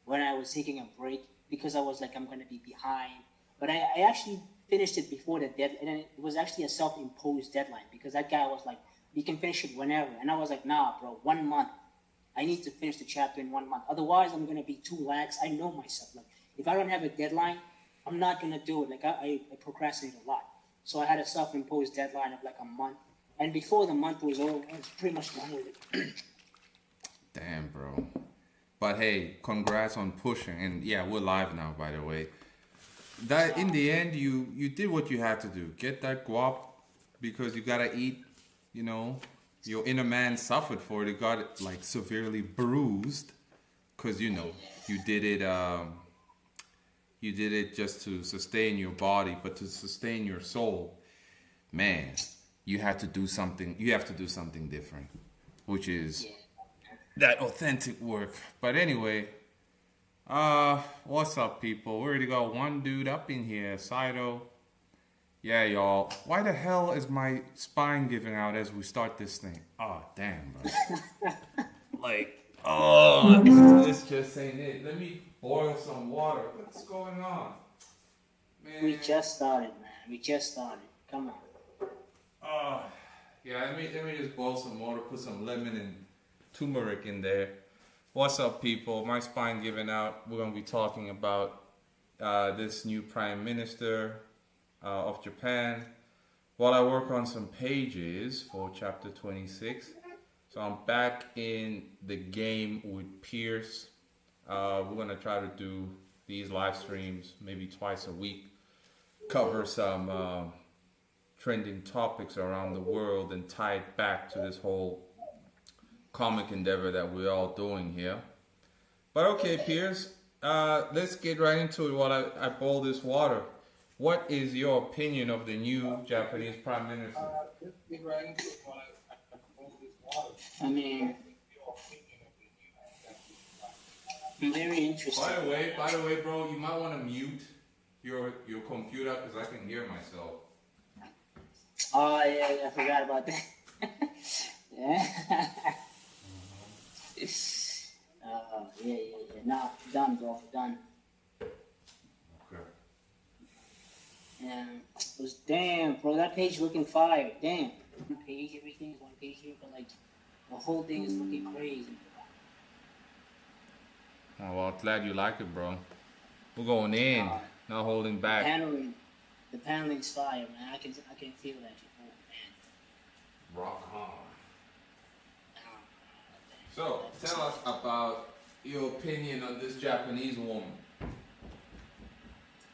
when I was taking a break because I was like, I'm going to be behind. But I actually finished it before the deadline, and it was actually a self-imposed deadline because that guy was like, you can finish it whenever. And I was like, nah, bro, 1 month. I need to finish the chapter in 1 month. Otherwise, I'm going to be too lax. I know myself. Like, if I don't have a deadline, I'm not going to do it. Like, I procrastinate a lot. So I had a self-imposed deadline of like a month. And before the month was over, I was pretty much done with it. Damn, bro. But hey, congrats on pushing. And yeah, we're live now, by the way. That in So, the end, you did what you had to do. Get that guap because you gotta eat. You know, your inner man suffered for it. It got like severely bruised because you did it. You did it just to sustain your body, but to sustain your soul, man, you had to do something. You have to do something different, which is yeah. that authentic work. But anyway, what's up, people? We already got one dude up in here, Saito. Yeah, y'all. Why the hell is my spine giving out as we start this thing? Oh, damn, bro. Like, oh, this just ain't it. Let me boil some water. What's going on, We man? just started, man. We just started. Come on. Oh, yeah. Let me just boil some water. Put some lemon and turmeric in there. What's up, people? My spine giving out. We're gonna be talking about this new prime minister of Japan while I work on some pages for chapter 26. So I'm back in the game with Pierce. We're gonna try to do these live streams maybe twice a week, cover some trending topics around the world and tie it back to this whole comic endeavor that we're all doing here. But okay, Pierce, let's get right into it while I boil this water. What is your opinion of the new Japanese prime minister? I mean, I'm very interested. By the way, bro, you might want to mute your computer because I can hear myself. Oh, yeah, I forgot about that. Yeah. Yeah. Nah, done, bro. Done. Okay. Yeah. It was damn, bro. That page looking fire. Damn. One page, everything is one page here, but like the whole thing is looking crazy. Oh, well, glad you like it, bro. We're going in, Uh, not holding the back. paneling, the paneling's fire, man. I can feel that shit. Oh man. Rock on. Um, So, tell us about your opinion on this Japanese woman.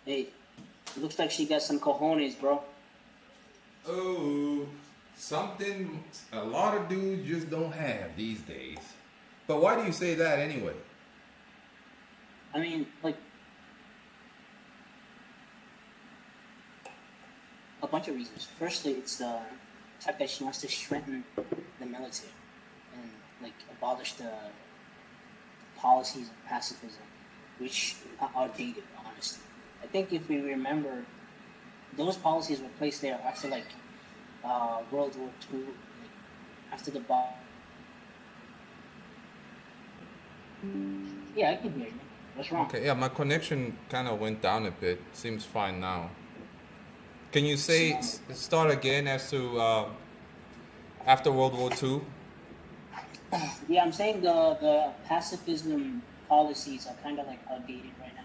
Hey, it looks like she got some cojones, bro. Oh, something a lot of dudes just don't have these days. But why do you say that anyway? I mean, like a bunch of reasons. Firstly, it's the fact that she wants to strengthen the military and like abolish the policies of pacifism, which are outdated, honestly. I think if we remember, those policies were placed there after like World War II, like after the bomb. Yeah, I can hear you. What's wrong? Okay, yeah, my connection kind of went down a bit. Seems fine now. Can you say start again as to after World War II? Yeah, I'm saying the pacifism policies are kind of like outdated right now.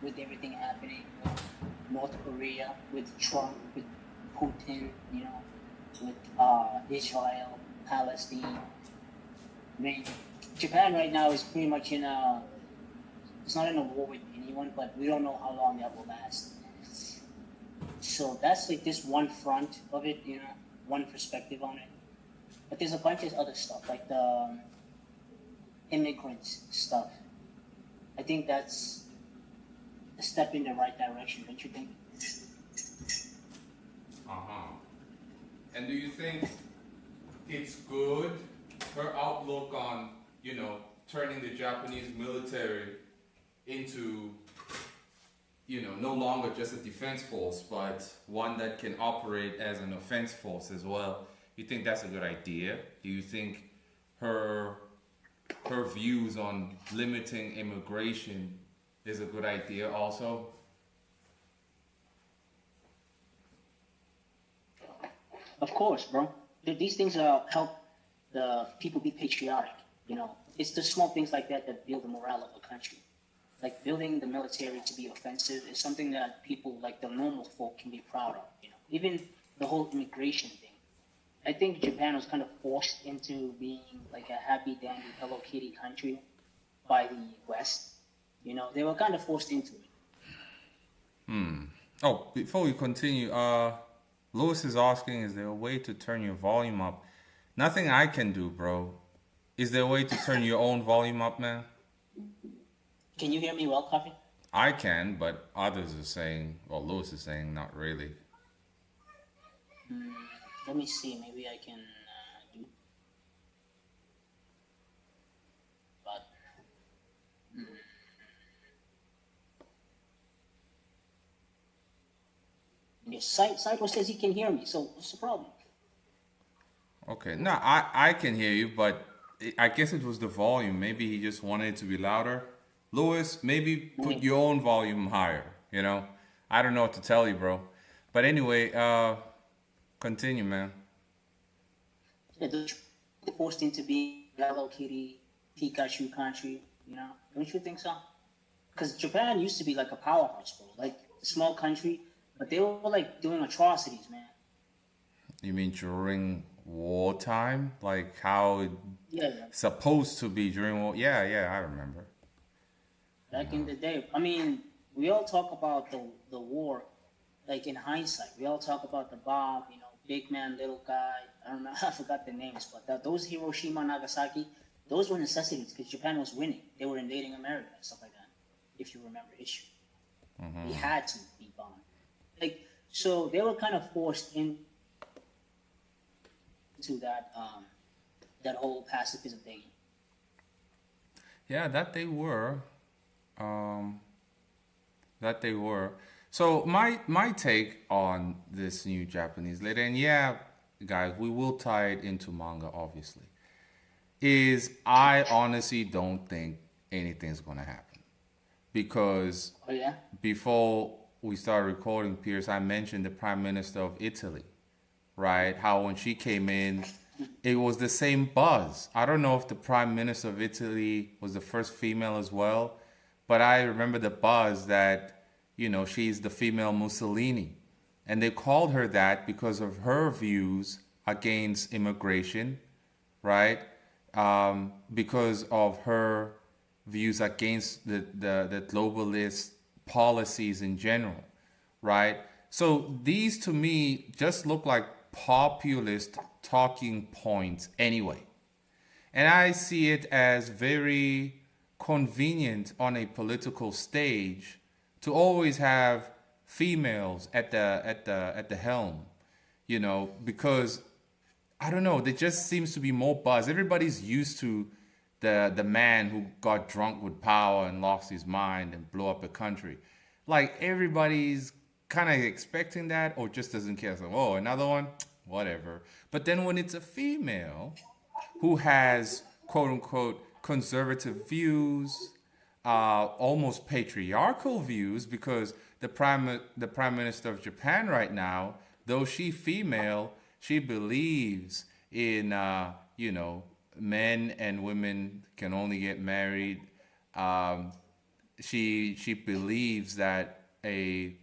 With everything happening with North Korea, with Trump, with Putin, with Israel, Palestine. I mean, Japan right now is pretty much in a. It's not in a war with anyone, but we don't know how long that will last. So that's like this one front of it, one perspective on it. But there's a bunch of other stuff, like the immigrants stuff. I think that's a step in the right direction, don't you think? Uh-huh. And do you think it's good, her outlook on, turning the Japanese military into, no longer just a defense force, but one that can operate as an offense force as well? You think that's a good idea? Do you think her her views on limiting immigration is a good idea also? Of course, bro. These things help the people be patriotic. You know, it's the small things like that that build the morale of a country. Like building the military to be offensive is something that people like the normal folk can be proud of. You know, even the whole immigration thing. I think Japan was kind of forced into being like a happy dandy Hello Kitty country by the West. You know, they were kind of forced into it. Oh, before we continue, Lewis is asking, is there a way to turn your volume up? Nothing I can do, bro. Is there a way to turn your own volume up, man? Can you hear me well, Coffee? I can, but others are saying, well, Lewis is saying not really. Let me see. Maybe I can do. But yes, Cypher says he can hear me. So what's the problem? Okay, no, I can hear you, but I guess it was the volume. Maybe he just wanted it to be louder. Lewis, maybe put your own volume higher, you know? I don't know what to tell you, bro. But anyway, continue, man. Yeah, they're forced into being Hello Kitty, Pikachu country. You know, don't you think so? Because Japan used to be like a powerhouse, bro. Like a small country, but they were like doing atrocities, man. You mean during wartime? Like how it's Yeah, yeah. supposed to be during war? Yeah, yeah, I remember. Back in the day. I mean, we all talk about the war, like in hindsight. We all talk about the bomb, you know, big man, little guy. I don't know, I forgot the names, but those Hiroshima, Nagasaki, those were necessities because Japan was winning. They were invading America and stuff like that. If you remember history, they had to be bombed. Like so, they were kind of forced into that whole pacifism thing. Yeah, that they were. Um, that they were. So my take on this new Japanese leader, and yeah, guys, we will tie it into manga, obviously, is I honestly don't think anything's gonna happen because Oh yeah. before we started recording, Pierce, I mentioned the Prime Minister of Italy, right? How when she came in, it was the same buzz. I don't know if the Prime Minister of Italy was the first female as well, but I remember the buzz that, you know, she's the female Mussolini. And they called her that because of her views against immigration, right? Because of her views against the globalist policies in general, right? So these to me just look like populist talking points anyway. And I see it as very convenient on a political stage to always have females at the helm, you know, because I don't know, there just seems to be more buzz. Everybody's used to the man who got drunk with power and lost his mind and blew up a country. Like everybody's kind of expecting that or just doesn't care. So, oh, another one, whatever. But then when it's a female who has quote unquote conservative views, almost patriarchal views, because the prime minister of Japan right now, though she female, she believes in you know, men and women can only get married. She believes that a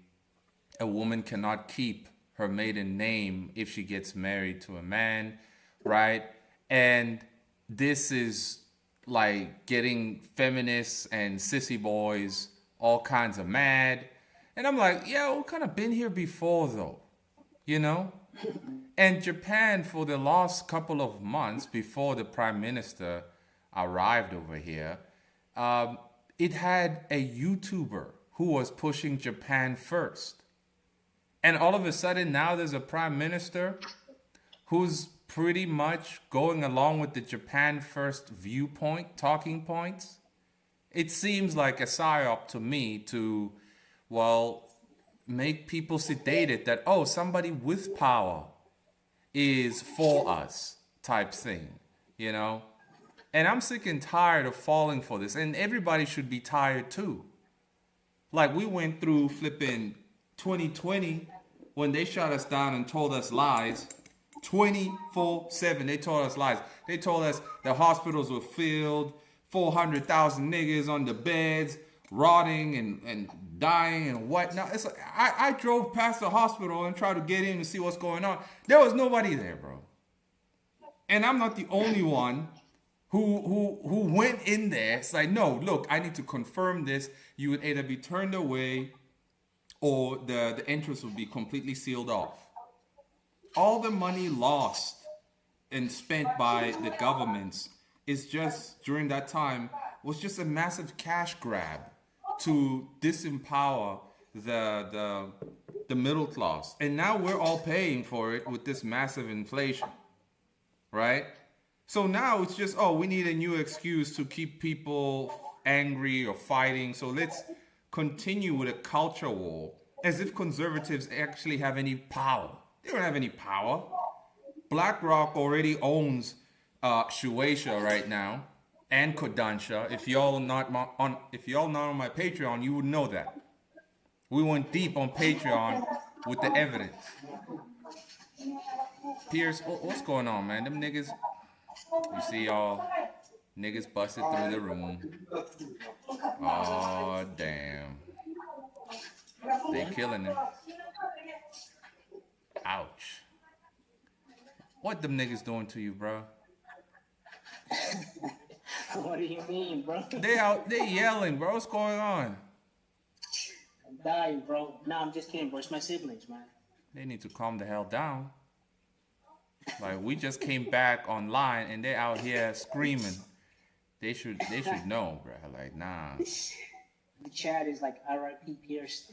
woman cannot keep her maiden name if she gets married to a man, right? And this is like getting feminists and sissy boys all kinds of mad. And I'm like, yeah, we kind of been here before though, you know? And Japan, for the last couple of months before the prime minister arrived over here, it had a YouTuber who was pushing Japan first. And all of a sudden now there's a prime minister who's pretty much going along with the Japan first viewpoint, talking points. It seems like a psyop to me to, well, make people sedated that, oh, somebody with power is for us type thing, you know? And I'm sick and tired of falling for this. And everybody should be tired too. Like we went through flipping 2020 when they shut us down and told us lies. 24/7, they told us lies. They told us the hospitals were filled, 400,000 niggas on the beds, rotting and dying and whatnot. It's like, I drove past the hospital and tried to get in to see what's going on. There was nobody there, bro. And I'm not the only one who went in there. It's like, no, look, I need to confirm this. You would either be turned away or the entrance would be completely sealed off. All the money lost and spent by the governments is just during that time was just a massive cash grab to disempower the middle class. And now we're all paying for it with this massive inflation, right? So now it's just, oh, we need a new excuse to keep people angry or fighting. So let's continue with a culture war as if conservatives actually have any power. They don't have any power. BlackRock already owns Shueisha right now and Kodansha. If y'all not on my Patreon, you would know that. We went deep on Patreon with the evidence. Pierce, what's going on, man? Them niggas, you see y'all niggas busted through the room. Oh damn. They killing him. Ouch. What them niggas doing to you, bro? What do you mean, bro? They yelling, bro. What's going on? I'm dying, bro. Nah, I'm just kidding, bro. It's my siblings, man. They need to calm the hell down. Like we just came back online and they're out here screaming. They should know, bro. Like, nah. The chat is like R.I.P. Pierce.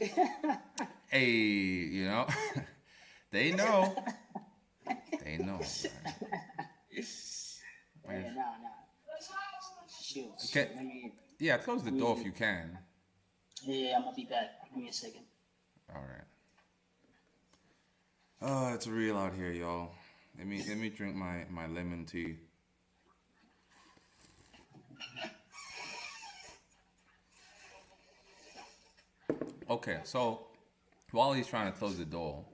Hey, you know. They know. They know. Yeah, nah. Shoot. Okay. Yeah, close the door if you can. Yeah, I'm gonna be back. Give me a second. All right. Oh, it's real out here, y'all. Let me drink my lemon tea. Okay, so while he's trying to close the door,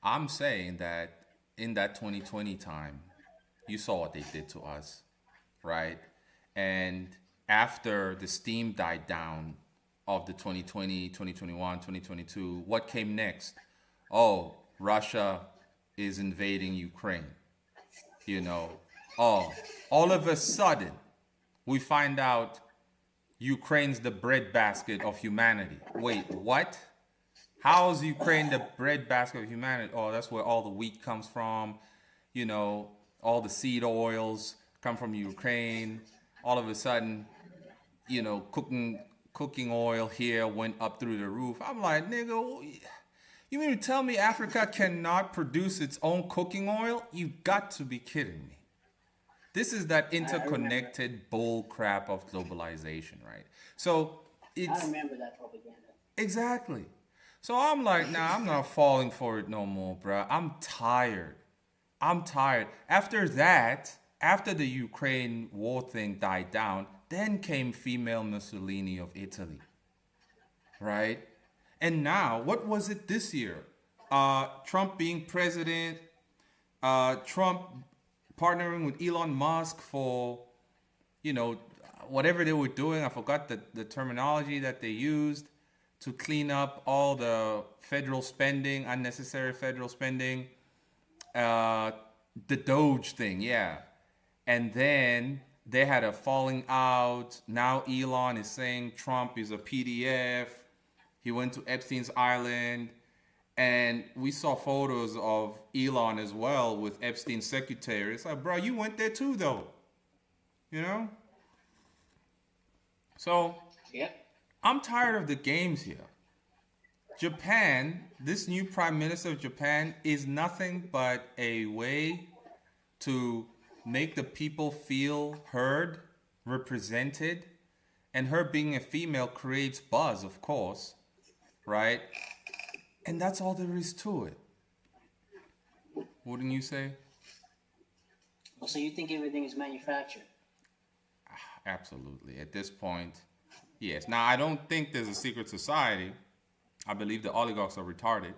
I'm saying that in that 2020 time, you saw what they did to us, right? And after the steam died down of the 2020, 2021, 2022, what came next? Oh, Russia is invading Ukraine. You know, oh, all of a sudden, we find out Ukraine's the breadbasket of humanity. Wait, what? How is Ukraine the breadbasket of humanity? Oh, that's where all the wheat comes from. You know, all the seed oils come from Ukraine. All of a sudden, you know, cooking oil here went up through the roof. I'm like, nigga, you mean to tell me Africa cannot produce its own cooking oil? You got to be kidding me. This is that interconnected bull crap of globalization, right? So it's... I remember that propaganda. Exactly. So I'm like, nah, I'm not falling for it no more, bro. I'm tired. After that, after the Ukraine war thing died down, then came female Mussolini of Italy, right? And now, what was it this year? Trump being president, Trump partnering with Elon Musk for, you know, whatever they were doing. I forgot the terminology that they used to clean up all the federal spending, unnecessary federal spending. The Doge thing, yeah. And then they had a falling out. Now Elon is saying Trump is a PDF. He went to Epstein's Island. And we saw photos of Elon as well with Epstein's secretary. It's like, bro, you went there too, though. You know? So, yeah. I'm tired of the games here. Japan, this new prime minister of Japan is nothing but a way to make the people feel heard, represented. And her being a female creates buzz, of course, right? And that's all there is to it. Wouldn't you say? So you think everything is manufactured? Absolutely. At this point, yes. Now, I don't think there's a secret society. I believe the oligarchs are retarded,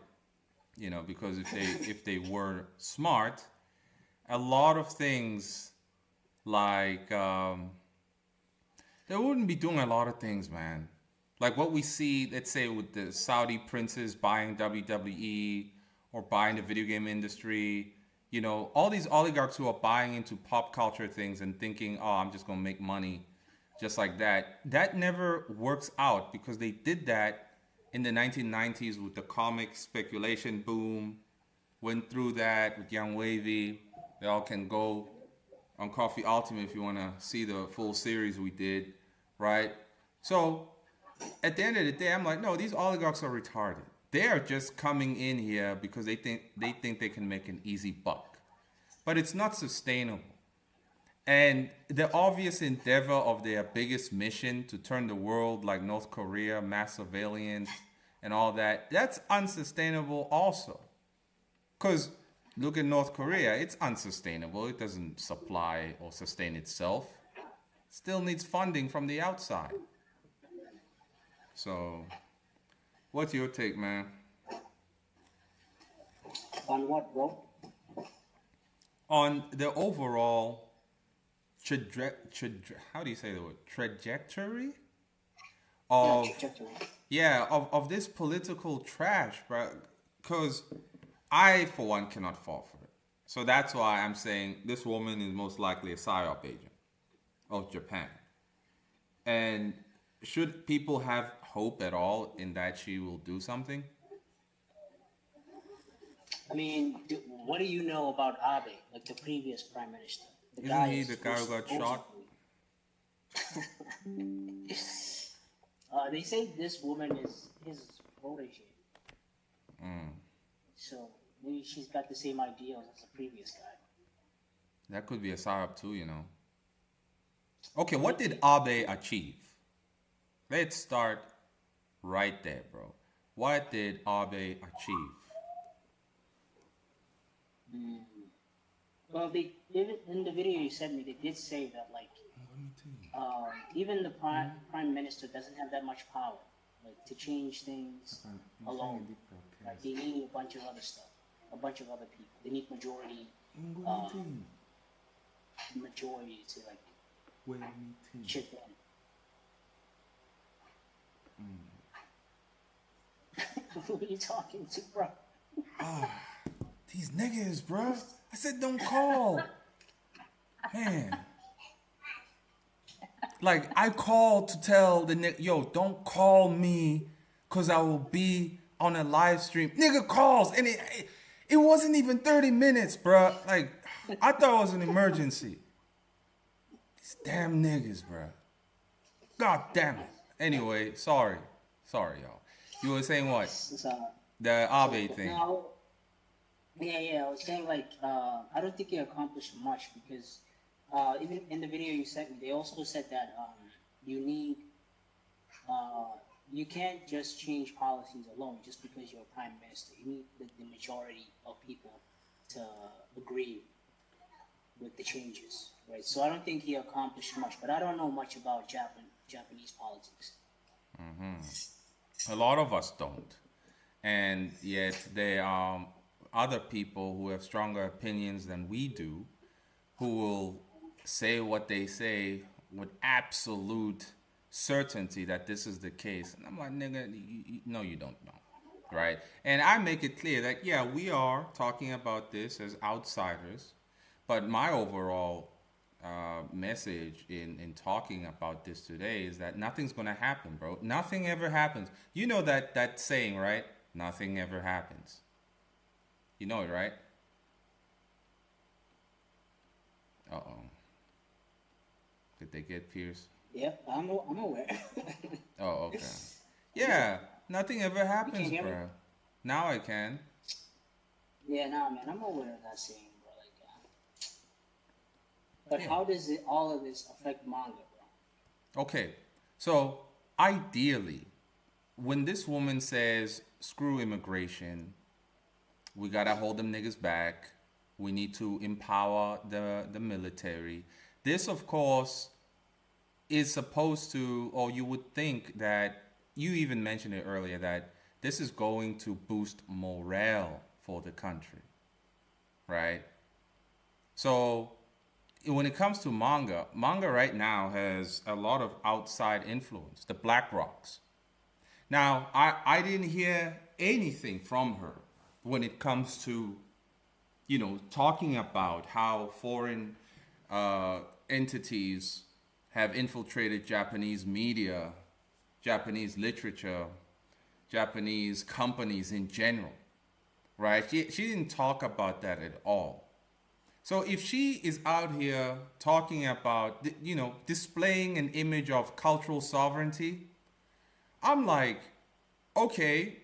because if they were smart, a lot of things like they wouldn't be doing a lot of things, man. Like what we see, let's say with the Saudi princes buying WWE or buying the video game industry, all these oligarchs who are buying into pop culture things and thinking, oh, I'm just gonna make money just like that. That never works out because they did that in the 1990s with the comic speculation boom. Went through that with Young Wavy. They all can go on Coffee Ultimate if you want to see the full series we did, right? So at the end of the day, I'm like, no, these oligarchs are retarded. They are just coming in here because they think they can make an easy buck, but it's not sustainable. And the obvious endeavor of their biggest mission to turn the world like North Korea, mass surveillance, and all that, that's unsustainable also. Because look at North Korea, it's unsustainable. It doesn't supply or sustain itself. Still needs funding from the outside. So, what's your take, man? On what, bro? On the overall how do you say the word? Trajectory of of this political trash, bro. Because I, for one, cannot fall for it. So that's why I'm saying this woman is most likely a PSYOP agent of Japan. And should people have hope at all in that she will do something? I mean, what do you know about Abe, like the previous prime minister? Isn't he the guy who got shot? They say this woman is his protege. So maybe she's got the same ideals as the previous guy. That could be a PSYOP too, Okay, what did Abe achieve? Let's start right there, bro. What did Abe achieve? Well, they in the video you sent me, they did say that even the prime minister doesn't have that much power, to change things alone. Like they need a bunch of other stuff, a bunch of other people. They need majority to chip in. Who are you talking to, bro? These niggas, bro. I said don't call. Man. Like, I called to tell the nigga, yo, don't call me because I will be on a live stream. Nigga calls, and it wasn't even 30 minutes, bro. Like, I thought it was an emergency. These damn niggas, bro. God damn it. Anyway, sorry, y'all. You were saying what? The Abe thing. No, I was saying I don't think he accomplished much because even in the video you sent me, they also said that you can't just change policies alone just because you're a prime minister. You need the majority of people to agree with the changes, right? So I don't think he accomplished much, but I don't know much about Japanese politics. A lot of us don't. And yet there are other people who have stronger opinions than we do who will say what they say with absolute certainty that this is the case. And I'm like, nigga, no, you don't know, right? And I make it clear that, yeah, we are talking about this as outsiders, but my overall message in talking about this today is that nothing's going to happen, bro. Nothing ever happens. You know that saying, right? Nothing ever happens. You know it, right? Uh-oh. Did they get Pierce? Yep, I'm aware. Oh, okay. Yeah, nothing ever happens, bro. Now I can. Yeah, man, I'm aware of that saying, bro. But how does all of this affect manga, bro? Okay, so ideally, when this woman says, screw immigration, we gotta hold them niggas back, we need to empower the military, this, of course, is supposed to, or you would think that, you even mentioned it earlier, that this is going to boost morale for the country, right? So when it comes to manga right now has a lot of outside influence, the Black Rocks. Now, I didn't hear anything from her when it comes to, talking about how foreign entities have infiltrated Japanese media, Japanese literature, Japanese companies in general, right? She didn't talk about that at all. So if she is out here talking about, displaying an image of cultural sovereignty, I'm like, okay,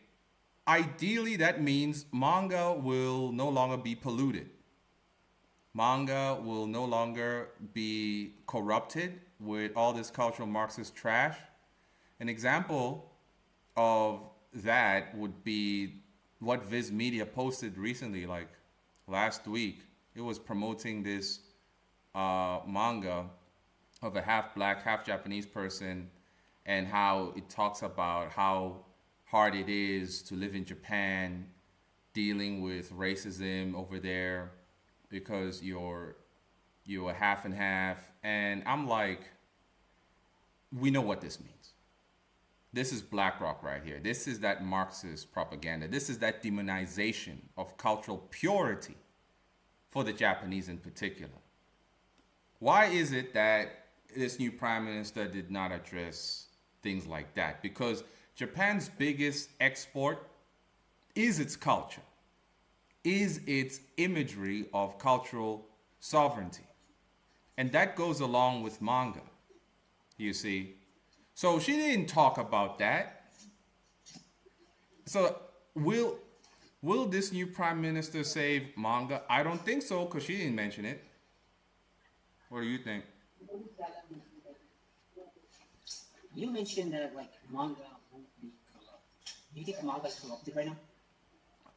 ideally that means manga will no longer be polluted. Manga will no longer be corrupted with all this cultural Marxist trash. An example of that would be what Viz Media posted recently, like last week. It was promoting this manga of a half black, half Japanese person, and how it talks about how hard it is to live in Japan, dealing with racism over there because you're a half and half. And I'm like, we know what this means. This is BlackRock right here. This is that Marxist propaganda. This is that demonization of cultural purity for the Japanese in particular. Why is it that this new prime minister did not address things like that? Because Japan's biggest export is its culture, is its imagery of cultural sovereignty. And that goes along with manga, you see. So she didn't talk about that. So will this new prime minister save manga? I don't think so, because she didn't mention it. What do you think? You mentioned that like manga won't be corrupt. Do you think manga is corrupted right now?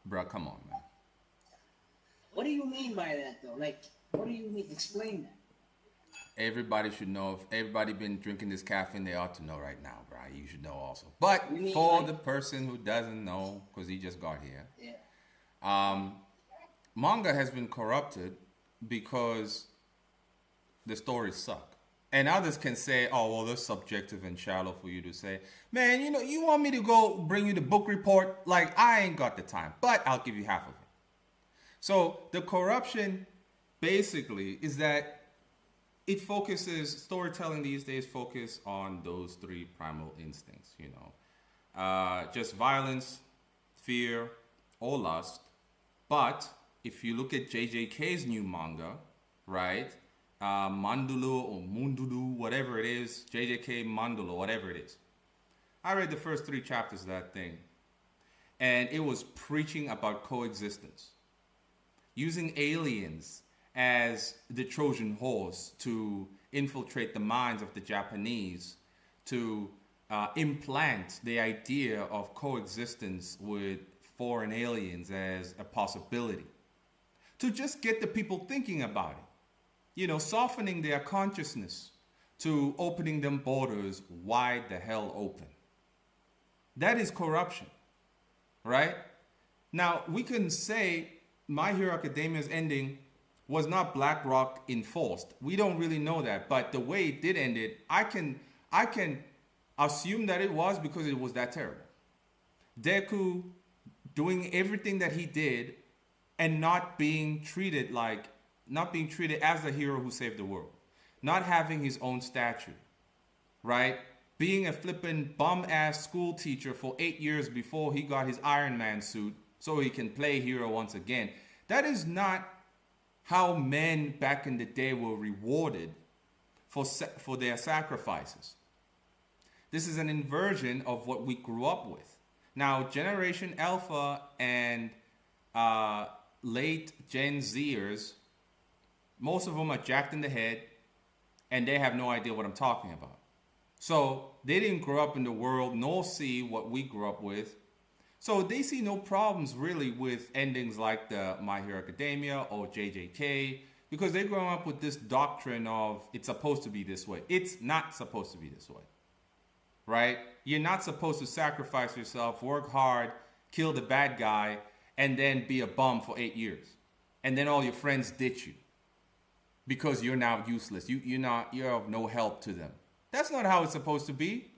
Bruh, come on, man. What do you mean by that though? Like, what do you mean? Explain that. Everybody should know. If everybody been drinking this caffeine, they ought to know right now, bro. You should know also. But You mean for like- the person who doesn't know, because he just got here, Yeah. manga has been corrupted because the stories suck. And others can say, oh, well, that's subjective and shallow for you to say. Man, you want me to go bring you the book report? Like, I ain't got the time, but I'll give you half of it. So the corruption basically is that storytelling these days focus on those three primal instincts, just violence, fear, or lust. But if you look at JJK's new manga, right? Mandulu or Mundulu, whatever it is, JJK Mandulu, whatever it is. I read the first 3 chapters of that thing, and it was preaching about coexistence, using aliens as the Trojan horse to infiltrate the minds of the Japanese, to implant the idea of coexistence with foreign aliens as a possibility, to just get the people thinking about it. Softening their consciousness to opening them borders wide the hell open. That is corruption, right? Now, we can say My Hero Academia's ending was not BlackRock enforced. We don't really know that, but the way it did end it, I can assume that it was because it was that terrible. Deku doing everything that he did and not being treated as the hero who saved the world, not having his own statue, right? Being a flippin' bum-ass school teacher for 8 years before he got his Iron Man suit so he can play hero once again. That is not how men back in the day were rewarded for their sacrifices. This is an inversion of what we grew up with. Now, Generation Alpha and late Gen Zers, most of them are jacked in the head, and they have no idea what I'm talking about. So they didn't grow up in the world nor see what we grew up with. So they see no problems really with endings like the My Hero Academia or JJK, because they grow up with this doctrine of it's supposed to be this way. It's not supposed to be this way, right? You're not supposed to sacrifice yourself, work hard, kill the bad guy, and then be a bum for 8 years. And then all your friends ditch you because you're now useless. You're of no help to them. That's not how it's supposed to be,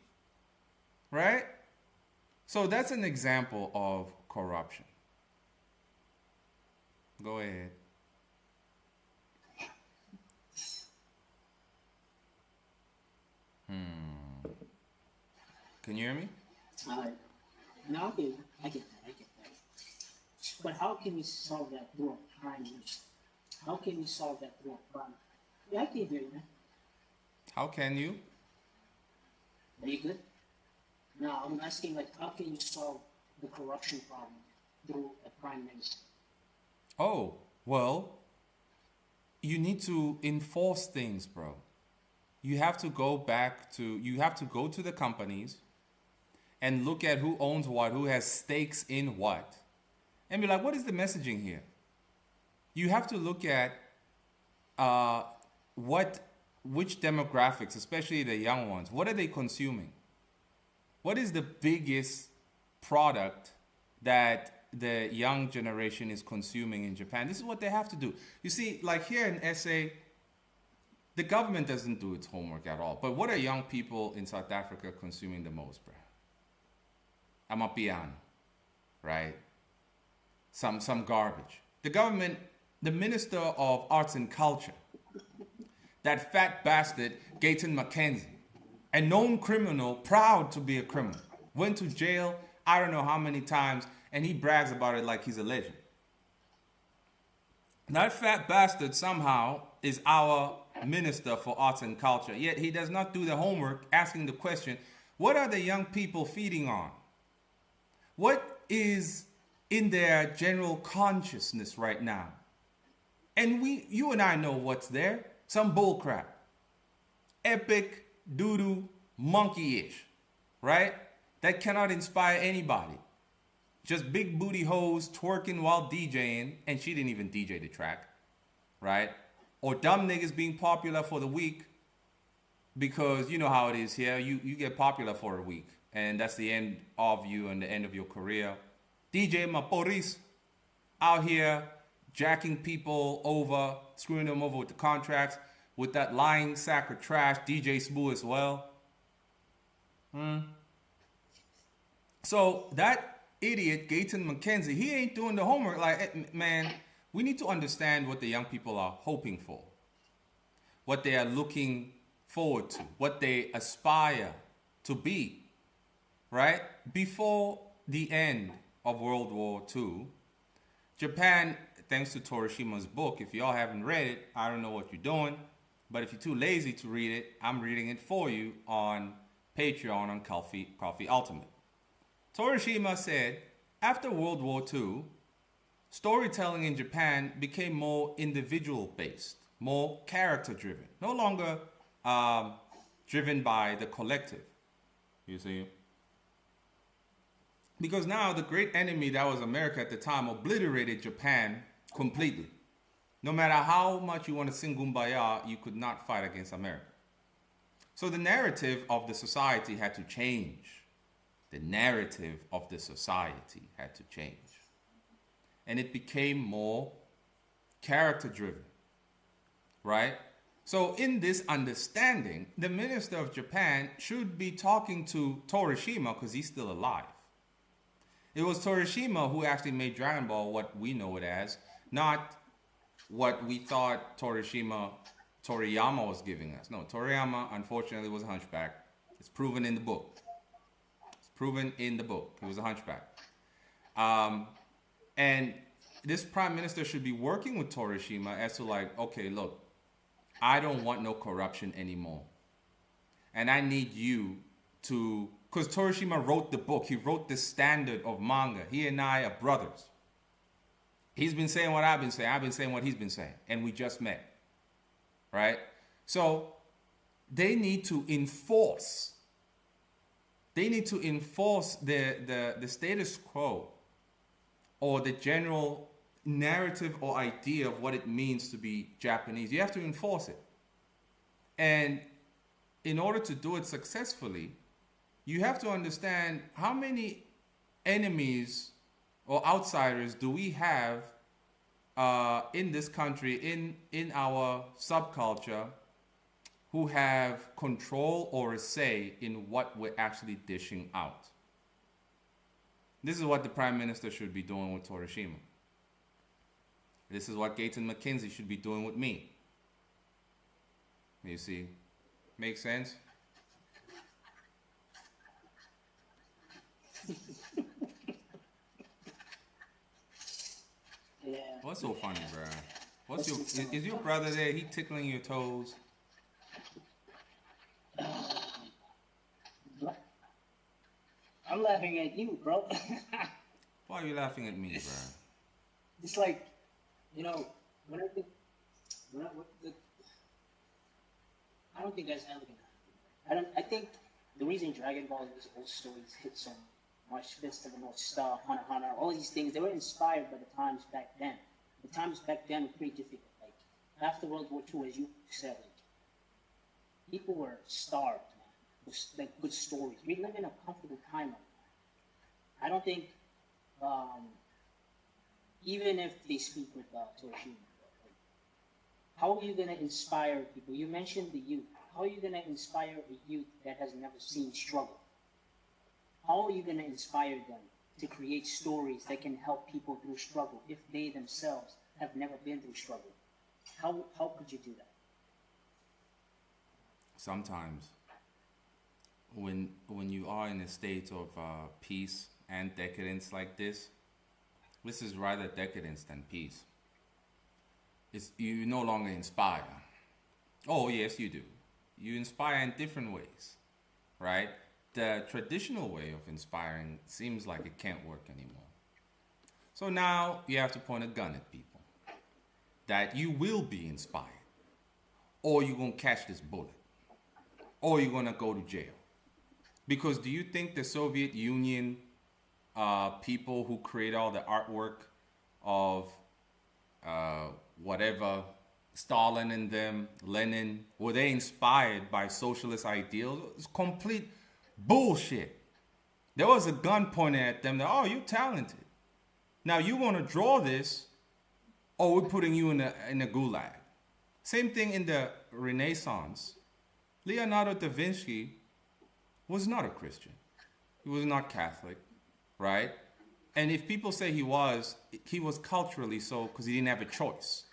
right? So that's an example of corruption. Go ahead. Can you hear me? No, I get that. But how can we solve that through a crime? How can we solve that through a crime? Yeah, I can hear you, man. How can you? Are you good? No, I'm asking, like, how can you solve the corruption problem through a prime minister? Oh, well, you need to enforce things, bro. You have to go to the companies and look at who owns what, who has stakes in what, and be like, what is the messaging here? You have to look at which demographics, especially the young ones, what are they consuming? What is the biggest product that the young generation is consuming in Japan? This is what they have to do. You see, like here in SA, the government doesn't do its homework at all. But what are young people in South Africa consuming the most, bro? Amapiano, right? Some garbage. The government, the Minister of Arts and Culture, that fat bastard, Gayton Mackenzie, a known criminal, proud to be a criminal, went to jail I don't know how many times, and he brags about it like he's a legend. That fat bastard somehow is our Minister for Arts and Culture, yet he does not do the homework, asking the question, what are the young people feeding on? What is in their general consciousness right now? And you and I know what's there. Some bullcrap. Epic, doo-doo, monkey-ish, right? That cannot inspire anybody. Just big booty hoes twerking while DJing, and she didn't even DJ the track, right? Or dumb niggas being popular for the week, because you know how it is here. You get popular for a week, and that's the end of you and the end of your career. DJ Maporis out here jacking people over, screwing them over with the contracts, with that lying sack of trash, DJ Spoo as well. So that idiot, Gayton Mackenzie, he ain't doing the homework. Like, man, we need to understand what the young people are hoping for, what they are looking forward to, what they aspire to be, right? Before the end of World War II, Japan, thanks to Torishima's book, if y'all haven't read it, I don't know what you're doing, but if you're too lazy to read it, I'm reading it for you on Patreon on Coffee Ultimate. Torishima said, after World War II, storytelling in Japan became more individual-based, more character-driven, no longer driven by the collective, you see? Because now the great enemy that was America at the time obliterated Japan completely. No matter how much you want to sing Kumbaya, you could not fight against America. So the narrative of the society had to change. The narrative of the society had to change. And it became more character-driven, right? So in this understanding, the Minister of Japan should be talking to Torishima because he's still alive. It was Torishima who actually made Dragon Ball what we know it as, not what we thought Toriyama was giving us. No, Toriyama, unfortunately, was a hunchback. It's proven in the book. He was a hunchback. And this prime minister should be working with Torishima as to like, okay, look, I don't want no corruption anymore. And I need you to, because Torishima wrote the book. He wrote the standard of manga. He and I are brothers. He's been saying what I've been saying. I've been saying what he's been saying. And we just met. Right? So they need to enforce. They need to enforce the status quo or the general narrative or idea of what it means to be Japanese. You have to enforce it. And in order to do it successfully, you have to understand how many enemies or outsiders do we have in this country, in our subculture, who have control or a say in what we're actually dishing out. This is what the Prime Minister should be doing with Torishima. This is what Gates and McKinsey should be doing with me. You see? Make sense? Yeah. What's so funny, bro? Is your brother there? He tickling your toes? I'm laughing at you, bro. Why are you laughing at me, bro? It's like, when I think, I don't think that's elegant. I think the reason Dragon Ball, these old stories hit so much, Fist of the North Star, Hunter x Hunter, all these things, they were inspired by the times back then. The times back then were pretty difficult. Like, after World War II, as you said, like, people were starved, man. With, like, good stories. We live in a comfortable time right now. I don't think, even if they speak with Torishima, how are you going to inspire people? You mentioned the youth. How are you going to inspire a youth that has never seen struggle? How are you going to inspire them to create stories that can help people through struggle if they themselves have never been through struggle? How could you do that? Sometimes, when you are in a state of peace and decadence like this is rather decadence than peace. You no longer inspire. Oh, yes, you do. You inspire in different ways, right? The traditional way of inspiring seems like it can't work anymore. So now you have to point a gun at people that you will be inspired, or you're going to catch this bullet, or you're going to go to jail. Because do you think the Soviet Union people who create all the artwork of whatever, Stalin and them, Lenin, were they inspired by socialist ideals? It's complete bullshit. There was a gun pointed at them that, oh, you're talented. Now you want to draw this, or we're putting you in a gulag. Same thing in the Renaissance. Leonardo da Vinci was not a Christian. He was not Catholic, right? And if people say he was culturally so because he didn't have a choice.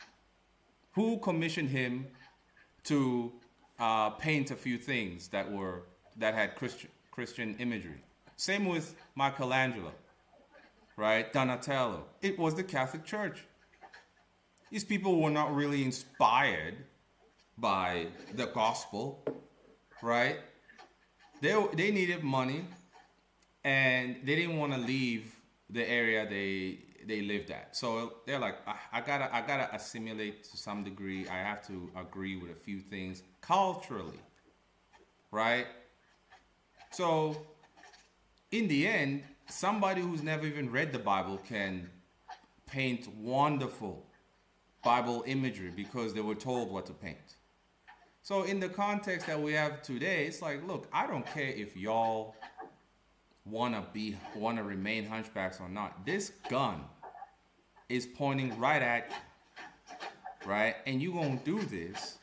Who commissioned him to paint a few things that had Christian imagery? Same with Michelangelo, right? Donatello. It was the Catholic Church. These people were not really inspired by the gospel, right? They needed money, and they didn't want to leave the area they lived at. So they're like, I gotta assimilate to some degree. I have to agree with a few things culturally, right? So in the end, somebody who's never even read the Bible can paint wonderful Bible imagery because they were told what to paint. So in the context that we have today, it's like, look, I don't care if y'all wanna remain hunchbacks or not. This gun is pointing right at you, right? And you gonna do this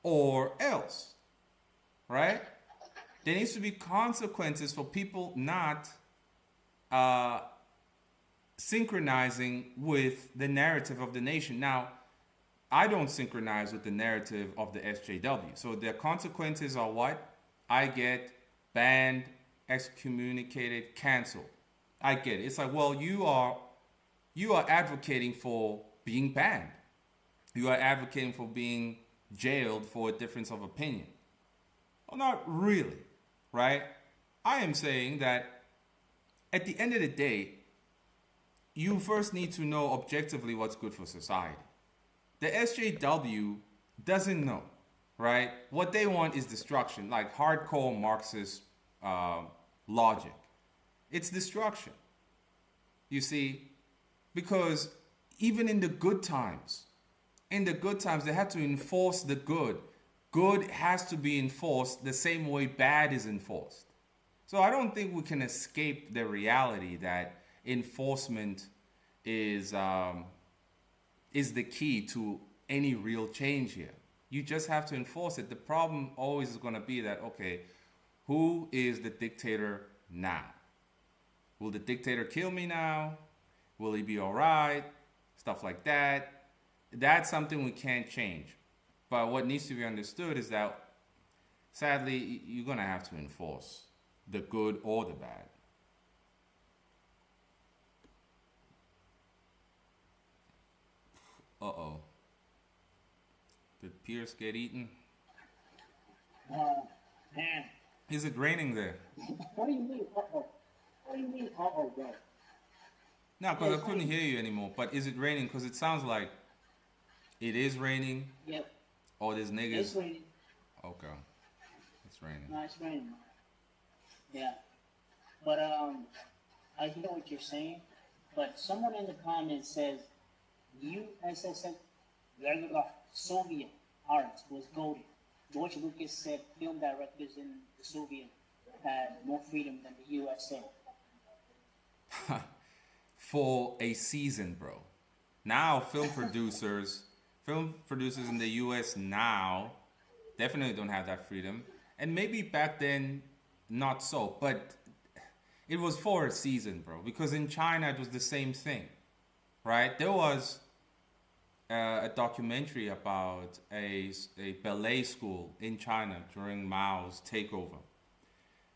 or else, right? There needs to be consequences for people not synchronizing with the narrative of the nation. Now, I don't synchronize with the narrative of the SJW. So the consequences are what? I get banned, excommunicated, canceled. I get it. It's like, well, you are advocating for being banned. You are advocating for being jailed for a difference of opinion. Well, not really, right? I am saying that at the end of the day, you first need to know objectively what's good for society. The SJW doesn't know, right? What they want is destruction, like hardcore Marxist logic. It's destruction. You see, because even in the good times. In the good times, they had to enforce the good. Good has to be enforced the same way bad is enforced. So I don't think we can escape the reality that enforcement is the key to any real change here. You just have to enforce it. The problem always is going to be that, okay, who is the dictator now? Will the dictator kill me now? Will he be all right? Stuff like that. That's something we can't change. But what needs to be understood is that, sadly, you're going to have to enforce the good or the bad. Uh-oh. Did Pierce get eaten? Man. Is it raining there? What do you mean, uh-oh? What do you mean, uh-oh, bro? No, because I couldn't hear you anymore. But is it raining? Because it sounds like it is raining. Yep. Or there's niggas. It's raining. Okay. It's raining. No, it's raining. Yeah. But, I hear what you're saying. But someone in the comments says, USSR, Soviet art was golden. George Lucas said film directors in the Soviet had more freedom than the USA. For a season, bro. Now film producers in the US now definitely don't have that freedom. And maybe back then not so, but it was for a season, bro. Because in China it was the same thing. Right? There was a documentary about a ballet school in China during Mao's takeover.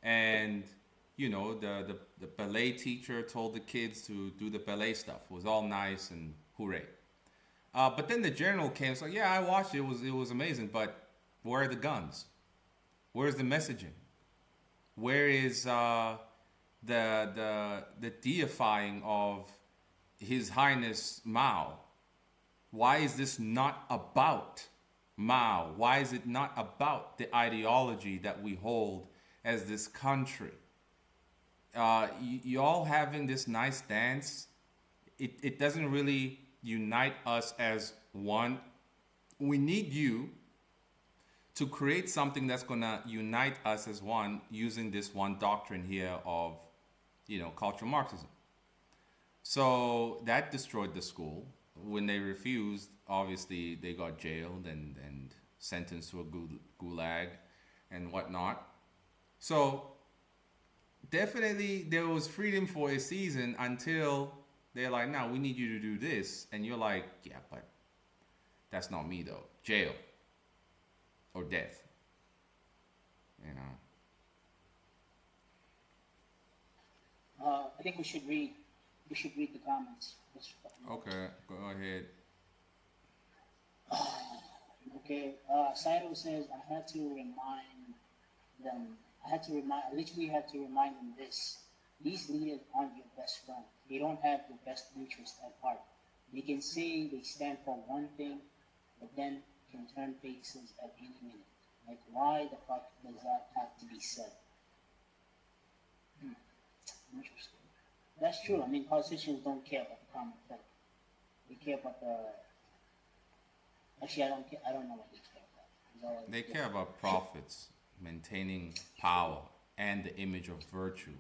And, you know, the ballet teacher told the kids to do the ballet stuff. It was all nice and hooray. But then the general came, so yeah, I watched it. It was amazing, but where are the guns? Where's the messaging? Where is the deifying of His Highness Mao? Why is this not about Mao? Why is it not about the ideology that we hold as this country? You all having this nice dance, it doesn't really unite us as one. We need you to create something that's going to unite us as one using this one doctrine here of, you know, cultural Marxism. So that destroyed the school. When they refused, obviously they got jailed and sentenced to a gulag and whatnot. So definitely there was freedom for a season until they're like, no, we need you to do this. And you're like, yeah, but that's not me though. Jail or death. You know. I think we should read the comments. Okay, go ahead. Okay, Saito says, I literally had to remind them this. These leaders aren't your best friend. They don't have your best interest at heart. They can say they stand for one thing, but then can turn faces at any minute. Like, why the fuck does that have to be said? Interesting. That's true. I mean, politicians don't care about the common folk. They care about the. Actually, I don't care. I don't know what they care about. They care about profits, maintaining power, and the image of virtue.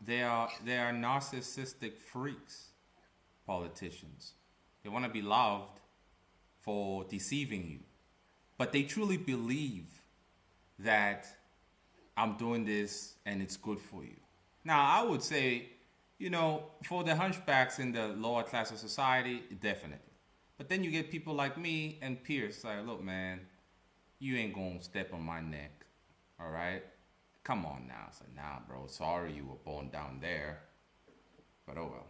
They are narcissistic freaks. Politicians. They want to be loved for deceiving you, but they truly believe that I'm doing this and it's good for you. Now, I would say, you know, for the hunchbacks in the lower class of society, definitely. But then you get people like me and Pierce, like, look, man, you ain't gonna step on my neck, all right? Come on now. It's like, nah, bro, sorry you were born down there. But oh well.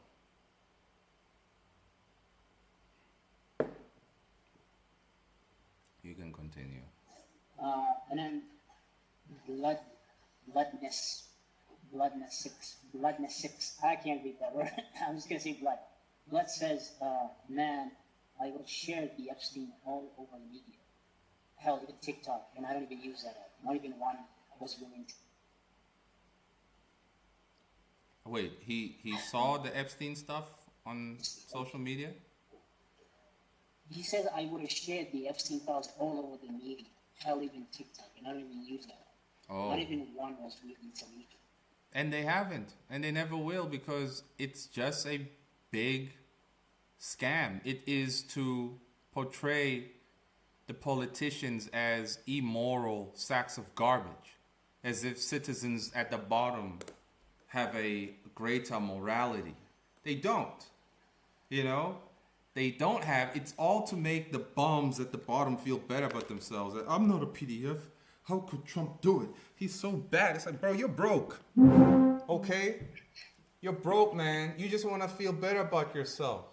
You can continue. And then bloodness 6. I can't read that word. I'm just gonna say blood. Blood says, man, I will share the Epstein all over the media. Hell, even TikTok, and I don't even use that app. Not even one was willing to. Wait, he saw the Epstein stuff on social media? He said I would have shared the Epstein files all over the media. Hell, even TikTok, and I don't even use that. Oh. Not even one was really deleted. And they haven't, and they never will, because it's just a big scam. It is to portray the politicians as immoral sacks of garbage, as if citizens at the bottom have a greater morality. They don't. You know? They don't have. It's all to make the bums at the bottom feel better about themselves. I'm not a PDF. How could Trump do it? He's so bad. It's like, bro, you're broke. Okay? You're broke, man. You just want to feel better about yourself.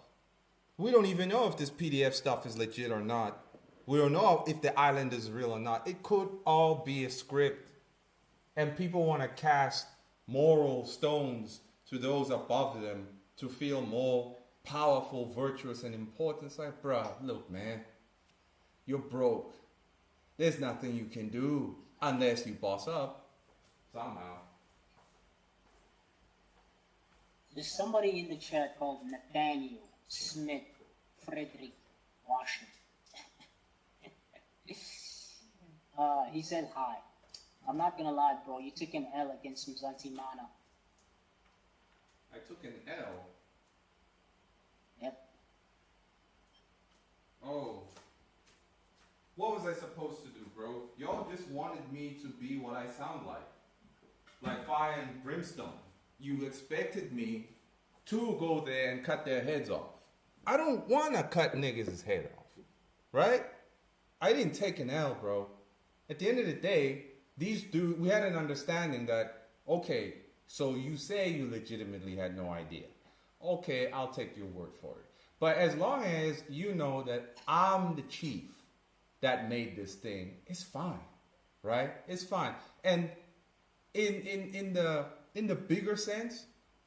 We don't even know if this PDF stuff is legit or not. We don't know if the island is real or not. It could all be a script. And people want to cast moral stones to those above them to feel more powerful, virtuous, and important. It's like, bruh, look, man, you're broke. There's nothing you can do unless you boss up somehow. There's somebody in the chat called Nathaniel Smith Frederick Washington. He said hi. I'm not gonna lie, bro. You took an L against MANAA. I took an L. Yep. Oh. What was I supposed to do, bro? Y'all just wanted me to be what I sound like. Like fire and brimstone. You expected me to go there and cut their heads off. I don't want to cut niggas' head off. Right? I didn't take an L, bro. At the end of the day, these dudes, we had an understanding that, okay, so you say you legitimately had no idea. Okay, I'll take your word for it. But as long as you know that I'm the chief that made this thing, it's fine, right? It's fine. And in the bigger sense,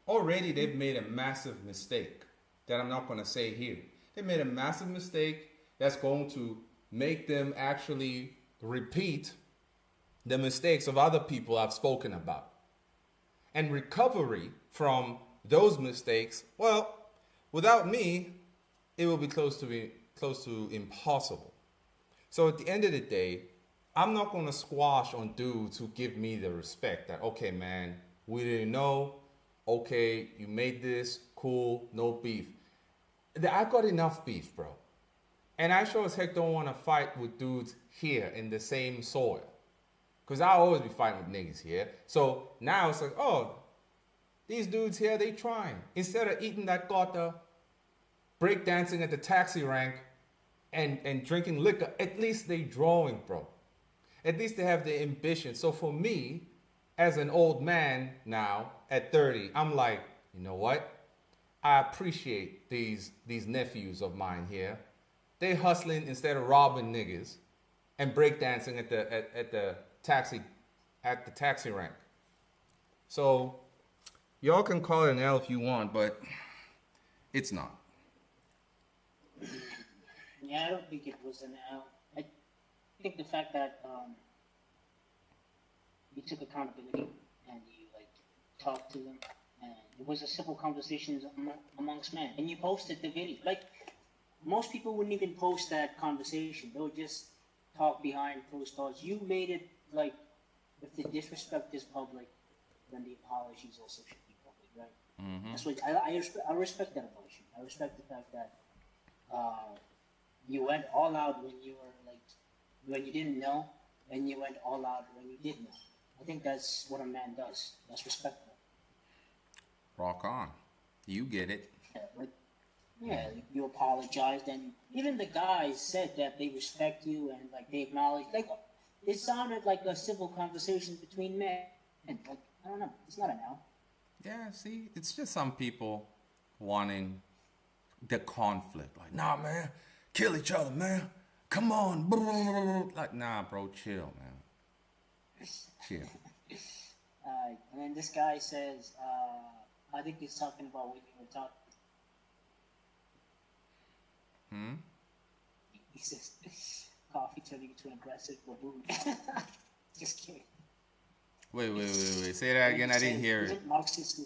already they've made a massive mistake that I'm not going to say here. They made a massive mistake that's going to make them actually repeat the mistakes of other people I've spoken about. And recovery from those mistakes, well, without me, it will be close to impossible. So at the end of the day, I'm not going to squash on dudes who give me the respect that, okay, man, we didn't know. Okay, you made this. Cool, no beef. I got enough beef, bro. And I sure as heck don't want to fight with dudes here in the same soil. Because I always be fighting with niggas here. So now it's like, oh, these dudes here, they trying. Instead of eating that gota, breakdancing at the taxi rank, and drinking liquor, at least they drawing, bro. At least they have the ambition. So for me, as an old man now, at 30, I'm like, you know what? I appreciate these nephews of mine here. They hustling instead of robbing niggas and breakdancing at the taxi rank. So y'all can call it an L if you want, but it's not. Yeah, I don't think it was an L. I think the fact that you took accountability and you talked to them, and it was a simple conversation amongst men, and you posted the video. Most people wouldn't even post that conversation; they would just talk behind closed doors. You made it if the disrespect is public, then the apologies also should be public, right? Mm-hmm. That's what I respect that about you. I respect the fact that you went all out when you were when you didn't know, and you went all out when you did know. I think that's what a man does. That's respectful. Rock on. You get it. Yeah, you apologized, and even the guys said that they respect you and they acknowledge. It sounded like a civil conversation between men. I don't know. It's not an L. Yeah, see, it's just some people wanting the conflict. Nah, man, kill each other, man. Come on. Nah, bro, chill, man. Chill. And then this guy says, I think he's talking about what you were talking. He says, coffee turning into an aggressive baboon. Just kidding. Wait. Say that again. I didn't hear it. Marxist.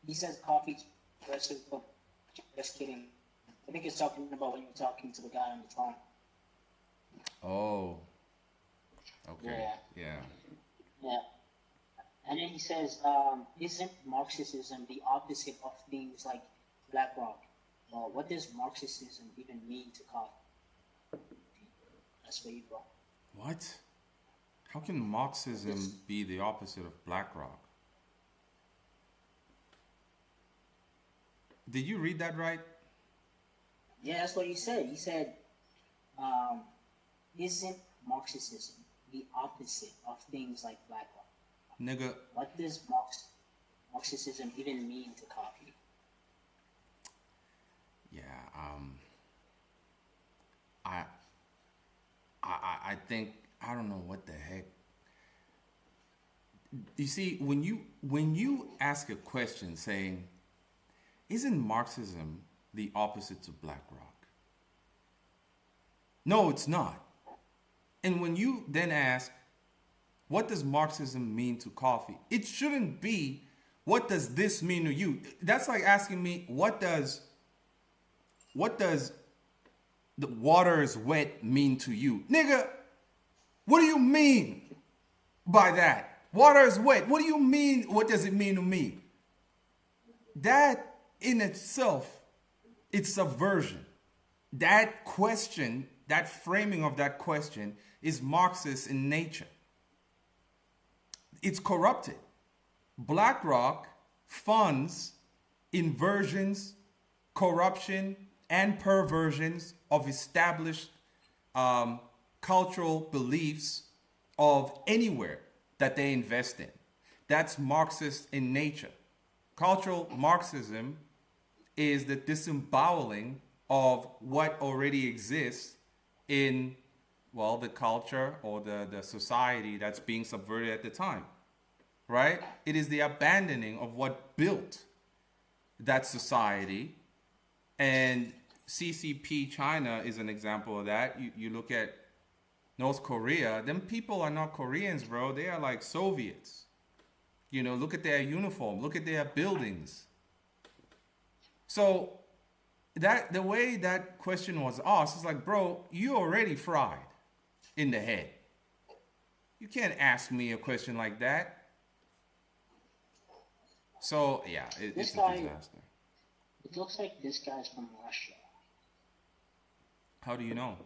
He says coffee That's it. Just kidding. I think he's talking about when you're talking to the guy on the phone. Oh, okay. Yeah. Yeah. Yeah. And then he says, isn't Marxism the opposite of things like BlackRock? Well, what does Marxism even mean to coffee? That's for you, bro. What? How can Marxism be the opposite of BlackRock? Did you read that right? Yeah, that's what he said. He said, isn't Marxism the opposite of things like BlackRock? Nigga, What does Marxism even mean to coffee? yeah, I, I think, I don't know what the heck. You see, when you ask a question saying, isn't Marxism the opposite to BlackRock? No, it's not. And when you then ask, what does Marxism mean to coffee? It shouldn't be, what does this mean to you? That's like asking me, what does the water is wet mean to you? Nigga, what do you mean by that? Water is wet. What do you mean? What does it mean to me? That in itself, it's subversion. That question, that framing of that question is Marxist in nature. It's corrupted. BlackRock funds inversions, corruption, and perversions of established cultural beliefs of anywhere that they invest in. That's Marxist in nature. Cultural Marxism is the disemboweling of what already exists in, well, the culture or the society that's being subverted at the time, right? It is the abandoning of what built that society. And CCP China is an example of that. You look at North Korea, them people are not Koreans, bro. They are like Soviets. You know, look at their uniform, look at their buildings. So that the way that question was asked is like, bro, you already fried in the head. You can't ask me a question like that. So yeah, it's a disaster. It looks like this guy's from Russia. How do you know?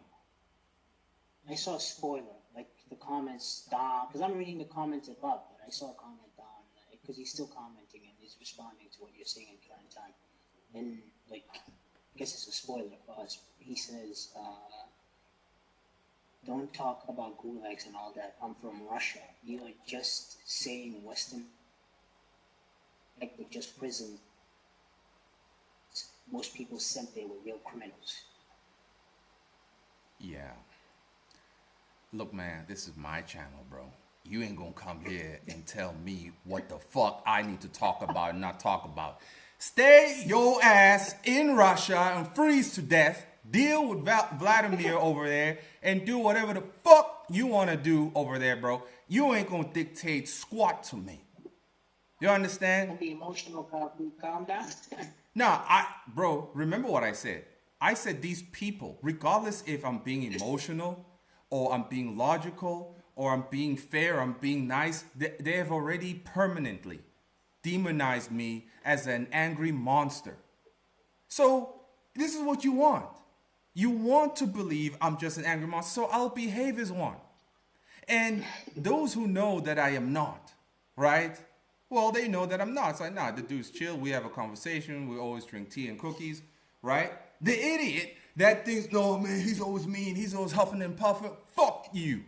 I saw a spoiler, like the comments down, because I'm reading the comments above, but I saw a comment down, because he's still commenting and he's responding to what you're saying in current time. And, like, I guess it's a spoiler for us. He says, don't talk about gulags and all that. I'm from Russia. You are just saying Western, like, they're just prison. Most people sent there were real criminals. Yeah. Look, man, this is my channel, bro. You ain't gonna come here and tell me what the fuck I need to talk about and not talk about. Stay your ass in Russia and freeze to death. Deal with Vladimir over there and do whatever the fuck you want to do over there, bro. You ain't gonna dictate squat to me. You understand? The emotional calm down. Nah, bro, remember what I said. I said these people, regardless if I'm being emotional or I'm being logical or I'm being fair, I'm being nice, they have already permanently demonized me as an angry monster. So this is what you want. You want to believe I'm just an angry monster, so I'll behave as one. And those who know that I am not, right? Well, they know that I'm not. It's like, nah, the dude's chill. We have a conversation. We always drink tea and cookies, right? The idiot that thinks, no, man, he's always mean. He's always huffing and puffing. Fuck you.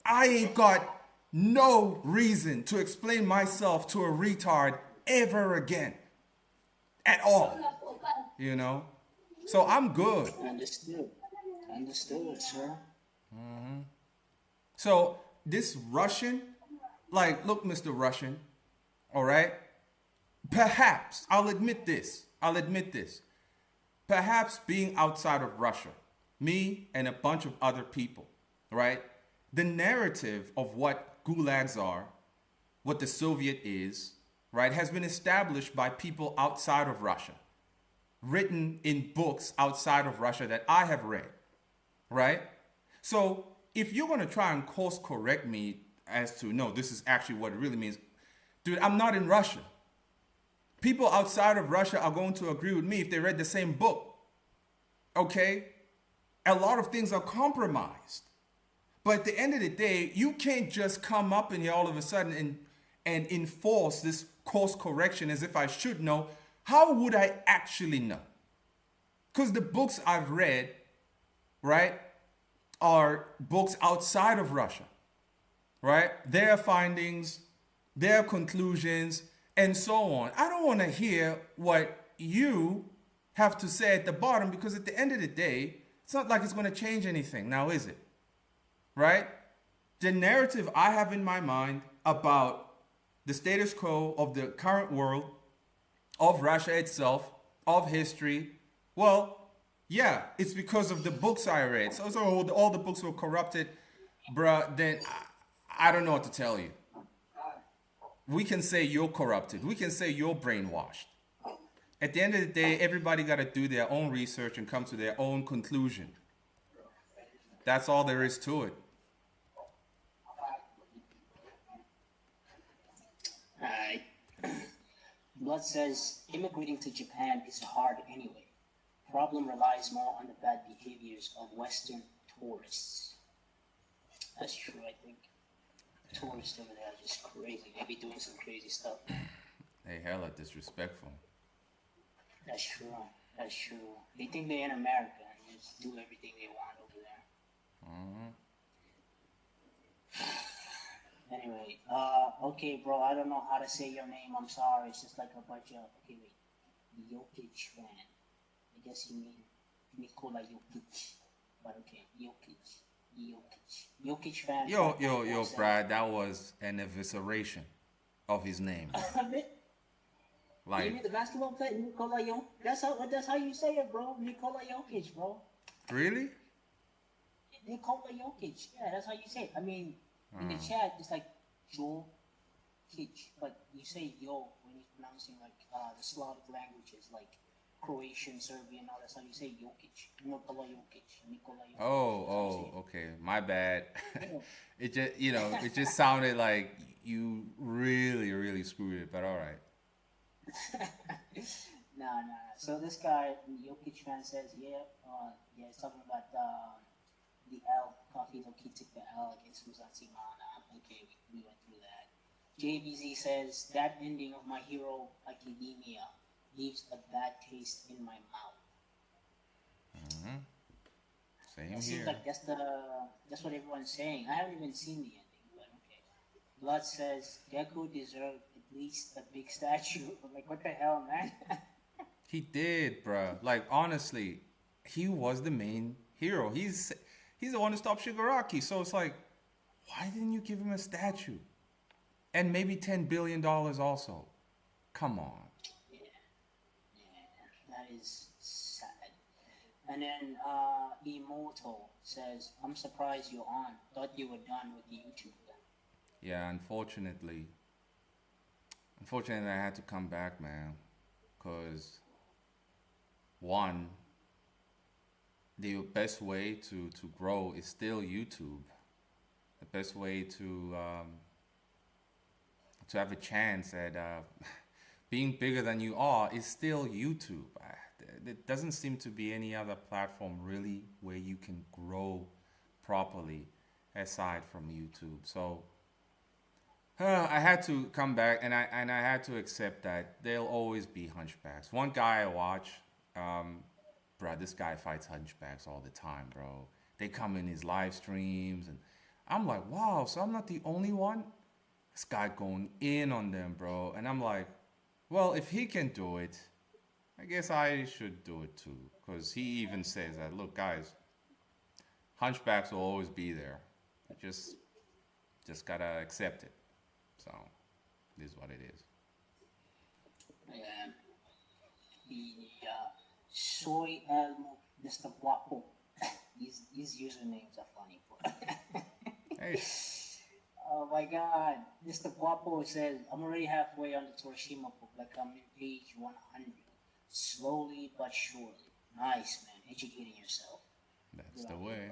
I ain't got no reason to explain myself to a retard ever again. At all. You know? So I'm good. Understood, sir. Mm-hmm. So this Russian, like, look, Mr. Russian, all right? Perhaps, I'll admit this. Perhaps being outside of Russia, me and a bunch of other people, right? The narrative of what gulags are, what the Soviet is, right, has been established by people outside of Russia, written in books outside of Russia that I have read, right? So if you're going to try and course correct me as to, no, this is actually what it really means, dude, I'm not in Russia. People outside of Russia are going to agree with me if they read the same book, okay? A lot of things are compromised. But at the end of the day, you can't just come up in here all of a sudden and enforce this course correction as if I should know. How would I actually know? Because the books I've read, right, are books outside of Russia, right? Their findings, their conclusions, and so on. I don't want to hear what you have to say at the bottom, because at the end of the day, it's not like it's going to change anything. Now, is it? Right? The narrative I have in my mind about the status quo of the current world, of Russia itself, of history, well, yeah, it's because of the books I read. So all the books were corrupted, bruh, then I don't know what to tell you. We can say you're corrupted. We can say you're brainwashed. At the end of the day, everybody got to do their own research and come to their own conclusion. That's all there is to it. Alright. Blood says immigrating to Japan is hard anyway. Problem relies more on the bad behaviors of Western tourists. That's true, I think. Tourists over there are just crazy. They be doing some crazy stuff. They hella disrespectful. That's true. That's true. They think they're in America and just do everything they want over there. Anyway, okay, bro, I don't know how to say your name. I'm sorry. It's just like a bunch of, okay, wait. Jokic fan. I guess you mean Nikola Jokic. But okay, Jokic fan. Yo, Brad, that was an evisceration of his name. You mean the basketball player Nikola Jokic? That's how you say it, bro. Nikola Jokic, bro. Really? Nikola Jokic. Yeah, that's how you say it. I mean, in the chat, it's like Joe Kic, but you say yo when you're pronouncing like the Slavic languages, like Croatian, Serbian, all that stuff. You say Jokic, Nikola Jokic. Oh, okay. My bad. It just sounded like you really, really screwed it, but all right. Nah. So this guy, Jokic fan, says, he's talking about the L. Coffee Loki took the L against MANAA. Okay, we went through that. JBZ says, that ending of My Hero Academia leaves a bad taste in my mouth. Same it here. Seems like that's what everyone's saying. I haven't even seen the ending, but okay. Blood says, Deku deserved at least a big statue. I'm like, what the hell, man? He did, bruh. Like, honestly, he was the main hero. He's the one who stopped Shigaraki. So it's like, why didn't you give him a statue? And maybe $10 billion also. Come on. Yeah, that is sad. And then Immortal says, I'm surprised you're on. Thought you were done with YouTube. Yeah, unfortunately, I had to come back, man. Because, one, the best way to grow is still YouTube. The best way to have a chance at being bigger than you are is still YouTube. There doesn't seem to be any other platform really where you can grow properly aside from YouTube. So I had to come back, and I had to accept that there'll always be hunchbacks. One guy I watch, bro, this guy fights hunchbacks all the time, bro. They come in his live streams, and I'm like, wow, so I'm not the only one? This guy going in on them, bro. And I'm like, well, if he can do it, I guess I should do it too. Because he even says that, look, guys, hunchbacks will always be there. You just gotta accept it. So, it is what it is. Yeah. The Soy Elmo, Mr. Guapo. His usernames are funny. Hey. Oh my God. Mr. Guapo says, I'm already halfway on the Torishima book, like I'm in page 100. Slowly but surely. Nice, man. Educating yourself. That's Good the on you, way.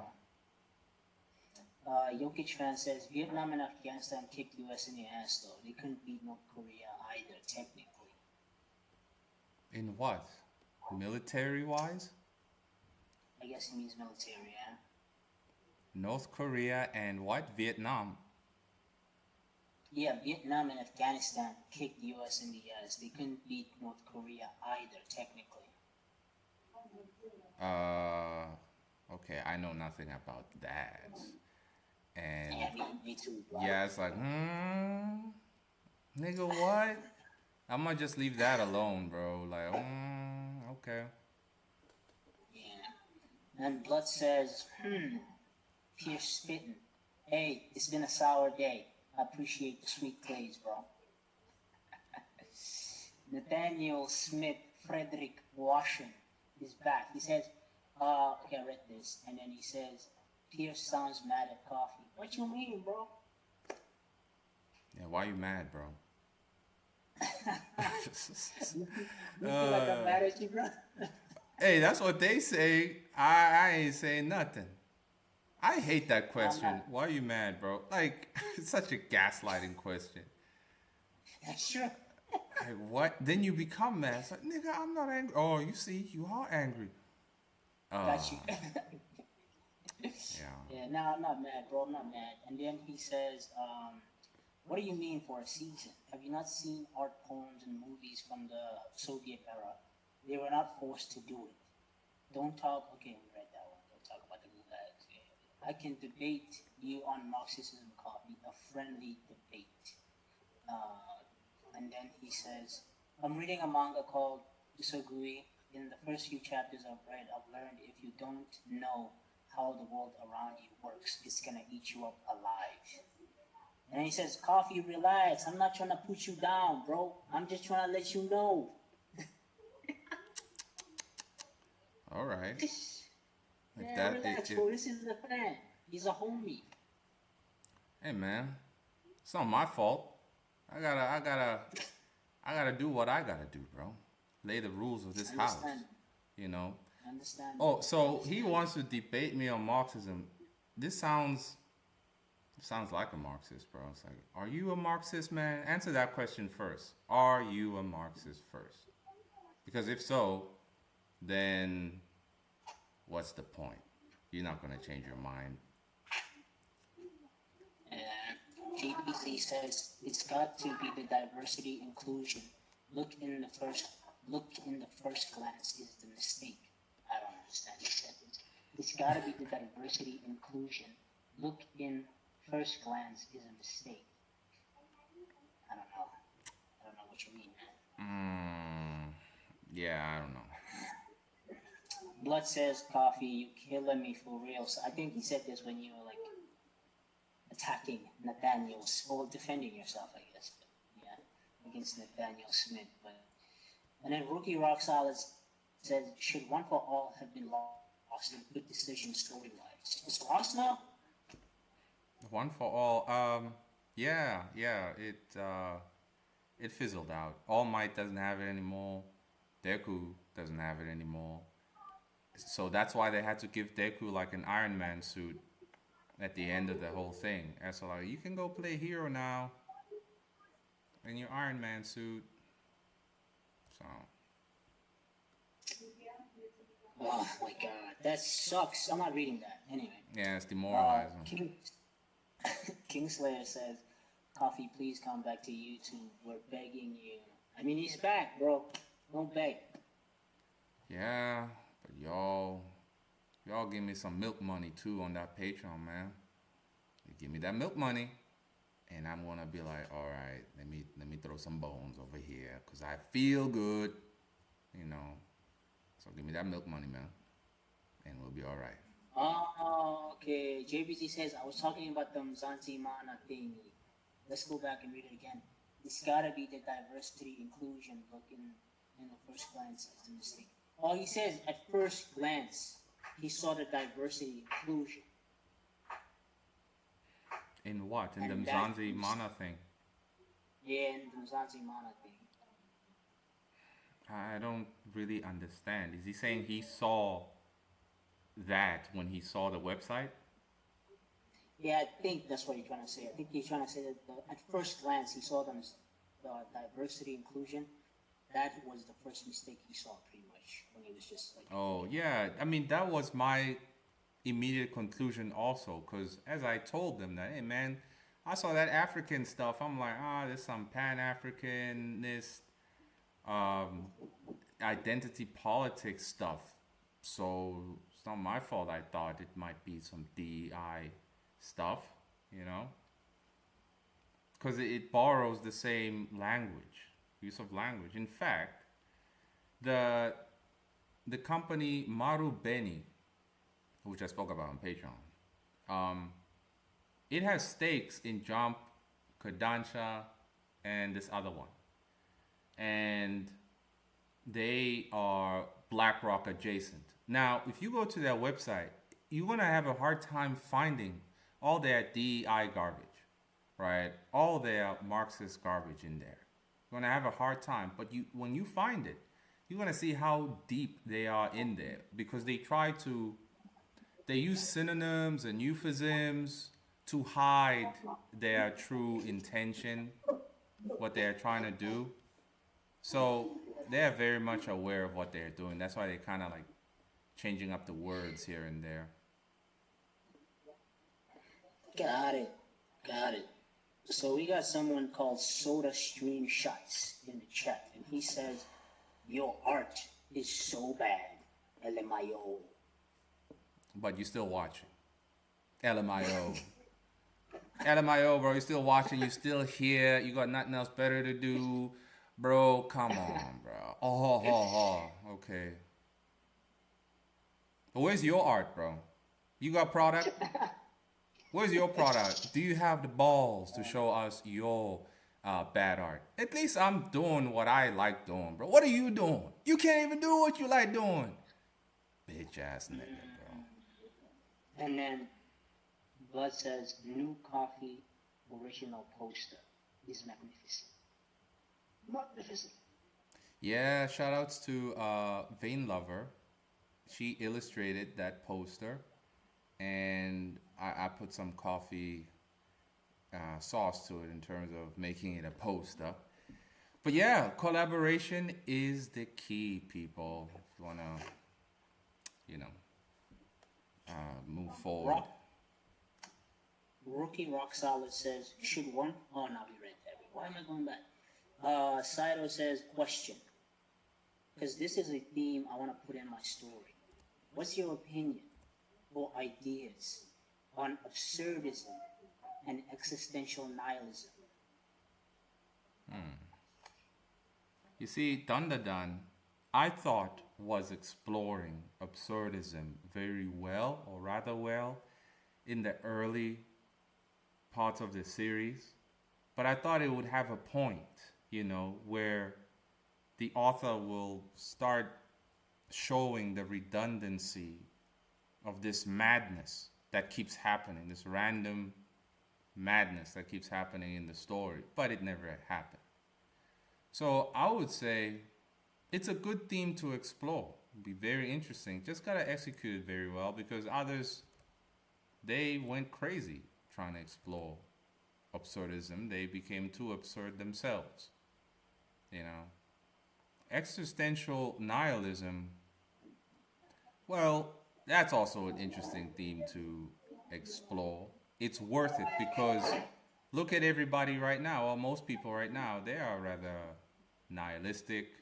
bro. Jokic fan says, Vietnam and Afghanistan kicked US in the ass, though. They couldn't beat North Korea either, technically. In what? Military wise? I guess he means military, yeah? North Korea and what? Vietnam. Yeah, Vietnam and Afghanistan kicked the US in the ass. They couldn't beat North Korea either, technically. Okay, I know nothing about that. And Yeah, me too, bro. yeah, it's like, nigga, what? I'm gonna just leave that alone, bro. Like, okay. Yeah. And Blood says, Pierce spitting. Hey, it's been a sour day. I appreciate the sweet clays, bro. Nathaniel Smith Frederick Washington is back. He says, okay, I read this. And then he says, Pierce sounds mad at coffee. What you mean, bro? Yeah, why you mad, bro? You feel like I'm mad at you, bro? Hey, that's what they say. I ain't saying nothing. I hate that question. Why are you mad, bro? Like, it's such a gaslighting question. Sure. Like, what? Then you become mad. It's like, nigga, I'm not angry. Oh, you see, you are angry. Got you. Yeah. Yeah, no, I'm not mad, bro. I'm not mad. And then he says, what do you mean for a season? Have you not seen art poems and movies from the Soviet era? They were not forced to do it. Don't talk. Okay, we read that one. Don't talk about the gulags. Yeah. I can debate you on Marxism coffee, a friendly debate. And then he says, I'm reading a manga called Disagree. In the first few chapters I've read, I've learned if you don't know how the world around you works, it's gonna eat you up alive. And he says, Coffee, relax. I'm not trying to put you down, bro. I'm just trying to let you know. All right. Yeah, relax, bro. This is a fan. He's a homie. Hey, man, it's not my fault. I gotta do what I gotta do, bro. Lay the rules of this house. You know. I understand. Oh, so he wants to debate me on Marxism. This sounds like a Marxist, bro. It's like, are you a Marxist, man? Answer that question first. Are you a Marxist first? Because if so, then what's the point? You're not gonna change your mind. GBC says it's got to be the diversity inclusion. Look in the first glance is the mistake. I don't understand this sentence. It's got to be the diversity inclusion. Look in first glance is a mistake. I don't know what you mean, man. Yeah, I don't know. Blood says, Coffee, you killing me for real. So I think he said this when you were like attacking Nathaniel, or defending yourself, I guess. But, yeah, against Nathaniel Smith. And then Rookie Rock Solid says, should One for All have been lost in a good decision story-wise? It's lost now? One for All. Yeah. It fizzled out. All Might doesn't have it anymore. Deku doesn't have it anymore. So that's why they had to give Deku like an Iron Man suit at the end of the whole thing. And so like, you can go play Hero now in your Iron Man suit. So. Oh my god, that sucks. I'm not reading that. Anyway. Yeah, it's demoralizing. Kingslayer says, Coffee, please come back to YouTube. We're begging you. I mean, he's back, bro. Don't beg. Yeah, but y'all give me some milk money too on that Patreon, man. You give me that milk money, and I'm gonna be like, all right, let me throw some bones over here, cause I feel good, you know. So give me that milk money, man, and we'll be all right. Oh, okay. JBC says, I was talking about the Mzansi Mana thingy. Let's go back and read it again. It's gotta be the diversity inclusion book in the first glance is the mistake. Oh, he says at first glance he saw the diversity inclusion. In what? In the And that Mzansi Mana thing? yeah, and the Mzansi MANAA thing. I don't really understand. Is he saying he saw that when he saw the website? Yeah, I think that's what he's trying to say. I think he's trying to say that at first glance he saw them as diversity inclusion. That was the first mistake he saw, pretty much, when he was just like. Oh, yeah. I mean, that was my immediate conclusion also, because as I told them that, hey, man, I saw that African stuff. I'm like, there's some Pan-Africanist um, identity politics stuff. So it's not my fault. I thought it might be some DEI stuff, you know, because it borrows the same language, use of language. In fact, the company Maru Beni, which I spoke about on Patreon, it has stakes in Jump, Kodansha, and this other one. And they are BlackRock adjacent. Now, if you go to their website, you're going to have a hard time finding all their DEI garbage, right? All their Marxist garbage in there. You're going to have a hard time. But when you find it, you're going to see how deep they are in there, because they use synonyms and euphemisms to hide their true intention, what they're trying to do. So they're very much aware of what they're doing. That's why they're kind of like changing up the words here and there. Got it. So we got someone called Soda Stream Shots in the chat, and he says, "Your art is so bad, LMIO." But you're still watching. LMIO. LMIO, bro. You're still watching. You're still here. You got nothing else better to do. Bro, come on, bro. Oh. Okay. But where's your art, bro? You got product? Where's your product? Do you have the balls to show us your bad art? At least I'm doing what I like doing, bro. What are you doing? You can't even do what you like doing. Bitch ass nigga, bro. And then Blood says, "New coffee original poster is magnificent." Magnificent. Yeah, shout outs to Vein Lover. She illustrated that poster, and I put some coffee sauce to it in terms of making it a poster. But yeah, collaboration is the key, people. If you wanna, move forward. Rookie Rock Solid says, "Should one?" Oh, now we read that. Why am I going back? Saito says, "Question, because this is a theme I want to put in my story. What's your opinion or ideas on absurdism and existential nihilism?" You see, Dandadan, I thought was exploring absurdism very well, or rather well, in the early parts of the series. But I thought it would have a point, where the author will start showing the redundancy of this madness that keeps happening, this random madness that keeps happening in the story. But it never happened. So I would say it's a good theme to explore. It'd be very interesting. Just gotta execute it very well, because others, they went crazy trying to explore absurdism. They became too absurd themselves. Existential nihilism, well, that's also an interesting theme to explore. It's worth it, because look at everybody right now, or most people right now, they are rather nihilistic,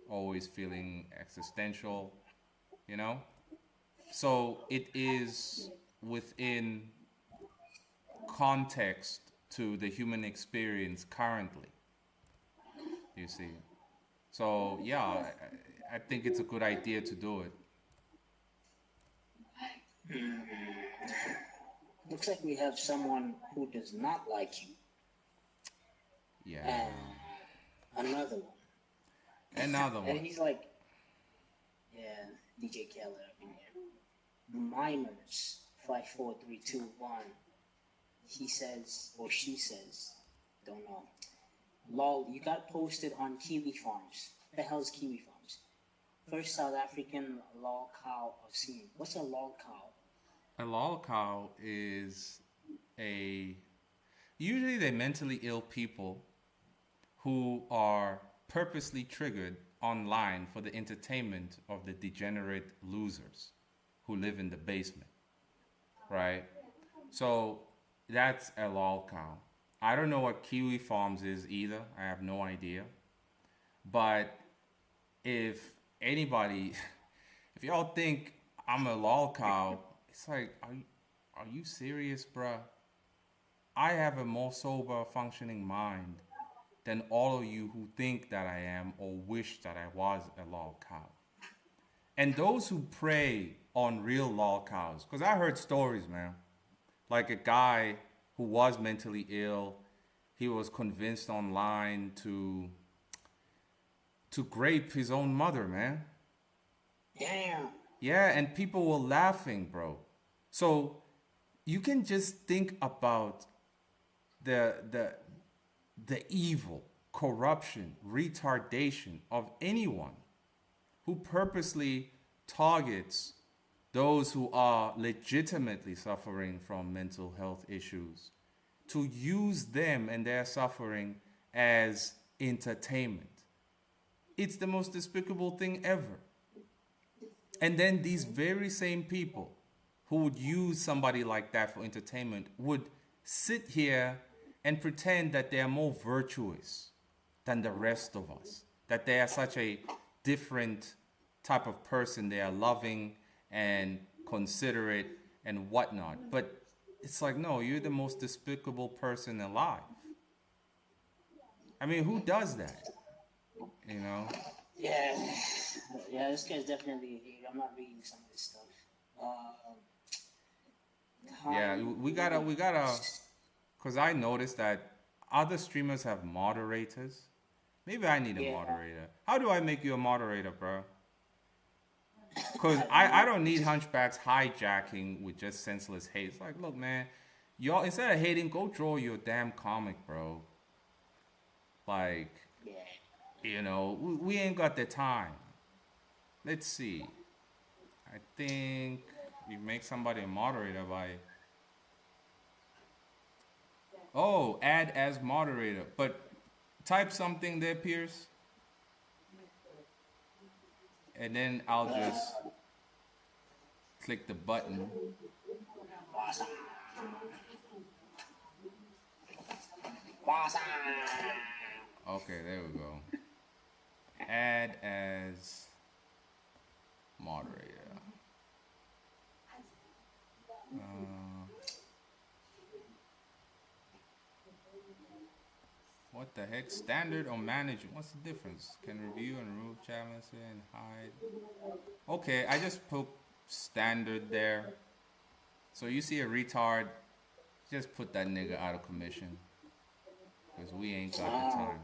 always feeling existential, So it is within context to the human experience currently, you see. So yeah, I think it's a good idea to do it. Looks like we have someone who does not like you. Yeah. And another one. And he's like, yeah, DJ Keller up in here. Mimers 54321. he says, or she says, don't know. Lol, you got posted on Kiwi Farms. What the hell's Kiwi Farms? First South African lol cow I've seen. What's a lol cow? A lol cow is a usually they're mentally ill people who are purposely triggered online for the entertainment of the degenerate losers who live in the basement, right? So that's a lol cow. I don't know what Kiwi Farms is either. I have no idea. But if anybody, if y'all think I'm a lol cow, it's like, are you serious, bruh? I have a more sober functioning mind than all of you who think that I am or wish that I was a lol cow. And those who prey on real lol cows, because I heard stories, man. Like a guy who was mentally ill, he was convinced online to grape his own mother, man. Damn. Yeah, and people were laughing, bro. So you can just think about the evil, corruption, retardation of anyone who purposely targets those who are legitimately suffering from mental health issues to use them and their suffering as entertainment. It's the most despicable thing ever. And then these very same people who would use somebody like that for entertainment would sit here and pretend that they are more virtuous than the rest of us, that they are such a different type of person. They are loving and considerate and whatnot. But it's like, no, you're the most despicable person alive. I mean, who does that? You know? Yeah. Yeah, this guy's definitely a hater. I'm not reading some of this stuff. Yeah, we gotta, because I noticed that other streamers have moderators. Maybe I need a moderator. How do I make you a moderator, bro? Because I don't need hunchbacks hijacking with just senseless hate. It's like, look, man, y'all, instead of hating, go draw your damn comic, bro. Like, you know, we ain't got the time. Let's see. I think you make somebody a moderator by... Oh, add as moderator. But type something there, Pierce. And then I'll just click the button. Okay, there we go. Add as moderator. What the heck? Standard or manage? What's the difference? Can review and remove chat message and hide. Okay, I just put standard there. So you see a retard, just put that nigga out of commission. Because we ain't got the time.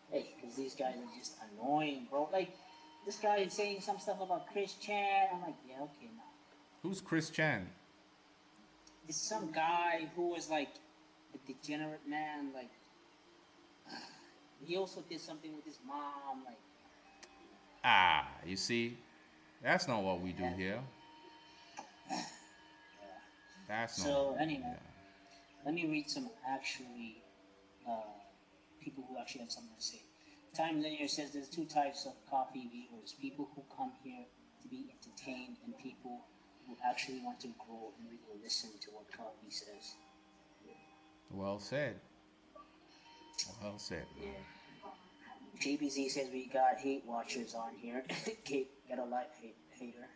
Hey, because these guys are just annoying, bro. Like, this guy is saying some stuff about Chris Chan. I'm like, yeah, okay, now. Who's Chris Chan? It's some guy who was like a degenerate man. Like, he also did something with his mom. Like, You see? That's not what we do here. That's not. So, anyway, let me read some actually people who actually have something to say. Time Linear says there's two types of coffee viewers: people who come here to be entertained, and people who actually want to grow and really listen to what coffee says. Well said. Well said. Yeah. JBZ says we got hate watchers on here. Get a life hater.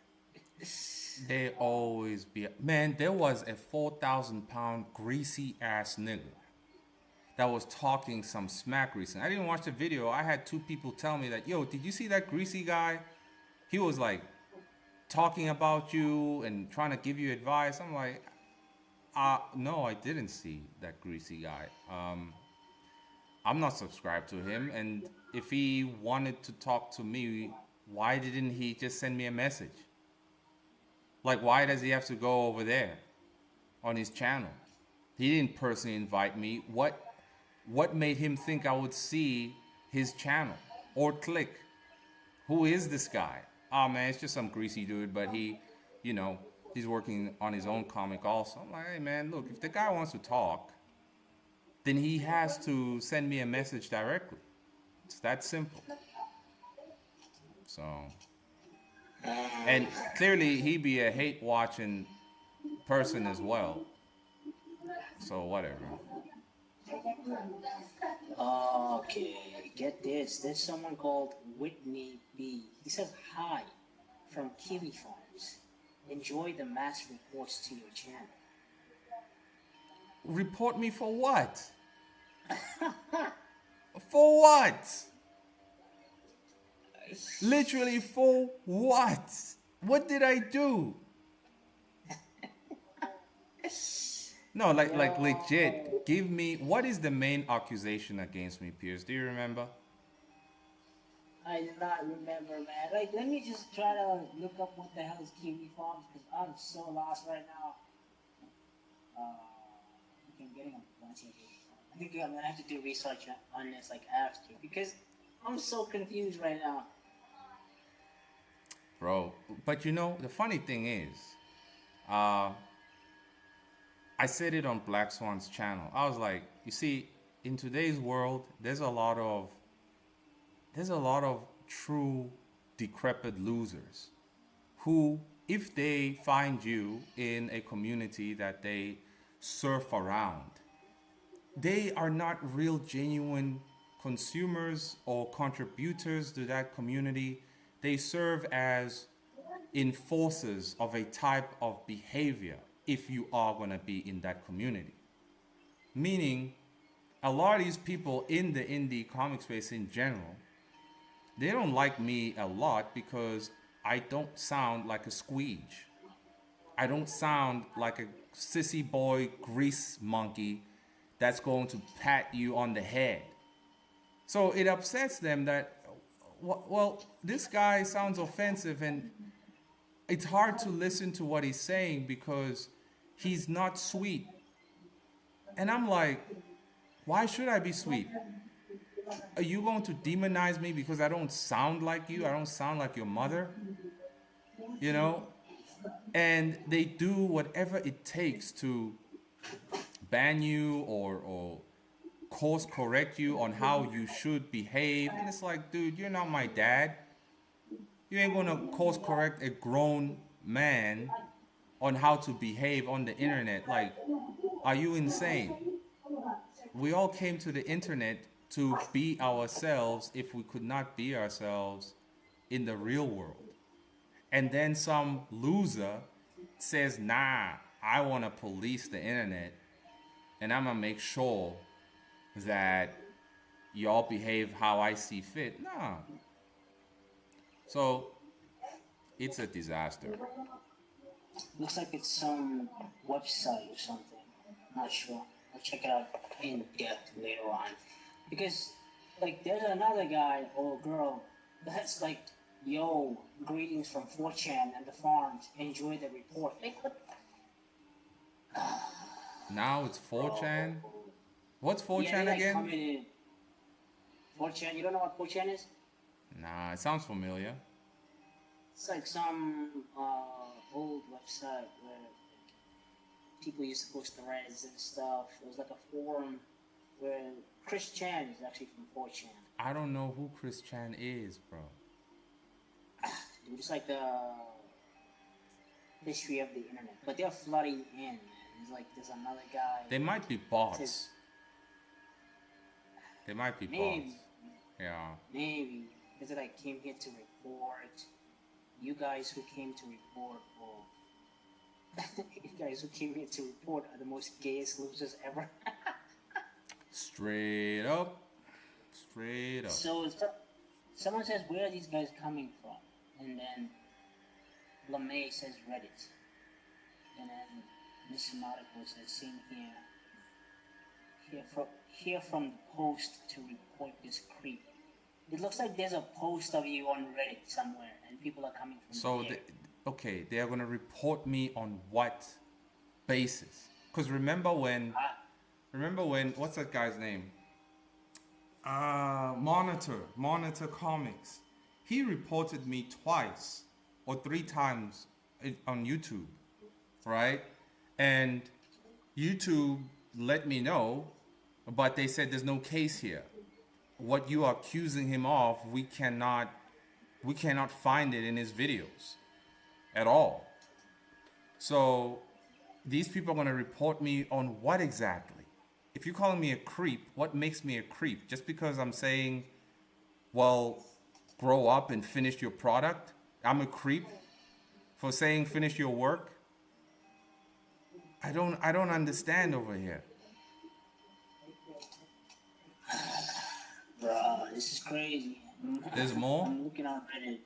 They always be. Man, there was a 4,000-pound greasy ass nigga that was talking some smack recently. I didn't watch the video. I had two people tell me that, yo, did you see that greasy guy? He was like talking about you and trying to give you advice. I'm like, no, I didn't see that greasy guy. I'm not subscribed to him. And if he wanted to talk to me, why didn't he just send me a message? Like, why does he have to go over there? on his channel. He didn't personally invite me. What made him think I would see his channel or click? Who is this guy? Oh man, it's just some greasy dude, but you know, he's working on his own comic also. I'm like, hey man, look, if the guy wants to talk, then he has to send me a message directly. It's that simple. So, and clearly he be a hate watching person as well. So whatever. Okay, get this. There's someone called Whitney B. He says hi from Kiwi Farms. Enjoy the mass reports to your channel. Report me for what? For what? Literally for what? What did I do? No, like legit. Give me, what is the main accusation against me, Pierce? Do you remember? I do not remember, man. Like, let me just try to look up what the hell is Kiwi Farms, because I'm so lost right now. I'm getting a bunch of it. I think I'm gonna have to do research on this, like, after, because I'm so confused right now. Bro, but you know, the funny thing is, I said it on Black Swan's channel. I was like, you see, in today's world, there's a lot of true decrepit losers who, if they find you in a community that they surf around, they are not real genuine consumers or contributors to that community. They serve as enforcers of a type of behavior if you are going to be in that community. Meaning, a lot of these people in the indie comic space in general, they don't like me a lot because I don't sound like a squeege. I don't sound like a sissy boy grease monkey that's going to pat you on the head. So it upsets them that, well, this guy sounds offensive and it's hard to listen to what he's saying because he's not sweet. And I'm like, why should I be sweet? Are you going to demonize me because I don't sound like you? I don't sound like your mother? You know? And they do whatever it takes to ban you or course correct you on how you should behave. And it's like, dude, you're not my dad. You ain't gonna course correct a grown man on how to behave on the internet. Like, are you insane? We all came to the internet to be ourselves if we could not be ourselves in the real world. And then some loser says, nah, I want to police the internet and I'm going to make sure that y'all behave how I see fit. Nah. So it's a disaster. Looks like it's some website or something. I'm not sure. I'll check it out in depth later on. Because, like, there's another guy or girl that's like, yo, greetings from 4chan and the farms. Enjoy the report. Like, what? Now it's 4chan? What's 4chan again? Commented. 4chan, you don't know what 4chan is? Nah, it sounds familiar. It's like some old website where people used to post threads and stuff. It was like a forum where Chris Chan is actually from 4chan. I don't know who Chris Chan is, bro. Dude, it's like the history of the internet. But they're flooding in. It's like there's another guy. They might be bots. They might be bots. Yeah. Maybe. Because it like came here to report. You guys who came to report, you guys who came here to report are the most gayest losers ever. Straight up. Straight up. So someone says, where are these guys coming from? And then LeMay says Reddit. And then Miss Nautical says, same here. Here from the post to report this creep. It looks like there's a post of you on Reddit somewhere, and people are coming from there. So, okay, they are going to report me on what basis? Because remember when, what's that guy's name? Monitor Comics. He reported me twice or three times on YouTube, right? And YouTube let me know, but they said there's no case here. What you are accusing him of, we cannot find it in his videos at all. So these people are going to report me on what exactly? If you're calling me a creep, what makes me a creep? Just because I'm saying, well, grow up and finish your product? I'm a creep for saying finish your work? I don't understand over here. Bruh, this is crazy. There's more? I'm looking on Reddit.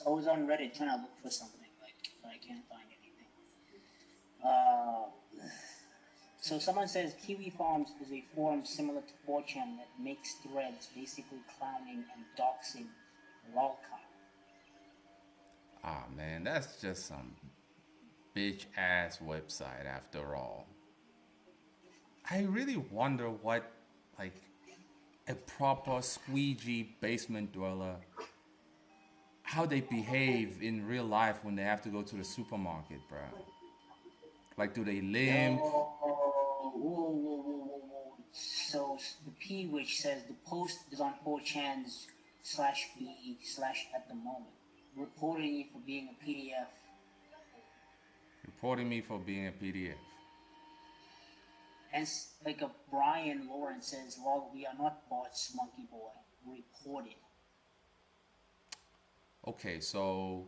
I was on Reddit trying to look for something, but I can't find anything. So someone says Kiwi Farms is a forum similar to 4chan that makes threads basically clowning and doxing lolcow. Ah, man, that's just some bitch ass website after all. I really wonder what, like, a proper squeegee basement dweller, how they behave in real life when they have to go to the supermarket, bro. Like, do they limp? Whoa. So the P which says the post is on 4chan's /b/at the moment, reporting you for being a PDF. Reporting me for being a PDF. And like a Brian Lawrence says, "Lol, we are not bots, Monkey Boy. Reported." Okay, so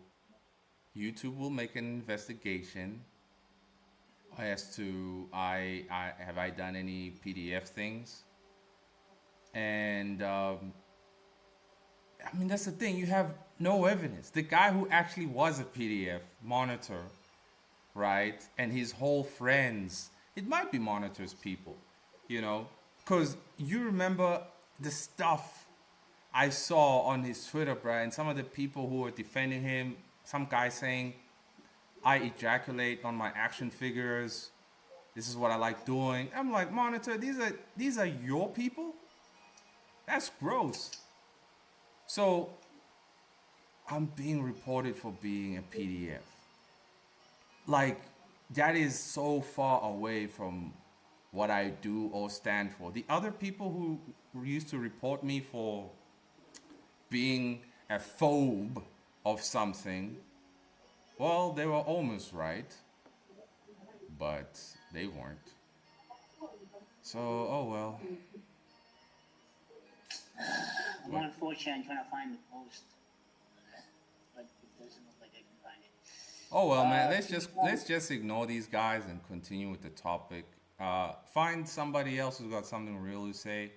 YouTube will make an investigation as to I have I done any PDF things, and I mean that's the thing. You have no evidence. The guy who actually was a PDF monitor, right, and his whole friends. It might be Monitor's people, you know, because you remember the stuff I saw on his Twitter, bro, and some of the people who were defending him. Some guy saying, "I ejaculate on my action figures. This is what I like doing." I'm like, Monitor, these are your people? That's gross. So I'm being reported for being a PDF. Like, that is so far away from what I do or stand for. The other people who used to report me for being a phobe of something, well, they were almost right, but they weren't. So, oh well. I'm on 4chan trying to find the post, but it doesn't look like I can find it. Oh well, man. Let's just ignore these guys and continue with the topic. Find somebody else who's got something real to say.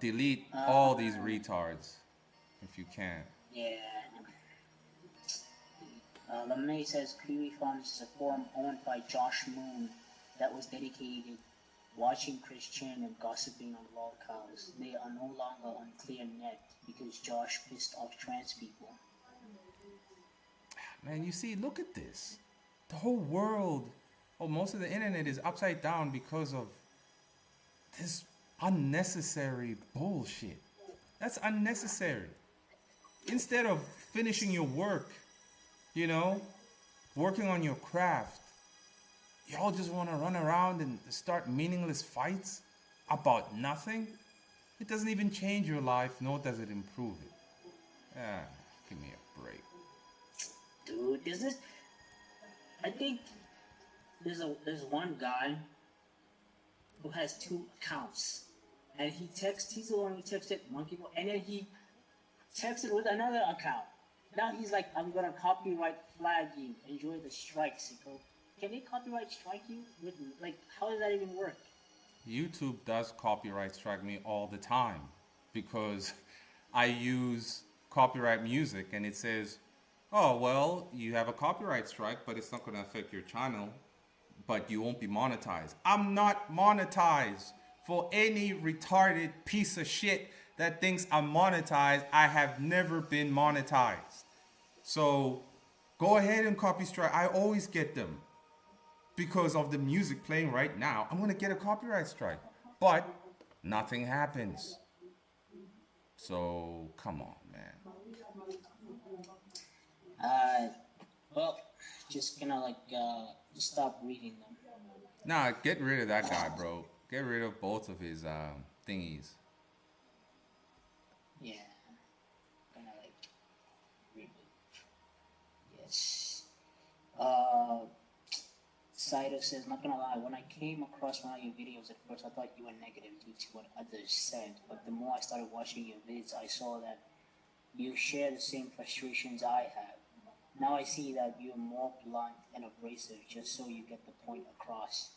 Delete all these retards if you can. Yeah. Lemonade says Kiwi Farms is a forum owned by Josh Moon that was dedicated watching Chris Chan and gossiping on lol cows. They are no longer on clear net because Josh pissed off trans people. Man, you see, look at this. The whole world, or most of the internet is upside down because of this unnecessary bullshit. That's unnecessary. Instead of finishing your work, you know, working on your craft, y'all just want to run around and start meaningless fights about nothing. It doesn't even change your life, nor does it improve it. Give me a break. Dude, I think there's one guy who has 2 accounts, and he's the one who texted Monkey Boy, and then he texted with another account. Now he's like, "I'm gonna copyright flag you. Enjoy the strike, sicko." Can they copyright strike you? How does that even work? YouTube does copyright strike me all the time because I use copyright music and it says, "Oh, well, you have a copyright strike, but it's not going to affect your channel, but you won't be monetized." I'm not monetized. For any retarded piece of shit that thinks I'm monetized, I have never been monetized. So go ahead and copy strike. I always get them. because of the music playing right now, I'm gonna get a copyright strike. But nothing happens. So come on, man. Uh, well, just gonna just stop reading them. Nah, get rid of that guy, bro. Get rid of both of his thingies. Yeah, gonna read it. Yes. Uh, Saito says, not gonna lie, when I came across one of your videos at first, I thought you were negative due to what others said. But the more I started watching your vids, I saw that you share the same frustrations I have. Now I see that you're more blunt and abrasive just so you get the point across.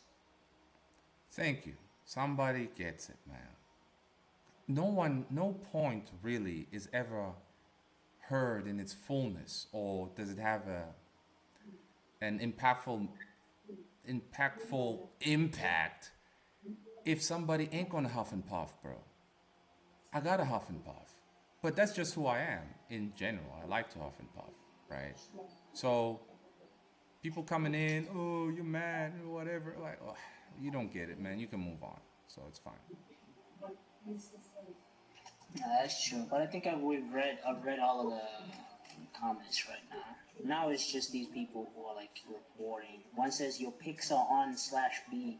Thank you. Somebody gets it, man. No point really is ever heard in its fullness, or does it have an impactful impact if somebody ain't gonna huff and puff, bro. I gotta huff and puff. But that's just who I am in general. I like to huff and puff, right? So people coming in, oh, you're mad or whatever, like, oh, you don't get it, man. You can move on. So it's fine. Yeah, that's true. But I think I've read all of the comments right now. Now it's just these people who are reporting. One says your pics are on /B.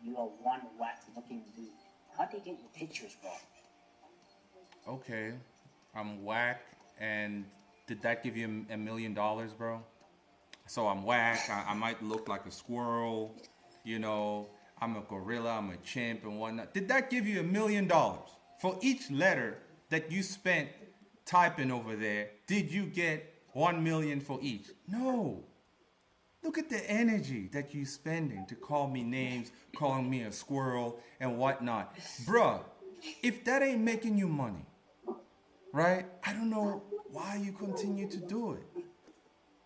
You are one whack looking dude. How'd they get your pictures, bro? Okay, I'm whack, and did that give you $1 million, bro? So I'm whack. I might look like a squirrel, you know. I'm a gorilla. I'm a chimp and whatnot. Did that give you $1 million for each letter that you spent typing over there? Did you get 1 million for each? No. Look at the energy that you spending to call me names, calling me a squirrel and whatnot. Bruh, if that ain't making you money, right? I don't know why you continue to do it.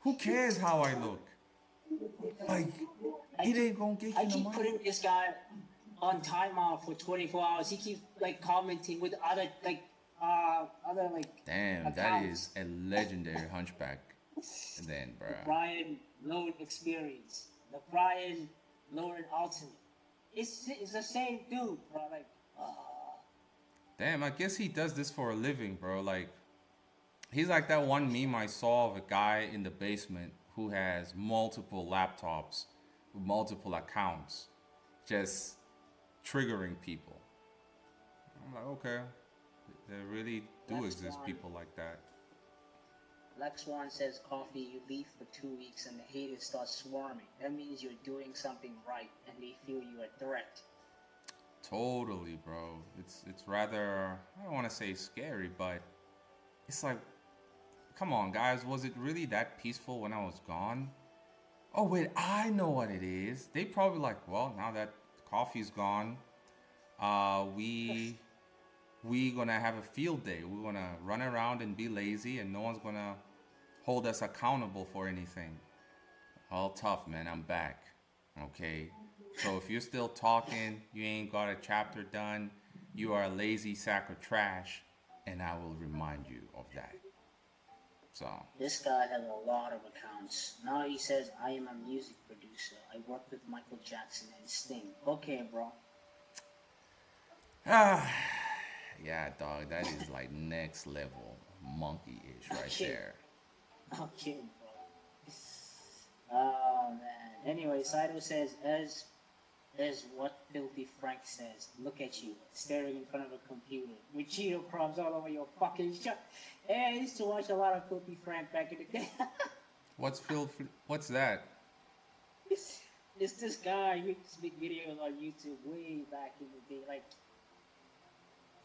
Who cares how I look? Like, it ain't gonna get you no money. I keep putting this guy on timeout for 24 hours. He keeps commenting with other Damn, accounts. that is a legendary hunchback. Then, bro. Brian Loan Experience, the Brian Loan Ultimate. It's the same dude, bro. Damn, I guess he does this for a living, bro. Like, he's like that one meme I saw of a guy in the basement who has multiple laptops with multiple accounts, just triggering people. I'm like, okay, there really do exist people like that. Lex One says, coffee, you leave for 2 weeks and the haters start swarming. That means you're doing something right and they feel you're a threat. Totally, bro. It's rather, I don't want to say scary, but it's like, come on, guys. Was it really that peaceful when I was gone? Oh, wait, I know what it is. They probably like, well, now that coffee's gone, we gonna have a field day. We're gonna run around and be lazy, and no one's gonna hold us accountable for anything. All tough, man. I'm back. Okay. So if you're still talking, you ain't got a chapter done, you are a lazy sack of trash, and I will remind you of that. So this guy has a lot of accounts. Now he says, I am a music producer. I work with Michael Jackson and Sting. Okay, bro. Yeah, dog, that is like next level monkey-ish right there. I'm kidding, bro. Oh, man. Anyway, Saito says, as what Filthy Frank says, look at you, staring in front of a computer, with Cheeto crumbs all over your fucking shirt. Hey, I used to watch a lot of Filthy Frank back in the day. What's that? It's this guy who used to make videos on YouTube way back in the day. Like,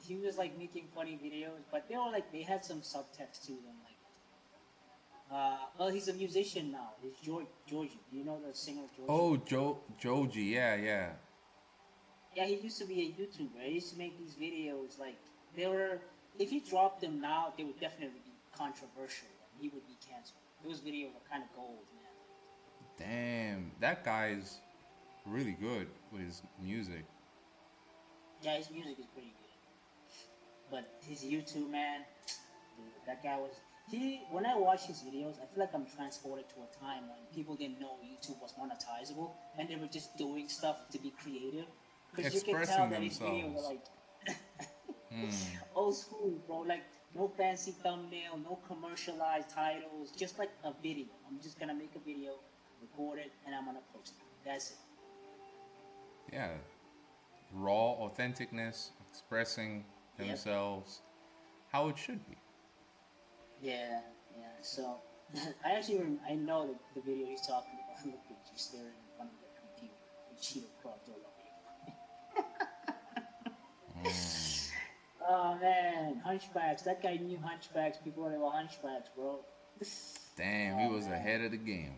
he was like making funny videos, but they were like, they had some subtext to them. Like, well, he's a musician now. He's Georgie. Do you know the singer Georgie? Oh, Joji, yeah. Yeah, he used to be a YouTuber. He used to make these videos. Like, they were, if he dropped them now, they would definitely be controversial. And he would be canceled. Those videos are kind of gold, man. Damn, that guy's really good with his music. Yeah, his music is pretty good. But his YouTube, man, dude, that guy was... When I watch his videos, I feel like I'm transported to a time when people didn't know YouTube was monetizable and they were just doing stuff to be creative. Because you can tell Expressing that his videos were themselves. like old school, bro. Like no fancy thumbnail, no commercialized titles, just like a video. I'm just gonna make a video, record it, and I'm gonna post it. That's it. Yeah, raw authenticness, expressing Yep. themselves how it should be. Yeah. Yeah. So I actually I know the video he's talking about. Look at you staring in front of the computer with sheet of cropped all over you. Oh man, Hunchbacks. That guy knew Hunchbacks before they were Hunchbacks, bro. Damn, he Oh was man. ahead of the game.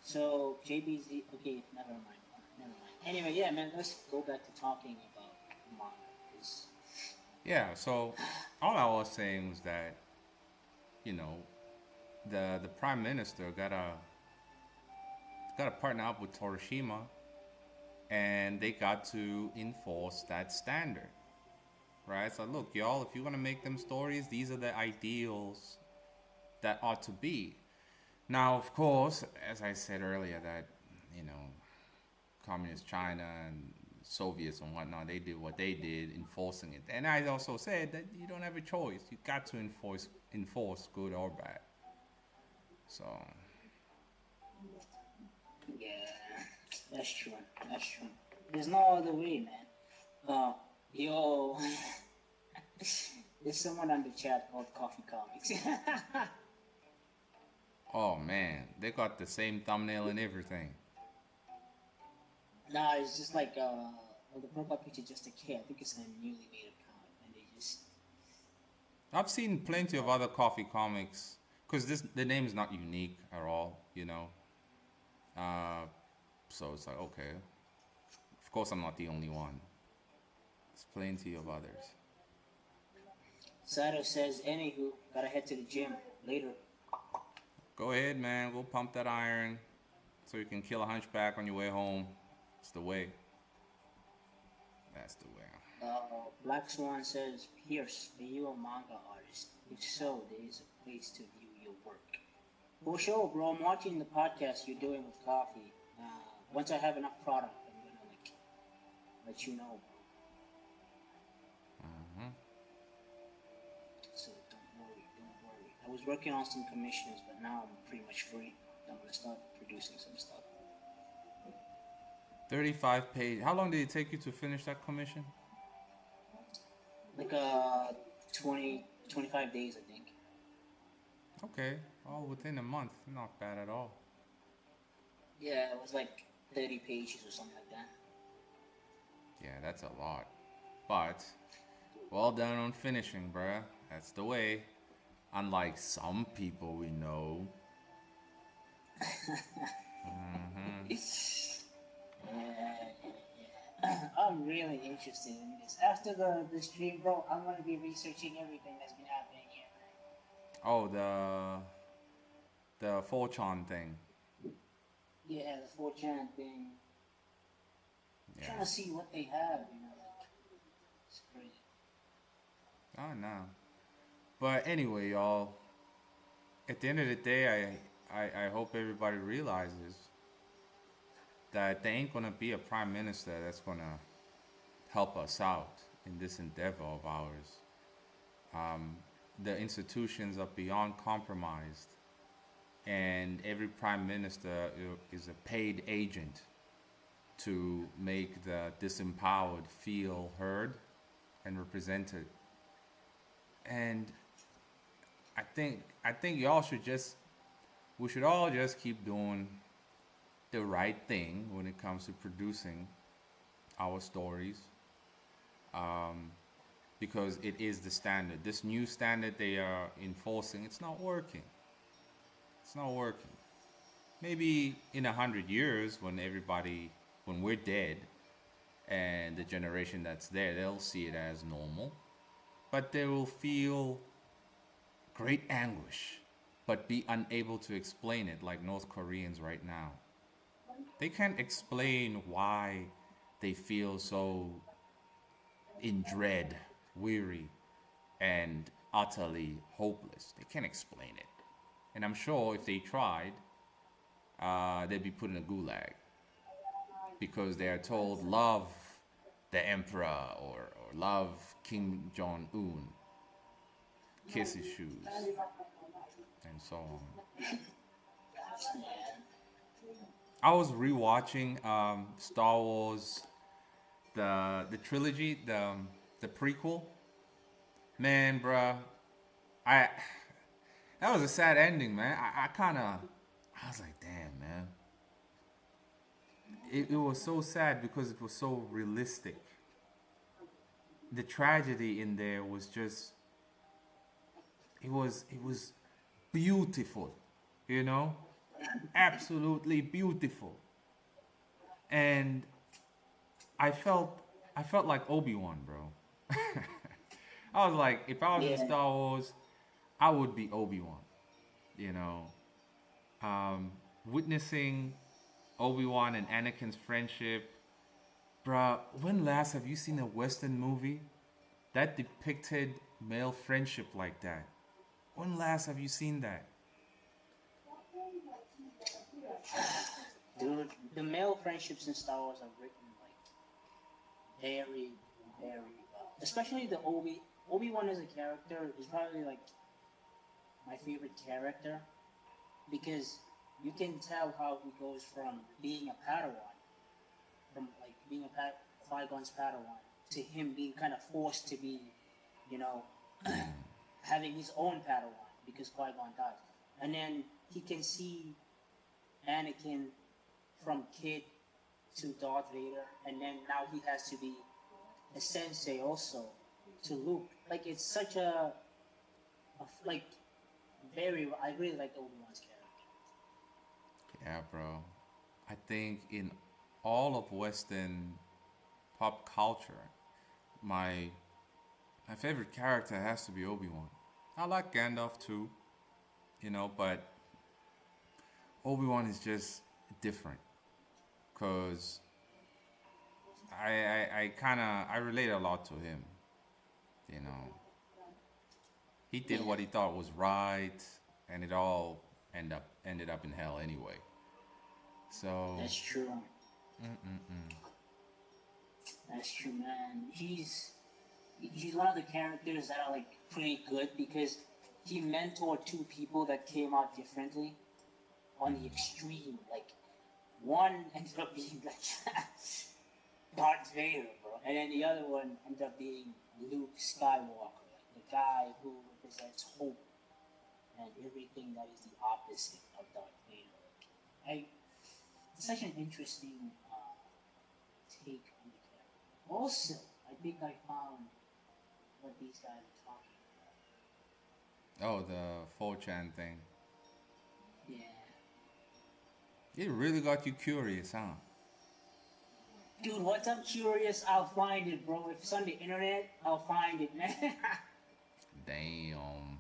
So JBZ. Okay, never mind. Never mind. Anyway, yeah, man. Let's go back to talking about manga. 'Cause Yeah, so all I was saying was that, you know, the prime minister got to partner up with Torishima, and they got to enforce that standard, right? So look, y'all, if you want to make them stories, these are the ideals that ought to be. Now, of course, as I said earlier, that, you know, communist China and Soviets and whatnot, they did what they did, enforcing it. And I also said that you don't have a choice. You got to enforce good or bad. So yeah, that's true. That's true. There's no other way, man. Yo, there's someone on the chat called Coffee Comics. oh man, they got the same thumbnail and everything. Nah, it's just like well, the profile picture just a kid. I think it's a newly made account, and they just I've seen plenty of other coffee comics because this the name is not unique at all, you know. Uh, so it's like okay, of course I'm not the only one. There's plenty of others. Sato says, anywho, gotta head to the gym later. Go ahead, man. Go pump that iron so you can kill a hunchback on your way home. It's the way. That's the way. Black Swan says, Pierce, are you a manga artist? If so, there is a place to view your work. For sure, bro. I'm watching the podcast you're doing with coffee. Once I have enough product, I'm gonna like let you know, bro. Mm-hmm. So don't worry, don't worry. I was working on some commissions, but now I'm pretty much free. I'm gonna start producing some stuff. 35 page. How long did it take you to finish that commission? Like 25 days, I think. Okay, all within a month. Not bad at all. Yeah, it was like 30 pages or something like that. Yeah, that's a lot. But well done on finishing, bruh. That's the way. Unlike some people we know. I'm really interested in this. After the stream, bro, I'm gonna be researching everything that's been happening here. Oh, the Fortran thing. Yeah, the 4chan thing. Yeah. Trying to see what they have, you know. Like, it's crazy. Oh no. But anyway, y'all. At the end of the day, I hope everybody realizes that there ain't gonna be a prime minister that's gonna help us out in this endeavor of ours. The institutions are beyond compromised, and every prime minister is a paid agent to make the disempowered feel heard and represented. And I think we should all just keep doing the right thing when it comes to producing our stories, because it is the standard. This new standard they are enforcing, it's not working. It's not working. Maybe in 100 years, when we're dead, and the generation that's there, they'll see it as normal, but they will feel great anguish, but be unable to explain it, like North Koreans right now. They can't explain why they feel so in dread, weary, and utterly hopeless. They can't explain it. And I'm sure if they tried, they'd be put in a gulag because they are told love the emperor or love King Jong Un, kiss his shoes, and so on. I was rewatching Star Wars, the trilogy, the prequel. Man, bruh, I that was a sad ending, man. I was like, damn, man. It was so sad because it was so realistic. The tragedy in there was just it was beautiful, you know, absolutely beautiful. And I felt like Obi-Wan, bro. I was like, if I was in Yeah. Star Wars, I would be Obi-Wan, you know. Witnessing Obi-Wan and Anakin's friendship. Bruh, when last have you seen a Western movie that depicted male friendship like that? When last have you seen that? Dude, the male friendships in Star Wars are written like very, very well. Especially the Obi-Wan as a character is probably like my favorite character because you can tell how he goes from being a Padawan, from like being a Qui-Gon's Padawan, to him being kind of forced to be, you know, having his own Padawan because Qui-Gon died. And then he can see Anakin from kid to Darth Vader, and then now he has to be a sensei also to Luke. Like it's such like very. I really like Obi-Wan's character. Yeah, bro. I think in all of Western pop culture, my my favorite character has to be Obi-Wan. I like Gandalf too, you know, but Obi-Wan is just different because I kind of I relate a lot to him, you know. He did Yeah, what he thought was right, and it all ended up in hell anyway. So, that's true. mm-mm-mm. That's true, man. He's one of the characters that are like pretty good because he mentored two people that came out differently on the extreme. Like one ended up being like Darth Vader, bro, and then the other one ended up being Luke Skywalker, like the guy who represents hope and everything that is the opposite of Darth Vader. I, it's such an interesting take on the character. Also, I think I found what these guys are talking Oh, the 4chan thing. about. Yeah. It really got you curious, huh? Dude, once I'm curious, I'll find it, bro. If it's on the internet, I'll find it, man. Damn.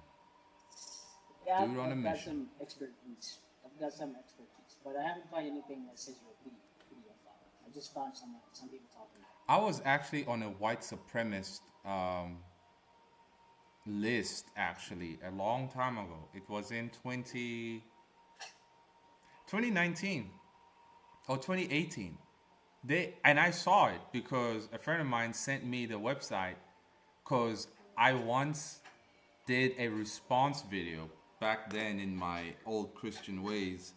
Yeah, Dude on a I've got mission. some expertise. I've got some expertise, but I haven't found anything that says you're a PDF file. I just found some people talking about I was actually on a white supremacist list actually a long time ago. It was in 2019 or 2018. And I saw it because a friend of mine sent me the website because I once did a response video back then in my old Christian ways.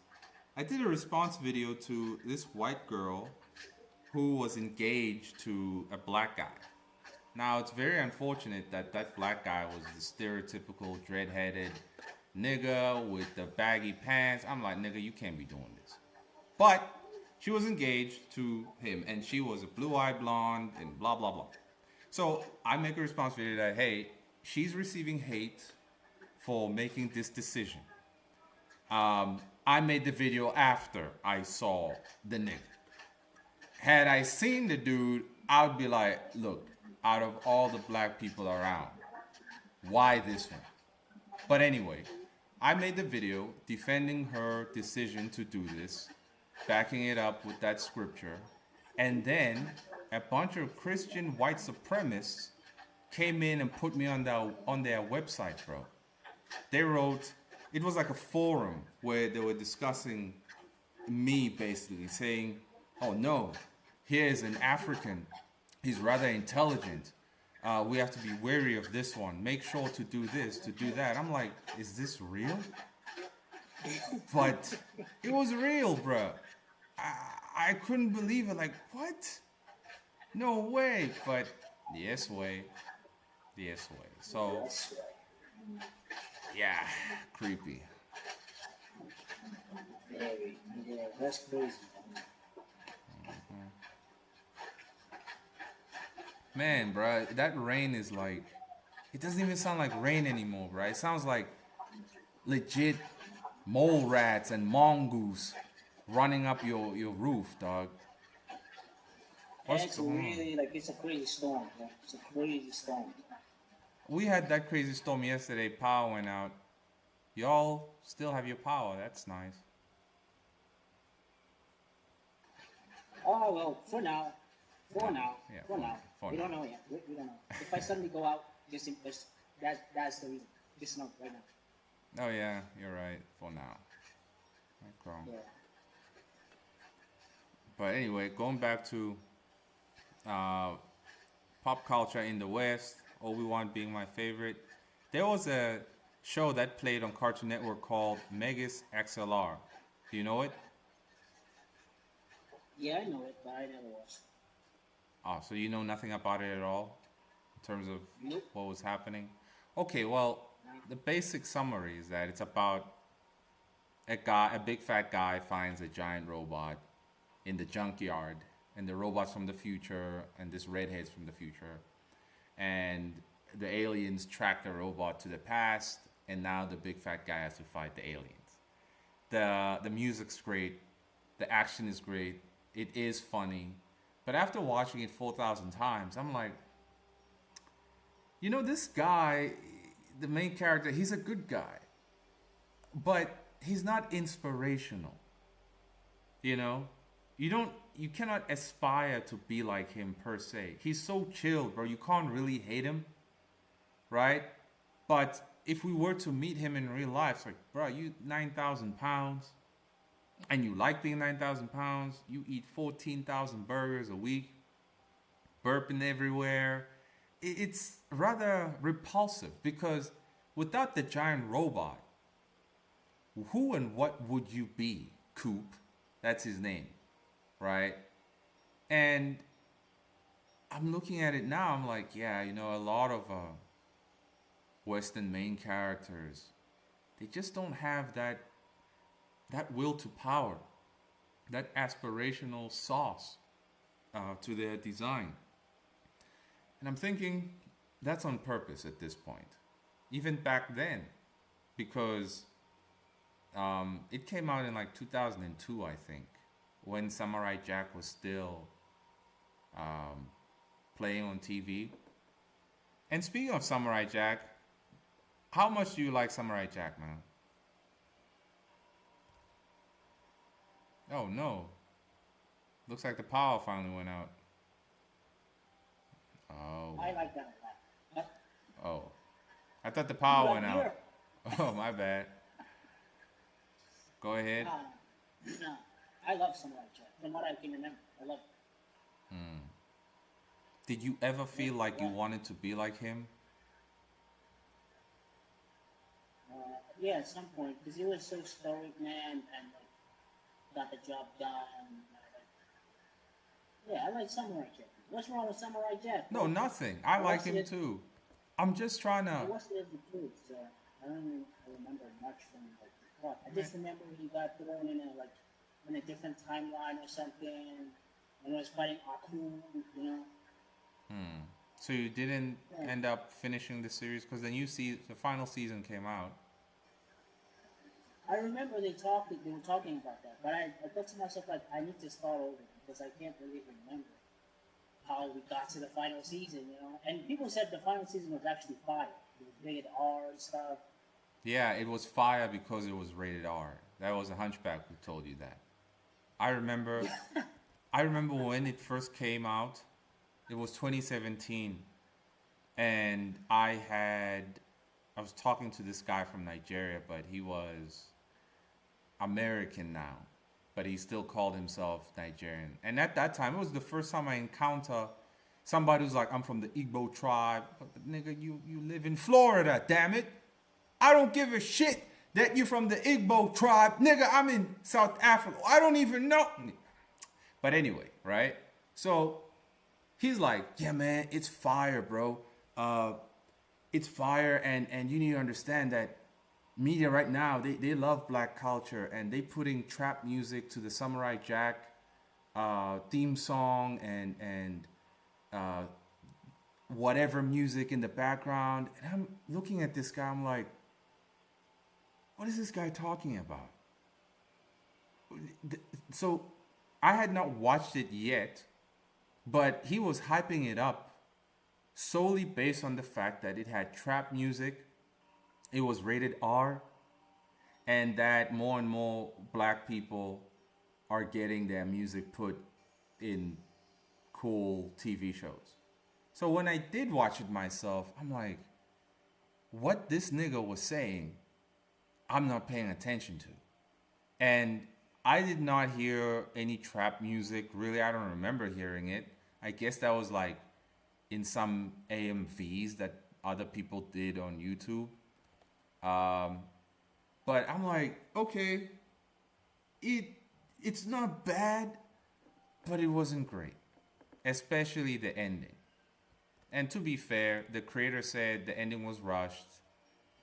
I did a response video to this white girl who was engaged to a black guy. Now, it's very unfortunate that that black guy was the stereotypical dread-headed nigga with the baggy pants. I'm like, nigga, you can't be doing this. But she was engaged to him, and she was a blue-eyed blonde and blah, blah, blah. So I make a response video that, hey, she's receiving hate for making this decision. I made the video after I saw the nigga. Had I seen the dude, I would be like, look, out of all the black people around, why this one? But anyway, I made the video defending her decision to do this, backing it up with that scripture, and then a bunch of Christian white supremacists came in and put me on their website, bro. They wrote, it was like a forum where they were discussing me, basically saying, oh no, here's an African, he's rather intelligent, we have to be wary of this one, make sure to do this, to do that. I'm like, is this real? But it was real, bro. I couldn't believe it. Like, what? No way. But yes way. Yes way. So That's right. yeah, creepy. Very, yeah, that's crazy. Man, bro, that rain is like, it doesn't even sound like rain anymore, bro. It sounds like legit mole rats and mongoose running up your roof, dog. And What's it's going on? really like it's a crazy storm. Yeah? It's a crazy storm. We had that crazy storm yesterday. Power went out. Y'all still have your power. That's nice. Oh well, for now, Yeah, for now. for We now. don't know yet. We don't know. If I suddenly go out, just that's the reason. Just know right now. Oh yeah, you're right. For now. Okay. Yeah. But anyway, going back to pop culture in the West, Obi-Wan being my favorite. There was a show that played on Cartoon Network called Megas XLR. Do you know it? Yeah, I know it, but I never watched. Oh, so you know nothing about it at all in terms of Nope. what was happening? Okay, well, the basic summary is that it's about a big fat guy finds a giant robot in the junkyard, and the robot's from the future, and this redhead's from the future, and the aliens track the robot to the past, and now the big fat guy has to fight the aliens. The music's great, the action is great, it is funny, but after watching it 4,000 times, I'm like, you know, this guy, the main character, he's a good guy, but he's not inspirational. You know, you cannot aspire to be like him per se. He's so chilled, bro. You can't really hate him, right? But if we were to meet him in real life, it's like, bro, you 9,000 pounds, and you like being 9,000 pounds. You eat 14,000 burgers a week, burping everywhere. It's rather repulsive because without the giant robot, who and what would you be? Coop, that's his name, right? And I'm looking at it now, I'm like, yeah, you know, a lot of Western main characters, they just don't have that will to power, that aspirational sauce to their design. And I'm thinking that's on purpose at this point, even back then, because it came out in like 2002, I think, when Samurai Jack was still playing on TV. And speaking of Samurai Jack, how much do you like Samurai Jack, man? Oh no. Looks like the power finally went out. Oh. I like that a lot. Oh. I thought the power You went like out. beer? Oh, my bad. Go ahead. No, I love Samurai Jack. From what I can remember, I love it. Did you ever feel like you wanted to be like him? Yeah, at some point, because he was so stoic, man, and like, got the job done. Yeah, I like Samurai Jack. What's wrong with Samurai Jack? No, nothing. I like him too. I'm just trying I to. watched it as a kid, so I don't really remember much from like the plot. I just remember he got thrown in a different timeline or something, and was fighting Aku, you know. So you didn't end up finishing the series because the final season came out. I remember they were talking about that, but I thought to myself like I need to start over because I can't really remember how we got to the final season, you know. And people said the final season was actually fire. It was rated R and stuff. Yeah, it was fire because it was rated R. That was a Hunchback who told you that. I remember. I remember when it first came out. It was 2017, and I was talking to this guy from Nigeria, but he was American now, but he still called himself Nigerian. And at that time, it was the first time I encounter somebody who's like, I'm from the Igbo tribe. But nigga, you live in Florida, damn it. I don't give a shit that you're from the Igbo tribe. Nigga, I'm in South Africa. I don't even know. But anyway, right? So he's like, yeah, man, it's fire, bro. It's fire, and you need to understand that media right now, they love black culture, and they putting trap music to the Samurai Jack theme song and whatever music in the background. And I'm looking at this guy, I'm like, what is this guy talking about? So I had not watched it yet, but he was hyping it up solely based on the fact that it had trap music, it was rated R, and that more and more black people are getting their music put in cool TV shows. So when I did watch it myself, I'm like, what this nigga was saying, I'm not paying attention to. And I did not hear any trap music, really. I don't remember hearing it. I guess that was like in some AMVs that other people did on YouTube. But I'm like, okay, it's not bad, but it wasn't great, especially the ending. And to be fair, the creator said the ending was rushed.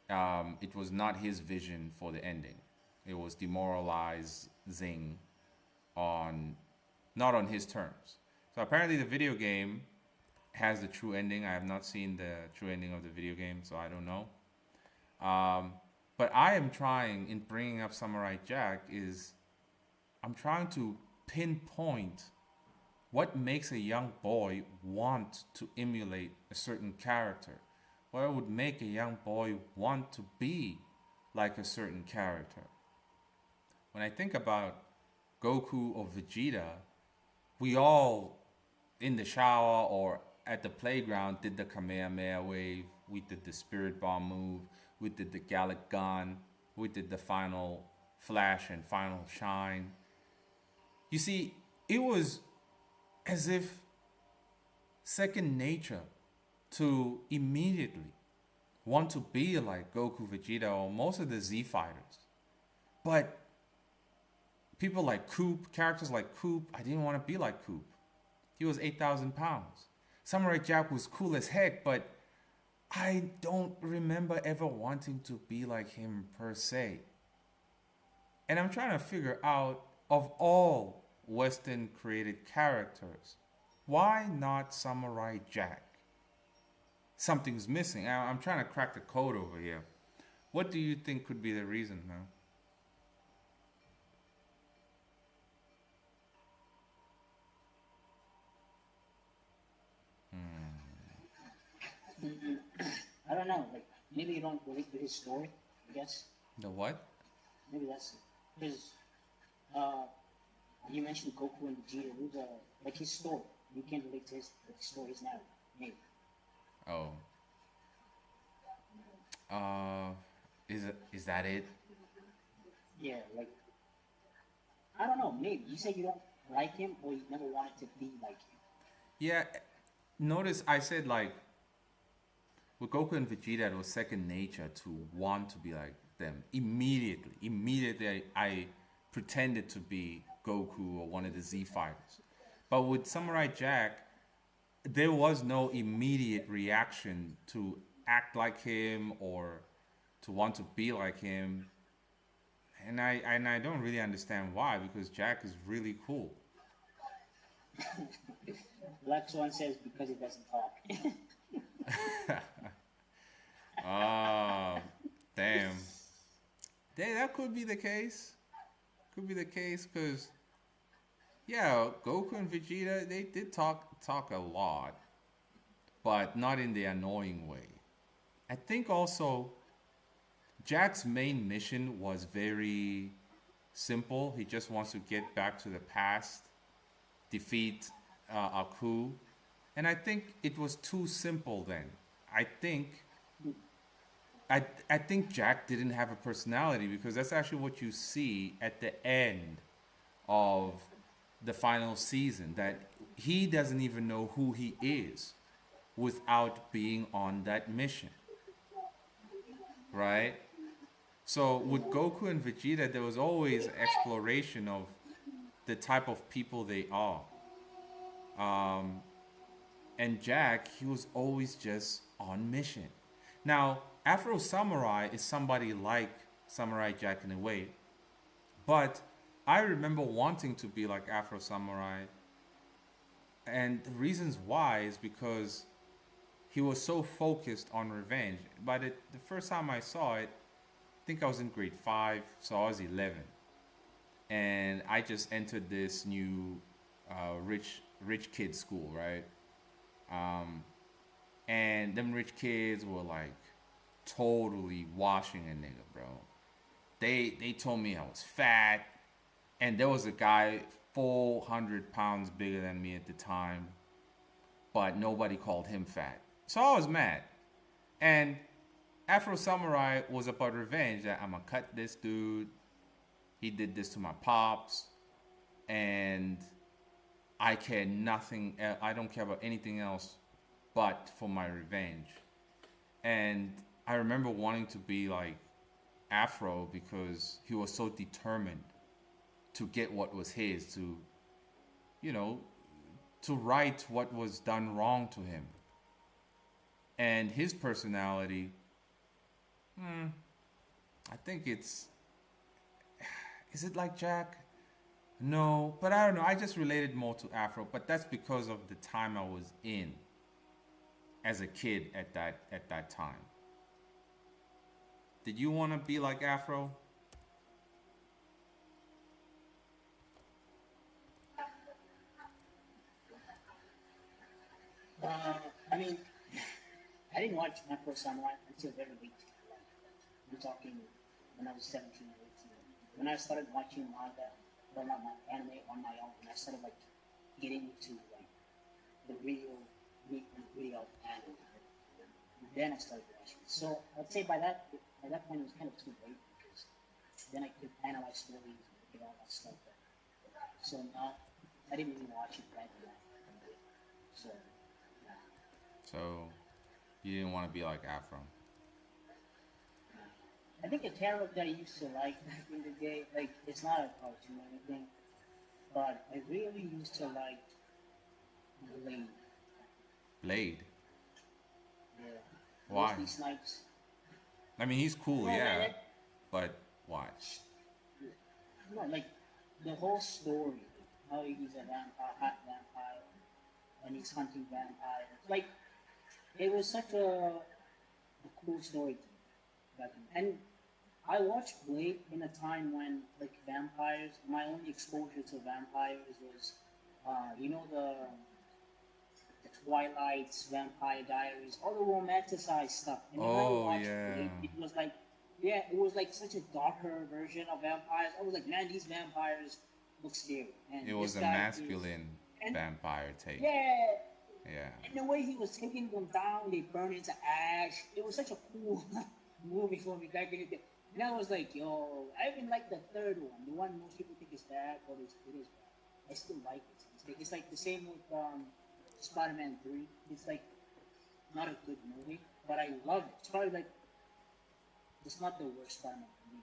It was not his vision for the ending. It was demoralizing not on his terms. So apparently the video game has the true ending. I have not seen the true ending of the video game, so I don't know. But I am trying, in bringing up Samurai Jack, I'm trying to pinpoint what makes a young boy want to emulate a certain character. What would make a young boy want to be like a certain character? When I think about Goku or Vegeta, we all, in the shower or at the playground, did the Kamehameha wave, we did the Spirit Bomb move, we did the Gallic Gun, we did the Final Flash and Final Shine. You see, it was as if second nature to immediately want to be like Goku, Vegeta, or most of the Z fighters. But people like Coop, characters like Coop, I didn't want to be like Coop. He was 8,000 pounds. Samurai Jack was cool as heck, but I don't remember ever wanting to be like him per se. And I'm trying to figure out, of all Western created characters, why not Samurai Jack? Something's missing. I'm trying to crack the code over here. What do you think could be the reason now? I don't know. Like maybe you don't relate to his story. I guess The what? maybe that's his. You mentioned Goku and Vegeta. Like his story. You can't relate to his story. His narrative. Maybe. Oh. Is that it? Yeah. Like I don't know. Maybe you say you don't like him, or you never wanted to be like him. Yeah. Notice I said like with Goku and Vegeta, it was second nature to want to be like them. Immediately, I pretended to be Goku or one of the Z fighters. But with Samurai Jack, there was no immediate reaction to act like him or to want to be like him. And I don't really understand why, because Jack is really cool. Black Swan says because he doesn't talk. Oh, damn. That could be the case. Could be the case because, yeah, Goku and Vegeta, they did talk a lot, but not in the annoying way. I think also Jack's main mission was very simple. He just wants to get back to the past, defeat Aku. And I think it was too simple then. I think I think Jack didn't have a personality because that's actually what you see at the end of the final season, that he doesn't even know who he is without being on that mission, right? So with Goku and Vegeta, there was always exploration of the type of people they are. And Jack, he was always just on mission. Now, Afro Samurai is somebody like Samurai Jack in a way, but I remember wanting to be like Afro Samurai, and the reasons why is because he was so focused on revenge. But the first time I saw it, I think I was in grade 5, so I was 11. And I just entered this new rich kid school, right? And them rich kids were like totally washing a nigga, bro. They told me I was fat, and there was a guy 400 pounds bigger than me at the time, but nobody called him fat. So I was mad. And Afro Samurai was about revenge, that I'm gonna cut this dude. He did this to my pops, and I care nothing. I don't care about anything else but for my revenge. And I remember wanting to be like Afro because he was so determined to get what was his, to, you know, to right what was done wrong to him. And his personality, I think it's, is it like Jack? No, but I don't know. I just related more to Afro, but that's because of the time I was in as a kid at that time. Did you want to be like Afro? I mean, I didn't watch Macro Samurai until very late. I'm talking when I was 17 or 18. When I started watching manga, well, not my anime on my own, and I started like getting into like the real anime. And then I started watching. So I'd say by that point it was kind of too late because then I could analyze stories and look at all that stuff. So now I didn't really watch it right away. So yeah. So you didn't want to be like Afro. I think a character I used to like back in the day, like it's not a cartoon or anything, but I really used to like Blade. Blade. Yeah. Why? Wesley Snipes. I mean, he's cool, Well, yeah, but why? no, like the whole story, how he's a vampire, hot vampire, and he's hunting vampires. Like it was such a cool story to me back then. And I watched Blade in a time when like vampires. My only exposure to vampires was, you know, the Twilight's Vampire Diaries, all the romanticized stuff. And when I Oh watched yeah. Blade, it was like, yeah, it was like such a darker version of vampires. I was like, man, these vampires look scary. And It was this a guy masculine and vampire take. yeah, Yeah. and the way he was taking them down, they burn into ash. It was such a cool movie for me back in the day. And I was like, yo, I even like the third one, the one most people think is bad, but it is bad. I still like it. It's like the same with Spider-Man 3. It's like not a good movie, but I love it. It's probably like it's not the worst Spider-Man movie.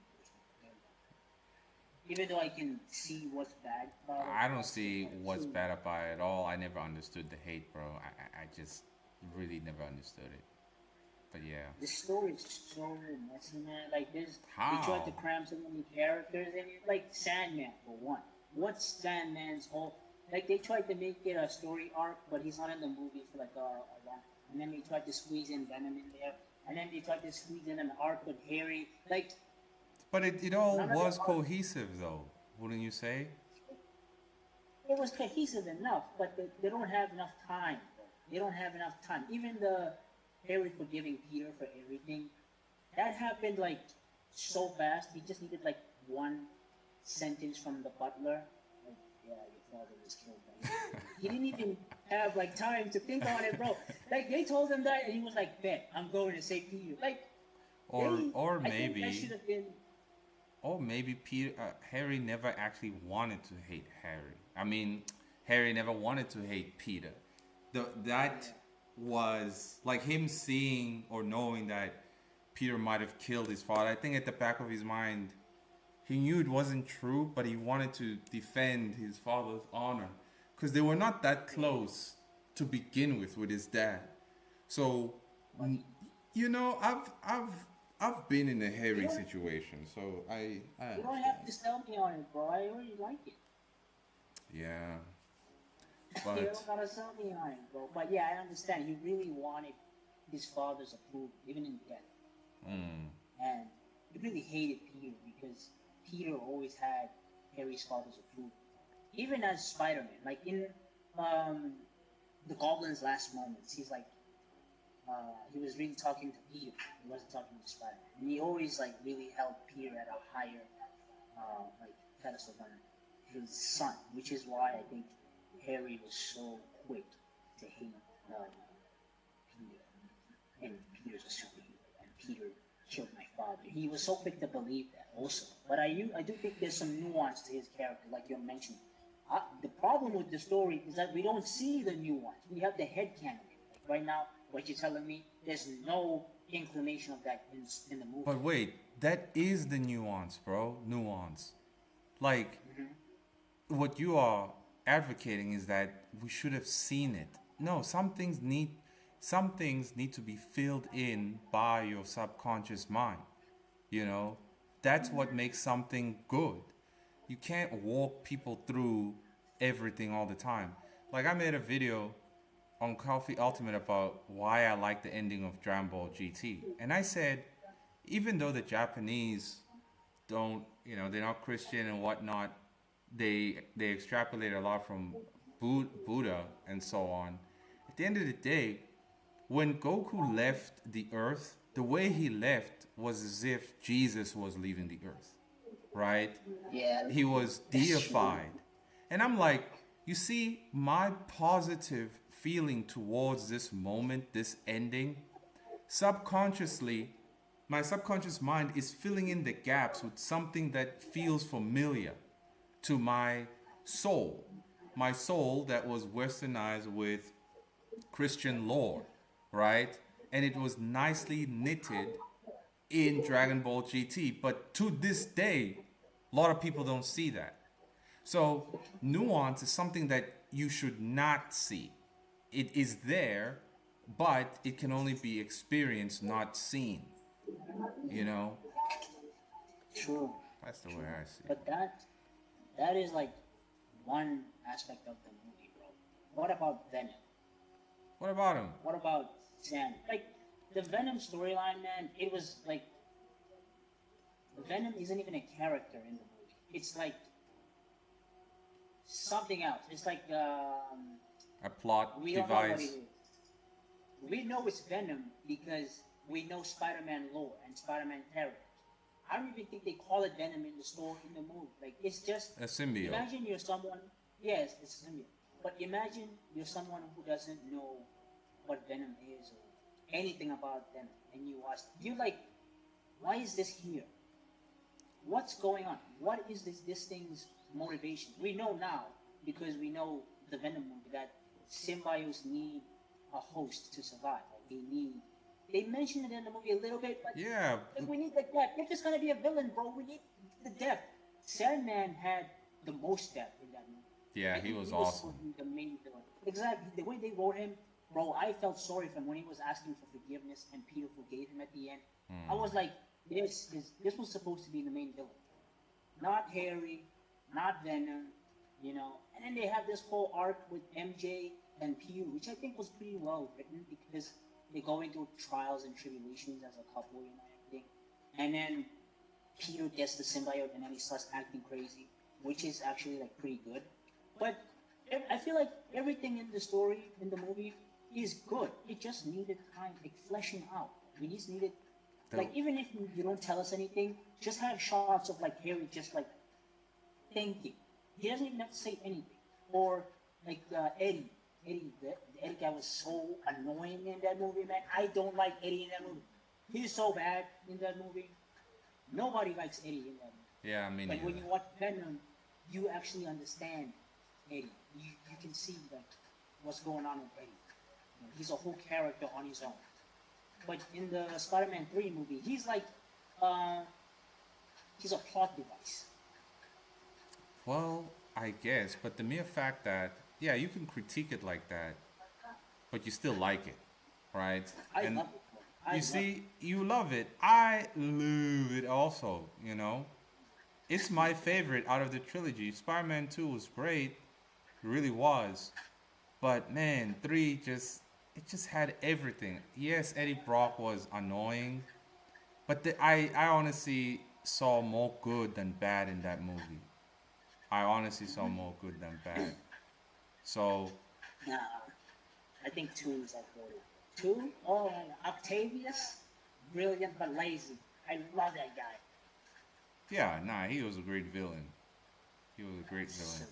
Even though I can see what's bad about it. I don't see what's bad about it at all. I never understood the hate, bro. I just really never understood it. But yeah. The story is so messy, man. Like this, How? they tried to cram so many characters in it. Like Sandman for one. What's Sandman's whole? Like they tried to make it a story arc, but he's not in the movie for like a long. And then they tried to squeeze in Venom in there, and then they tried to squeeze in an arc with Harry. Like But it all none of was the arcs- cohesive, though, wouldn't you say? it was cohesive enough, but they don't have enough time. They don't have enough time. Even the Harry forgiving Peter for everything, that happened like so fast. He just needed like one sentence from the butler. Like, yeah, you're father was killed by him. He didn't even have like time to think on it, bro. Like they told him that, and he was like, "Bet I'm going to save Peter." Like, Or I think that maybe, should have been. or maybe Peter, Harry never actually wanted to hate Harry. I mean, Harry never wanted to hate Peter. That was like him seeing or knowing that Peter might have killed his father. I think at the back of his mind, he knew it wasn't true, but he wanted to defend his father's honor because they were not that close to begin with his dad. So, you know, I've been in a Harry situation, so I You don't have to sell me on it, bro. I already like it. yeah, You but don't gotta sell me on it, bro. But yeah, I understand. He really wanted his father's approval, even in death. And he really hated Peter because Peter always had Harry's father's approval. Even as Spider-Man, like in the Goblin's last moments, he's like, he was really talking to Peter. He wasn't talking to Spider-Man, and he always like really held Peter at a higher like pedestal than his son, which is why I think Harry was so quick to hate Peter, and Peter's a superhero, and Peter killed my father. He was so quick to believe that also. But I do think there's some nuance to his character, like you mentioned. The problem with the story is that we don't see the nuance. We have the headcanon. Like right now, what you're telling me, there's no inclination of that in the movie. but wait, that is the nuance, bro. Nuance. Like what you are advocating is that we should have seen it. No, some things need to be filled in by your subconscious mind. You know, that's what makes something good. You can't walk people through everything all the time. Like I made a video on Coffee Ultimate about why I like the ending of Dragon Ball GT. And I said, even though the Japanese don't, you know, they're not Christian and whatnot, they extrapolate a lot from Buddha and so on. At the end of the day, when Goku left the earth, the way he left was as if Jesus was leaving the earth, right? Yeah, He was deified. And I'm like, you see, my positive feeling towards this moment, this ending, subconsciously, my subconscious mind is filling in the gaps with something that feels familiar to my soul. My soul that was westernized with Christian lore, right? And it was nicely knitted in Dragon Ball GT. But to this day, a lot of people don't see that. So nuance is something that you should not see. It is there, but it can only be experienced, not seen. You know? true. That's the way I see it. But that is like one aspect of the movie, bro. What about Venom? What about him? What about Sam? Like the Venom storyline, man. It was like Venom isn't even a character in the movie. It's like something else. It's like A plot we don't know what it device. is. We know it's Venom because we know Spider-Man lore and Spider-Man characters. I don't even think they call it Venom in the story in the movie. Like it's just A symbiote. Imagine you're someone. Yes, it's a symbiote. But imagine you're someone who doesn't know what Venom is or anything about Venom, and you watch. You're like, why is this here? What's going on? What is this thing's motivation? We know now because we know the Venom movie that symbiotes need a host to survive. Like they mention it in the movie a little bit, but Yeah. like we need the depth. If it's gonna be a villain, bro, we need the depth. Sandman had the most depth in that movie. Yeah, he was awesome. The main villain. Exactly. The way they wrote him, bro, I felt sorry for him when he was asking for forgiveness and Peter forgave him at the end. I was like, this was supposed to be the main villain. Not Harry, not Venom, you know. And then they have this whole arc with MJ and Peter, which I think was pretty well written because they go into trials and tribulations as a couple, you know, everything. And then Peter gets the symbiote and then he starts acting crazy, which is actually like pretty good. But I feel like everything in the story, in the movie, is good. It just needed time, like fleshing out. We just needed, like, even if you don't tell us anything, just have shots of like Harry just like thinking. He doesn't even have to say anything. Or like Eddie. The Eddie guy was so annoying in that movie, man. I don't like Eddie in that movie. He's so bad in that movie. Nobody likes Eddie in that movie. Yeah, me But when neither. you watch Venom, you actually understand Eddie. You can see like what's going on with Eddie. You know, he's a whole character on his own. But in the Spider-Man 3 movie, uh, he's a plot device. Well, I guess, but the mere fact that, yeah, you can critique it like that, but you still like it, right? I And love it. Bro. I you love it. see, you love it. I love it also, you know? It's my favorite out of the trilogy. Spider Man 2 was great, it really was. But man, 3 just, it just had everything. Yes, Eddie Brock was annoying, but I honestly saw more good than bad in that movie. I honestly saw more good than bad. So, Nah, I think 2 is like the 2. Oh, Octavius, brilliant but lazy. I love that guy. yeah, nah, he was a great villain. He was a great So, villain.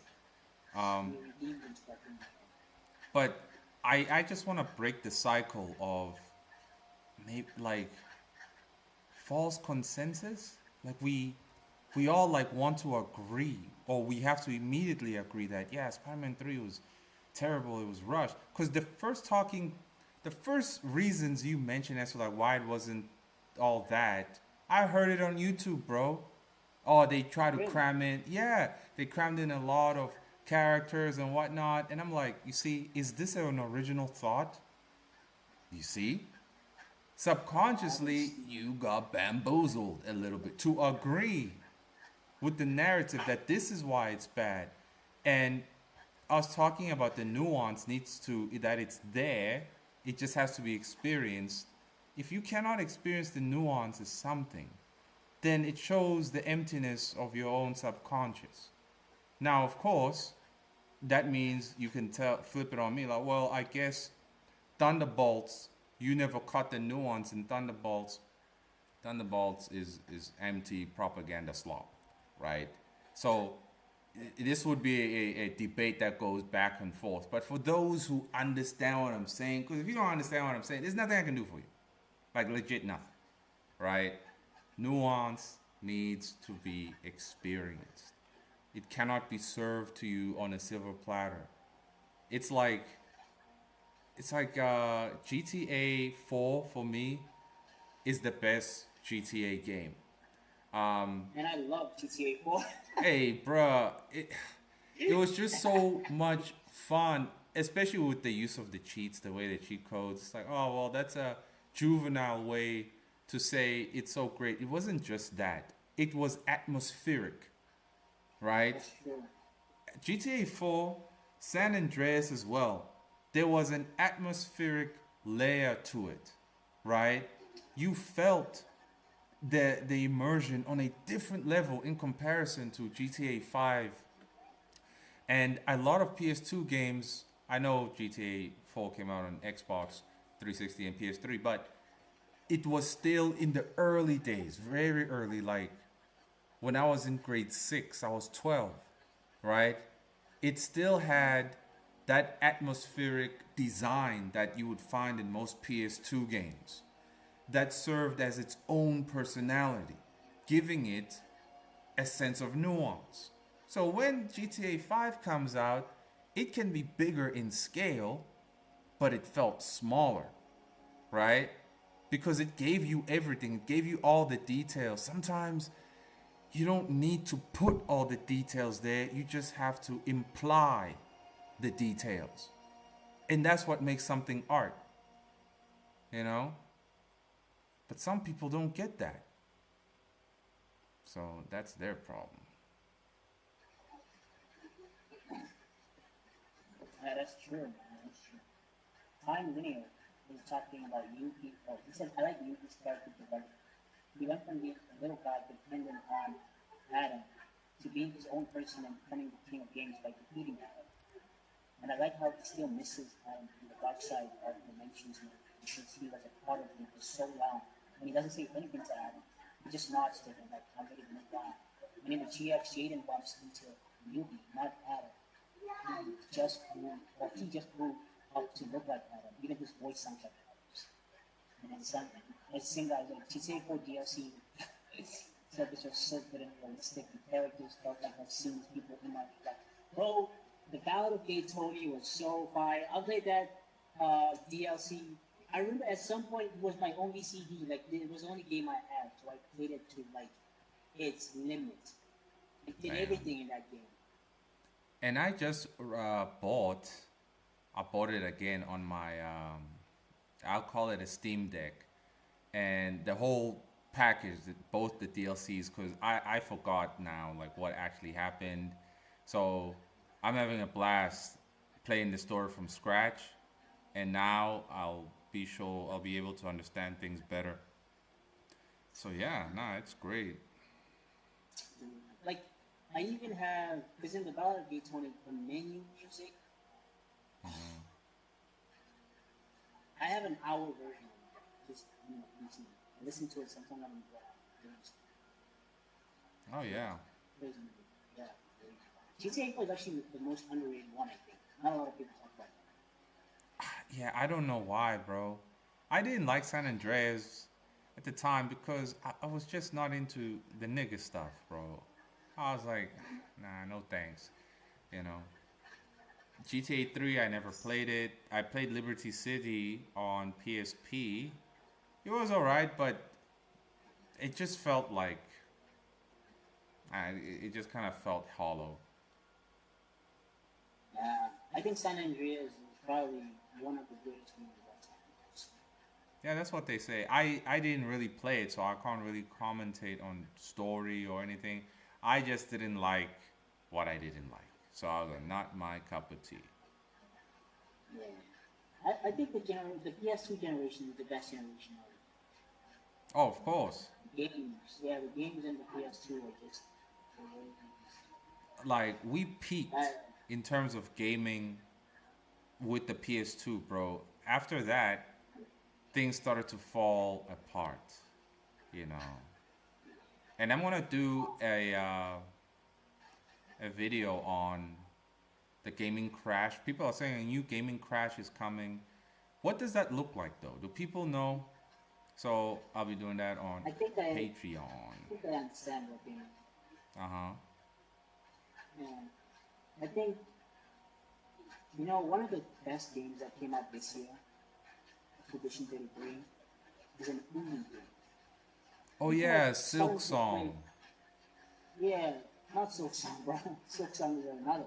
Um, he redeemed himself in the but I just want to break the cycle of maybe like false consensus. Like we all like want to agree, or we have to immediately agree that yeah, Spider-Man 3 was terrible. It was rushed. Because the first reasons you mentioned as to like why it wasn't all that, I heard it on YouTube, bro. Oh, they try to Really? cram in. Yeah, they crammed in a lot of characters and whatnot. And I'm like, you see, is this an original thought? You see? Subconsciously, Obviously. you got bamboozled a little bit to agree with the narrative that this is why it's bad. And us talking about the nuance needs to, that it's there, it just has to be experienced. If you cannot experience the nuance of something, then it shows the emptiness of your own subconscious. Now, of course, that means you can flip it on me like, well, I guess Thunderbolts, you never caught the nuance in Thunderbolts. Thunderbolts is empty propaganda slop, right? So this would be a debate that goes back and forth. But for those who understand what I'm saying, because if you don't understand what I'm saying, there's nothing I can do for you. Like legit nothing, right? Nuance needs to be experienced. It cannot be served to you on a silver platter. It's like GTA 4 for me is the best GTA game. And I love GTA 4. Hey, bruh, it was just so much fun, especially with the use of the cheats, the way the cheat codes. It's like, oh well, that's a juvenile way to say it's so great. It wasn't just that; it was atmospheric, right? That's true. GTA 4, San Andreas as well. There was an atmospheric layer to it, right? You felt the immersion on a different level in comparison to GTA 5 and a lot of PS2 games. I know GTA 4 came out on Xbox 360 and PS3, but it was still in the early days, very early. Like when I was in grade 6, I was 12, right? It still had that atmospheric design that you would find in most PS2 games that served as its own personality, giving it a sense of nuance. So when GTA 5 comes out, it can be bigger in scale, but it felt smaller, right? Because it gave you everything, it gave you all the details. Sometimes you don't need to put all the details there, you just have to imply the details. And that's what makes something art, you know? But some people don't get that. So that's their problem. Yeah, that's true, man. That's true. Time Linear is talking about Yuki. Oh, he says, I like Yuki's character development. He went from being a little guy dependent on Adam to being his own person and becoming the king of games by defeating Adam. And I like how he still misses Adam in the dark side of dimensions since he was a part of him for so long. And he doesn't say anything to Adam. He just nods to him like, I'm ready to move on. And in the GX, Jaden bumps into Yugi, not Adam. just grew, or he just grew up to look like that. Even his voice sounds like that. And then some, it seemed like GTA 4 DLC. So it was just so good and realistic. The characters felt like I've seen people in my like, bro. The Ballad of Gay Tony was so fire. I played that DLC. I remember at some point it was my only CD. Like it was the only game I had, so I played it to like its limit. I did Damn. everything in that game. And I just bought. I bought it again on my. I'll call it a Steam Deck, and the whole package, both the DLCs, because I forgot now like what actually happened. So I'm having a blast playing the story from scratch, and now I'll be able to understand things better. So yeah, nah, it's great. Like I even have because in the Ballad of Gay Tony, the menu music. I have an hour version of it. Just routine. I listen to it sometimes on the Oh yeah. crazy movie. Yeah. GTA 4 is actually the most underrated one, I think. Not a lot of people talk about Yeah, I don't know why, bro. I didn't like San Andreas at the time because I was just not into the nigga stuff, bro. I was like, nah, no thanks. You know. GTA 3, I never played it. I played Liberty City on PSP. It was alright, but it just felt like, it just kind of felt hollow. it. Yeah. I think San Andreas is probably one of the greatest games of all time. Yeah, that's what they say. I didn't really play it, so I can't really commentate on story or anything. I just didn't like what I didn't like. So I was like, not my cup of tea. Yeah. I think the PS2 generation is the best generation of Oh, of course. games. Yeah, the games in the PS2 are just. Like, we peaked Uh, in terms of gaming with the PS2, bro. After that, things started to fall apart, you know. And I'm gonna do a video on the gaming crash. People are saying a new gaming crash is coming. What does that look like though? Do people know? So I'll be doing that on I think I Patreon. think I understand what you mean. Uh huh. Yeah. I think one of the best games that came out this year, Expedition 33, is an indie game. Oh People yeah, are starting Silk to play. Song. Yeah, not Silk Song, bro. Silk Song is another.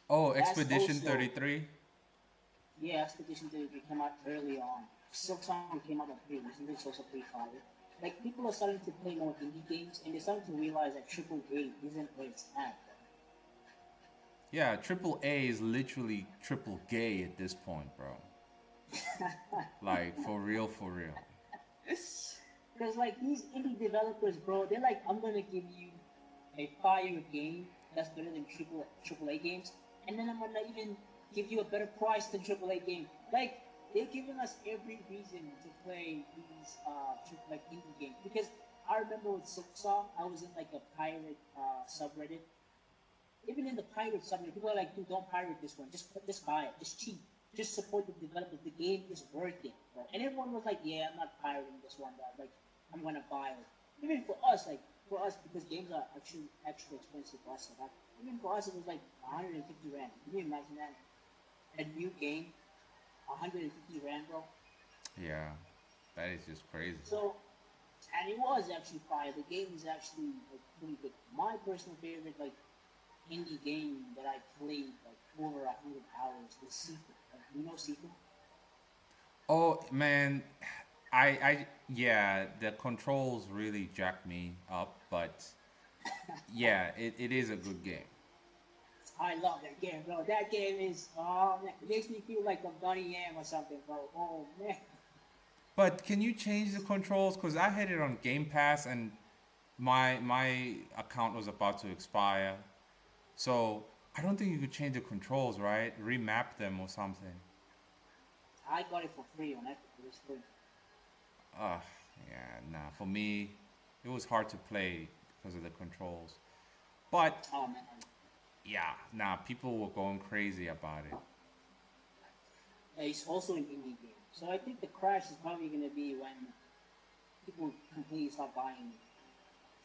Oh, That's Expedition also 33. yeah, Expedition 33 came out early on. Silk Song came out pretty recently, it's also pretty fire. Like people are starting to play more indie games, and they're starting to realize that AAA isn't where it's at. Yeah, triple A is literally triple gay at this point, bro. Like for real, for real. Because like these indie developers, bro, they're like, I'm gonna give you a fire game that's better than AAA games, and then I'm gonna even give you a better price than AAA game. Like they're giving us every reason to play these like indie games. Because I remember with Silk Song, I was in like a pirate subreddit. Even in the pirate subreddit, people are like, dude, don't pirate this one. Just buy it. Just cheap. Just support the developers. The game is worth it, bro. And everyone was like, yeah, I'm not pirating this one, but like, I'm gonna buy it. Even for us, because games are actually expensive for us. Like, even for us, it was like 150 rand. Can you imagine that? A new game, 150 rand, bro. Yeah, that is just crazy. So, and it was actually fire. The game is actually like, pretty good. My personal favorite, like, indie game that I played like over 100 hours was Sequel. Sequel? Oh man, yeah, the controls really jacked me up, but yeah, it is a good game. I love that game, bro. That game is, oh man, it makes me feel like a Bunny Yam or something, bro. Oh man. But can you change the controls? Cause I had it on Game Pass and my account was about to expire, so I don't think you could change the controls, right? Remap them or something. I got it for free on Epic. It was free. Uh, yeah, nah. For me, it was hard to play because of the controls. But Oh man. yeah, nah, people were going crazy about it. It's also an indie game. So I think the crash is probably going to be when people completely stop buying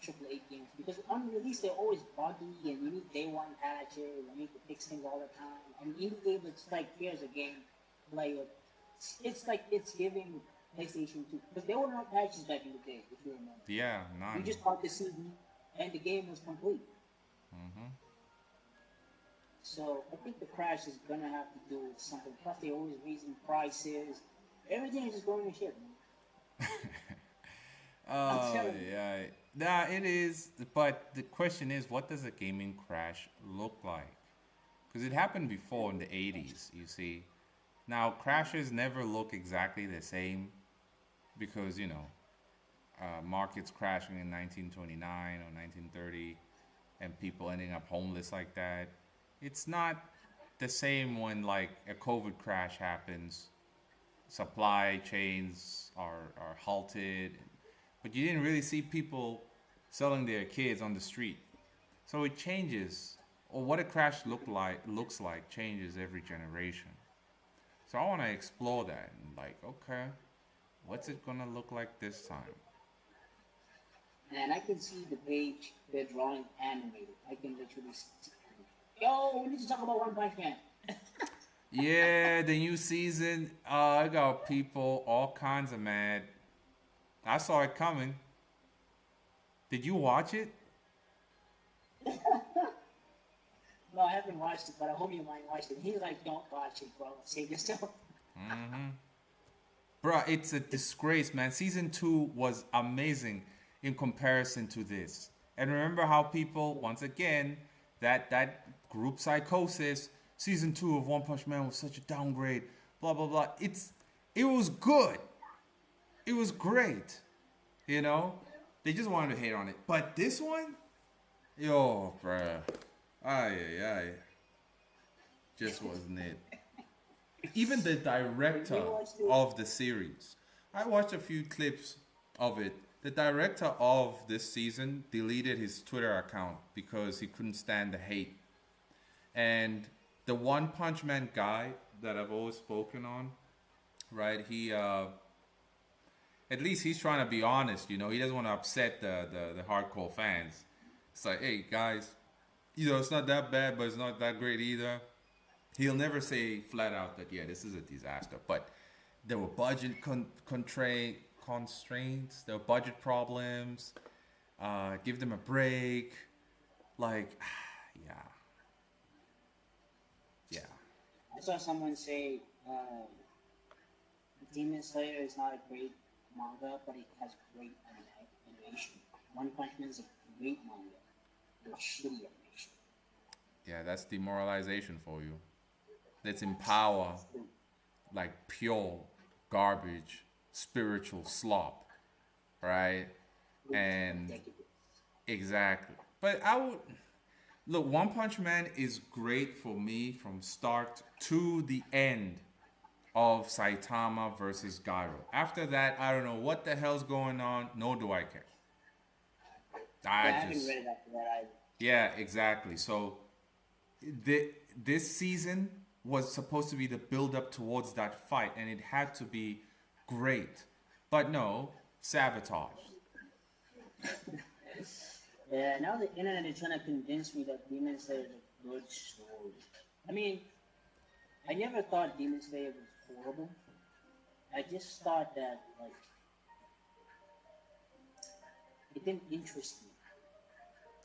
AAA games because on release they're always buggy and you need day one patches and you need to fix things all the time. And indie games, it's like here's a game, like it's like it's giving PlayStation 2 because there were no patches back in the day if you remember. Yeah, You none. just bought the CD and the game was complete. So I think the crash is gonna have to do with something. Plus they're always raising prices. Everything is just going to shit, man. I'm Oh telling you. yeah, nah, it is. But the question is, what does a gaming crash look like? Because it happened before in the '80s. You see, now crashes never look exactly the same because markets crashing in 1929 or 1930 and people ending up homeless like that. It's not the same when like a COVID crash happens, supply chains are halted, but you didn't really see people selling their kids on the street. So it changes, or what a crash looks like changes every generation. So I want to explore that and like, okay, what's it gonna look like this time? And I can see the page they're drawing animated. I can literally see. Yo, we need to talk about One Punch Man. Yeah, the new season. I got people all kinds of mad. I saw it coming. Did you watch it? No, I haven't watched it, but I hope you might watch it. He's like, don't watch it, bro. Save yourself. Bruh, it's a disgrace, man. Season 2 was amazing in comparison to this. And remember how people, once again, that group psychosis, season 2 of One Punch Man was such a downgrade, blah blah blah. It was good. It was great. You know? They just wanted to hate on it. But this one, yo, bruh. Ay ay ay. Just wasn't it. Even the director of the series. I watched a few clips of it. The director of this season deleted his Twitter account because he couldn't stand the hate. And the One Punch Man guy that I've always spoken on, right? He at least he's trying to be honest, you know. He doesn't want to upset the hardcore fans. It's like, hey guys, it's not that bad, but it's not that great either. He'll never say flat out that yeah, this is a disaster. But there were budget constraints. There were budget problems. Give them a break. Like, yeah, yeah. I saw someone say Demon Slayer is not a great manga, but it has great animation. One Punch Man is a great manga with shitty animation. Yeah, that's demoralization for you. Let's empower like pure garbage, spiritual slop, right? And exactly. But I would look, One Punch Man is great for me from start to the end of Saitama versus Gyro. After that, I don't know what the hell's going on, nor do I care. I haven't read it after that either. Yeah, exactly. So this season was supposed to be the build up towards that fight, and it had to be great. But no, sabotage. Yeah, now the internet is trying to convince me that Demon Slayer is a good story. I mean, I never thought Demon Slayer was horrible. I just thought that, like, it didn't interest me.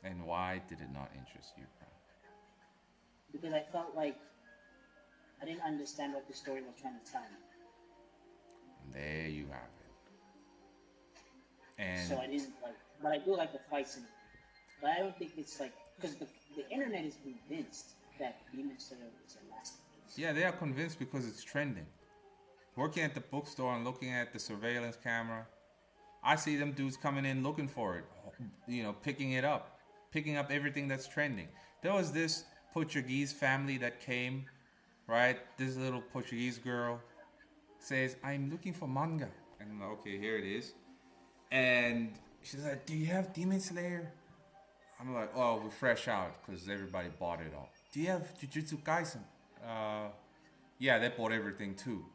And why did it not interest you, bro? Because I felt like I didn't understand what the story was trying to tell me. And there you have it. And So I didn't like, but I do like the fights in it. But I don't think it's like, because the internet is convinced that Demon Slayer is a masterpiece. yeah, they are convinced because it's trending. Working at the bookstore and looking at the surveillance camera, I see them dudes coming in looking for it, picking it up, picking up everything that's trending. There was this Portuguese family that came, right? This little Portuguese girl says, I'm looking for manga. And I'm like, okay, here it is. And she's like, do you have Demon Slayer? I'm like, oh, we're fresh out because everybody bought it all. Do you have Jujutsu Kaisen? Uh, yeah, they bought everything too.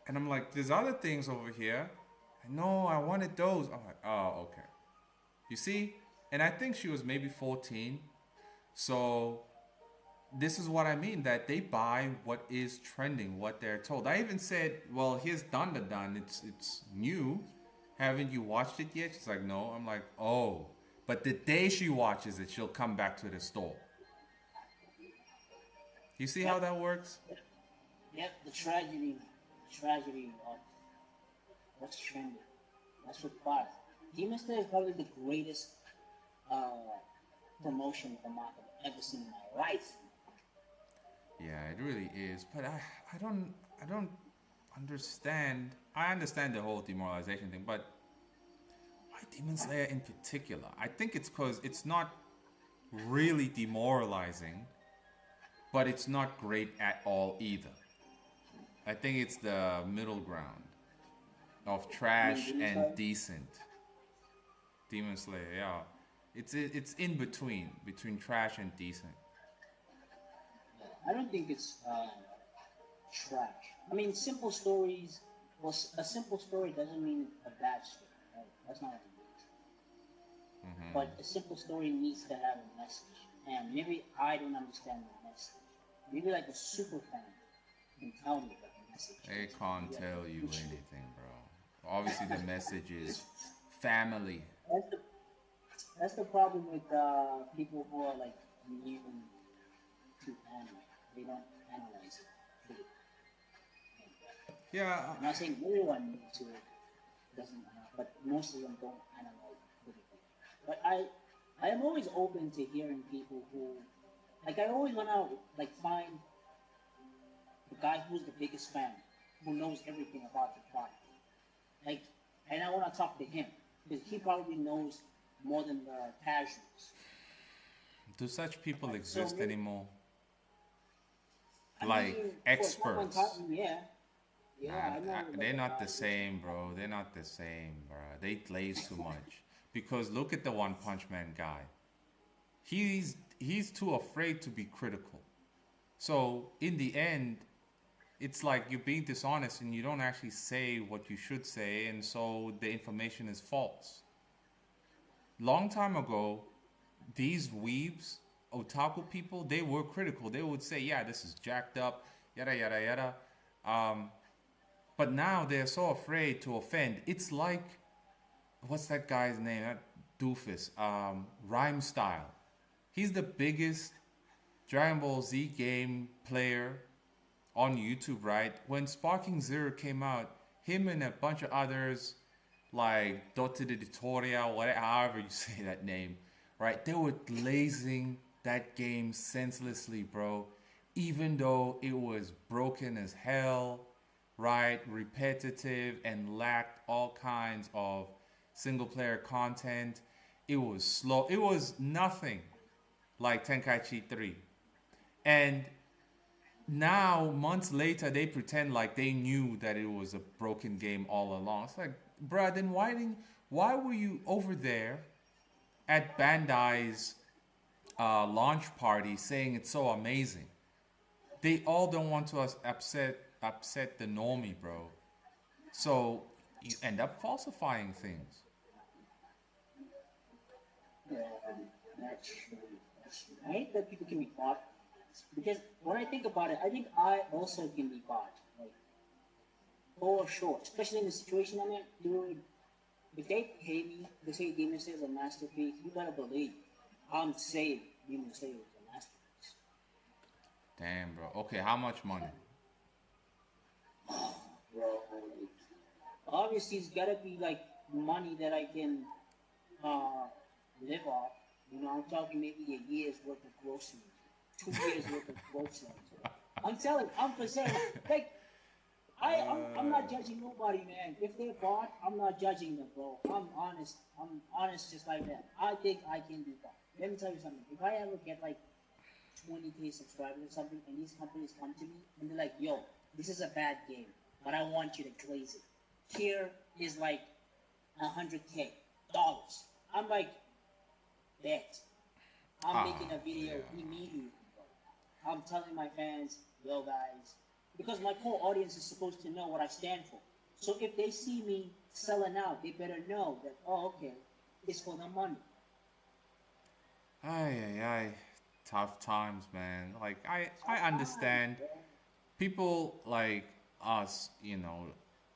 And I'm like, there's other things over here. No, I wanted those. I'm like, oh, okay. You see? And I think she was maybe 14. So this is what I mean, that they buy what is trending, what they're told. I even said, well, here's Dun Dun Dun. It's new. Haven't you watched it yet? She's like, no. I'm like, oh. But the day she watches it, she'll come back to the store. You see how Yep. that works? Yep. The tragedy of what's trending. That's what bought. Demon Slayer is probably the greatest uh, promotion for manga I've ever seen in my life. Yeah, it really is. But I don't understand. I understand the whole demoralization thing, but why Demon Slayer in particular? I think it's because it's not really demoralizing, but it's not great at all either. I think it's the middle ground of trash Demon and Slayer? decent. Demon Slayer, yeah. It's in between trash and decent. I don't think it's trash. I mean, simple stories. Well, a simple story doesn't mean a bad story. Right? That's not what it means. But a simple story needs to have a message, and maybe I don't understand the message. Maybe like a super fan can tell me what the message They is. can't Yeah. tell you anything, bro. Obviously, the message is family. That's the that's the problem with people who are like new to anime. They don't analyze it. Yeah, I'm not saying everyone needs to doesn't, but most of them don't analyze it. But I am always open to hearing people who, like, I always wanna like find the guy who's the biggest fan, who knows everything about the product. Like, and I wanna talk to him because he probably knows more than the casuals. do such people So exist maybe, anymore? I Like mean, for someone experts? talking, yeah, yeah, I know They're like not the same, bro. They're not the same, bro. They glaze too much. Because look at the One Punch Man guy. He's too afraid to be critical. So in the end, it's like you're being dishonest and you don't actually say what you should say, and so the information is false. Long time ago, these weebs, otaku people, they were critical. They would say, "Yeah, this is jacked up, yada yada yada." Um, but now they're so afraid to offend. It's like, what's that guy's name? That doofus, Rhyme Style. He's the biggest Dragon Ball Z game player on YouTube, right? When Sparking Zero came out, him and a bunch of others, like Dota the Tutorial, whatever, however you say that name, right? They were glazing that game senselessly, bro. Even though it was broken as hell, right? Repetitive and lacked all kinds of single player content. It was slow. It was nothing like Tenkaichi 3. And now, months later, they pretend like they knew that it was a broken game all along. It's like, bruh, then why were you over there at Bandai's launch party saying it's so amazing? They all don't want to upset the normie, bro. So you end up falsifying things. yeah, that's true. That's true. I hate that people can be bought because when I think about it, I think I also can be bought, like for sure. Especially in the situation I'm in, dude. If they pay me, they say Demon Slayer is a masterpiece. You better believe I'm saying Demon Slayer is a masterpiece. Damn, bro. Okay, how much money? Bro, like, obviously it's gotta be like money that I can uh, live off. You know, I'm talking maybe a year's worth of groceries, 2 years worth of groceries. I'm telling, I'm for saying, like, I'm not judging nobody, man. If they're bought, I'm not judging them, bro. I'm honest. I'm honest just like that. I think I can be bought. Let me tell you something. If I ever get like 20K subscribers or something, and these companies come to me and they're like, yo, this is a bad game, but I want you to glaze it. Here is like $100K. I'm like, bet. I'm making a video yeah. immediately. I'm telling my fans, yo guys, because my core audience is supposed to know what I stand for. So if they see me selling out, they better know that, oh, okay, it's for the money. Ay, ay, ay. Tough times, man. Like, I understand people like us,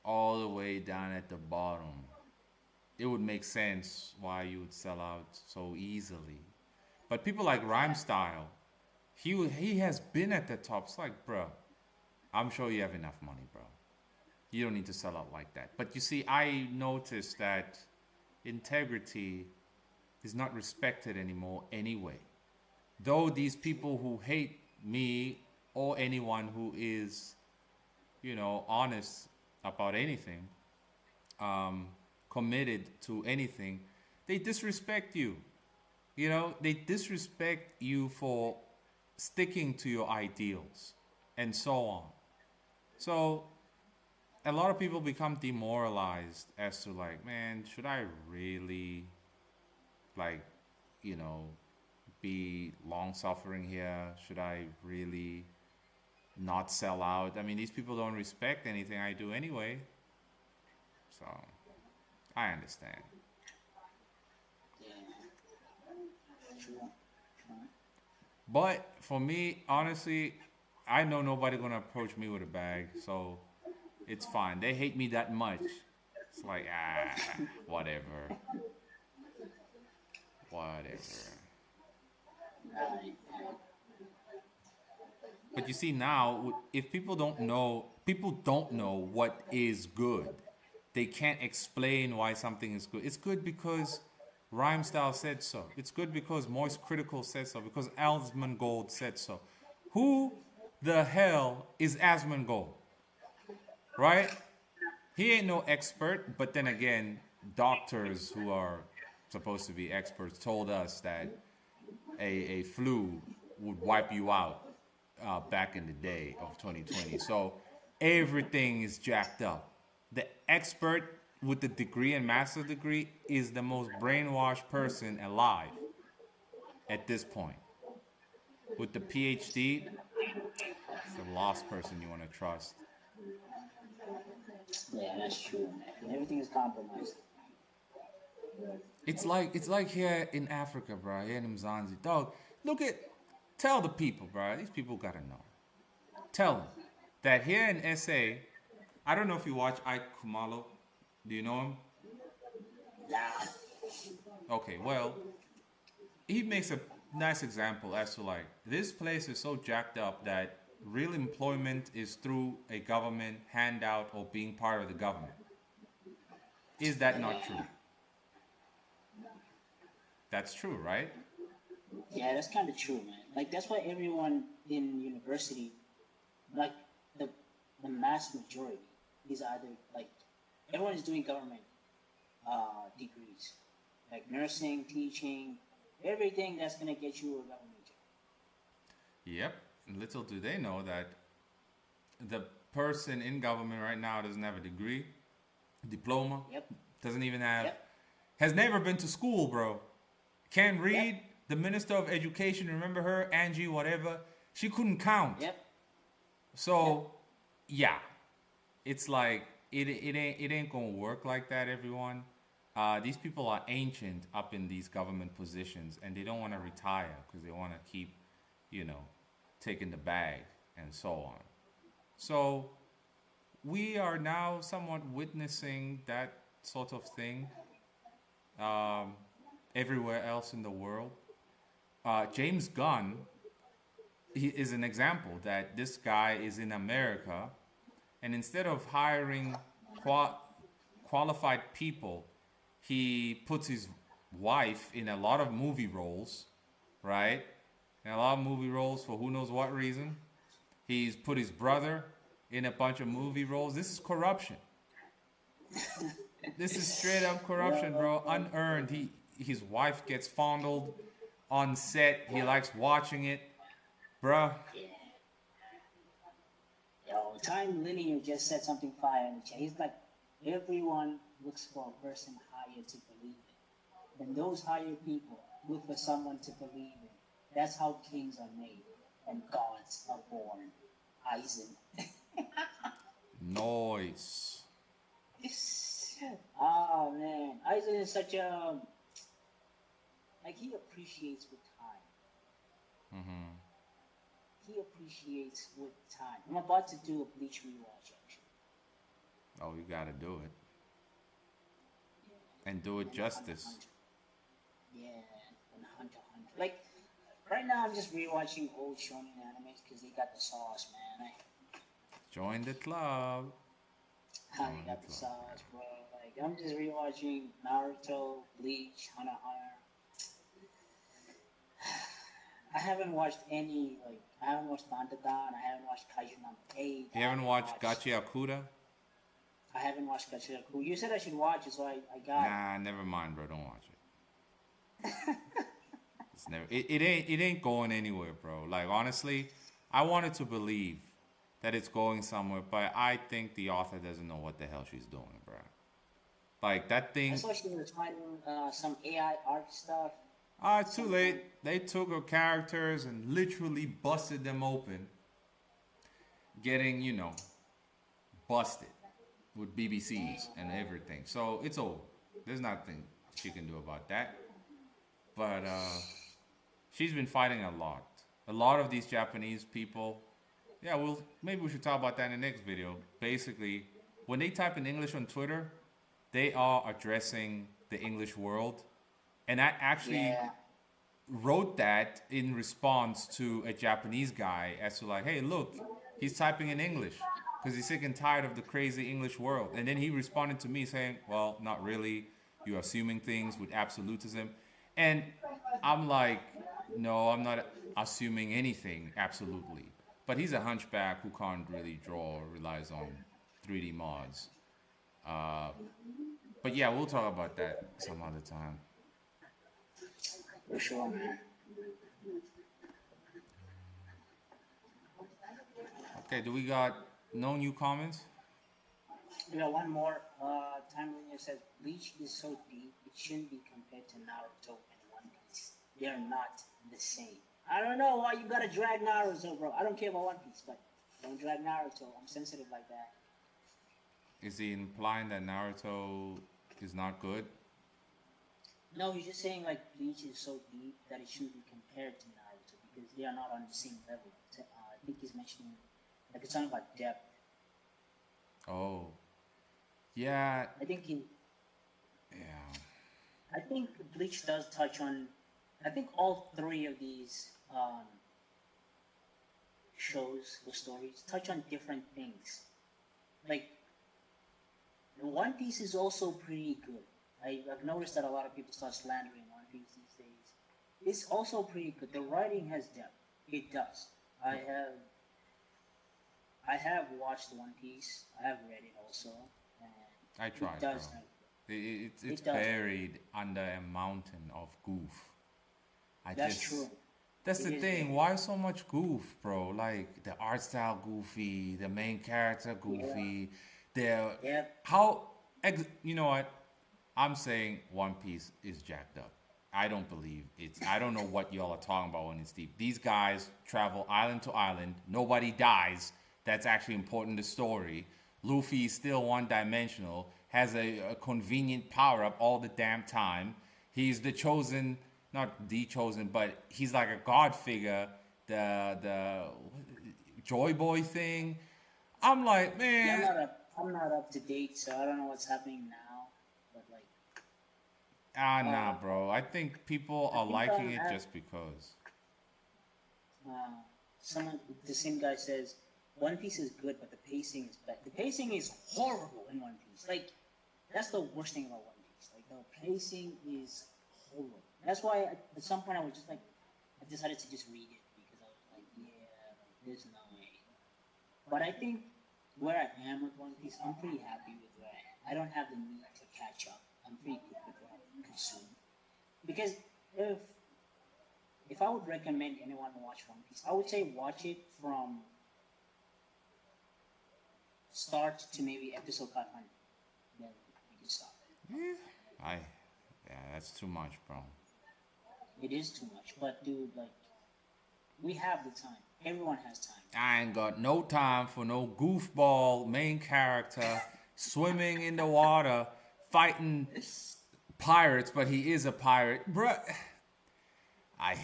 all the way down at the bottom. It would make sense why you would sell out so easily. But people like Rhyme Style, he has been at the top. It's like, bro, I'm sure you have enough money, bro. You don't need to sell out like that. But you see, I noticed that integrity is not respected anymore anyway. Though these people who hate me or anyone who is, honest about anything, committed to anything, they disrespect you. They disrespect you for sticking to your ideals and so on. So a lot of people become demoralized as to like, man, should I really like, be long suffering here? Should I really not sell out? I mean, these people don't respect anything I do anyway. So I understand. Yeah. True. But for me, honestly, I know nobody gonna approach me with a bag, so it's fine. They hate me that much. It's like, whatever. Whatever. Right. But you see now, if people don't know what is good. They can't explain why something is good. It's good because Rhyme Style said so. It's good because Moist Critical said so. Because Asmongold said so. Who the hell is Asmongold? Right? He ain't no expert, but then again, doctors who are supposed to be experts told us that a flu would wipe you out back in the day of 2020. So everything is jacked up. The expert with the degree and master's degree is the most brainwashed person alive at this point. With the PhD, it's the last person you want to trust. Yeah, that's true, man. Everything is compromised. It's like here in Africa, bro. Here in Mzanzi, dog. Tell the people, bro. These people gotta know. Tell them that here in SA, I don't know if you watch Ike Kumalo. Do you know him? Nah. Okay, well, he makes a nice example as to like this place is so jacked up that real employment is through a government handout or being part of the government. Is that not true? That's true, right? Yeah, that's kind of true, man. Like, that's why everyone in university, like, the mass majority is either, like, everyone is doing government degrees. Like, nursing, teaching, everything that's going to get you a government job. Yep. Little do they know that the person in government right now doesn't have a degree, diploma, Yep. doesn't even have, Yep. has never been to school, bro. Can't read. Yep. The Minister of Education, remember her, Angie, whatever? She couldn't count. Yep. So, yeah, it's like it ain't gonna work like that, everyone. These people are ancient up in these government positions, and they don't want to retire because they want to keep, taking the bag and so on. So, we are now somewhat witnessing that sort of thing everywhere else in the world. James Gunn, he is an example that this guy is in America, and instead of hiring qualified people, he puts his wife in a lot of movie roles, right? In a lot of movie roles for who knows what reason. He's put his brother in a bunch of movie roles. This is corruption. This is straight up corruption, bro. Unearned. His wife gets fondled on set. He likes watching it. Bruh. Yo, Time Linear just said something fire in the chat. He's like, everyone looks for a person hired to believe it. And those hired people with for someone to believe in. That's how kings are made and gods are born. Aizen. Noise. Oh man, Aizen is such a like he appreciates with time. Mm-hmm. He appreciates with time. I'm about to do a Bleach rewatch actually. Oh, you gotta do it. And do it And Hunter x justice. Hunter. Yeah, and Hunter x Hunter. Like right now, I'm just rewatching old shonen animes because they got the sauce, man. Join the club. They Join the got the club. sauce, bro. Like I'm just rewatching Naruto, Bleach, Hunter x Hunter. I haven't watched any like I haven't watched Dandadan. I haven't watched Kaiju number 8. You haven't watched Gachi Akuda? I haven't watched Gachiaku. You said I should watch it, so I got it. Nah, never mind, bro. Don't watch it. It's never. It ain't going anywhere, bro. Like honestly, I wanted to believe that it's going somewhere, but I think the author doesn't know what the hell she's doing, bro. Like that I thing. saw she was finding some AI art stuff. Too late. They took her characters and literally busted them open, getting busted with BBCs and everything. So it's over. There's nothing she can do about that. But she's been fighting a lot. A lot of these Japanese people. Yeah, well, maybe we should talk about that in the next video. Basically, when they type in English on Twitter, they are addressing the English world. And I actually Yeah. wrote that in response to a Japanese guy as to like, hey, look, he's typing in English because he's sick and tired of the crazy English world. And then he responded to me saying, well, not really. You're assuming things with absolutism. And I'm like, no, I'm not assuming anything absolutely. But he's a hunchback who can't really draw or relies on 3D mods. But yeah, we'll talk about that some other time. For sure, man. Okay, do we got no new comments? We got one more. Time Linear says Bleach is so deep it shouldn't be compared to Naruto and One Piece. They're not the same. I don't know why you gotta drag Naruto, bro. I don't care about One Piece, but don't drag Naruto. I'm sensitive like that. Is he implying that Naruto is not good? No, he's just saying like Bleach is so deep that it shouldn't be compared to Naruto because they are not on the same level. I think he's mentioning like it's something about depth. Oh, yeah, I think he. yeah. I think Bleach does touch on. I think all three of these shows or stories touch on different things. Like One Piece is also pretty good. I've noticed that a lot of people start slandering One Piece these days. It's also pretty good. The writing has depth. It does. I have watched One Piece. I have read it also. And I tried, it bro. does have It's It does. buried under a mountain of goof. That's true. That's It the is thing. buried. Why so much goof, bro? Like the art style goofy, the main character goofy. The Yeah. you know what? I'm saying One Piece is jacked up. I don't believe it's. I don't know what y'all are talking about when it's deep. These guys travel island to island. Nobody dies. That's actually important to the story. Luffy is still one-dimensional. Has a convenient power-up all the damn time. He's the chosen, not the chosen, but he's like a god figure. The Joy Boy thing. I'm like, Yeah, man. I'm not up to date, so I don't know what's happening now. But like, Nah, bro. I think people I are think liking it I- just because. someone, the same guy says, One Piece is good, but the pacing is bad. The pacing is horrible in One Piece. Like, that's the worst thing about One Piece. Like, the pacing is horrible. That's why at some point I was just like, I decided to just read it because I was like, yeah, like, there's no way. But I think where I am with One Piece, I'm pretty happy with where I am. I don't have the need to catch up. I'm pretty good with what I consume. Because if I would recommend anyone to watch One Piece, I would say watch it from start to maybe episode 500. Then you can stop it. Yeah, that's too much, bro. It is too much. But dude, like, we have the time. Everyone has time. I ain't got no time for no goofball main character swimming in the water fighting pirates, but he is a pirate, bruh. I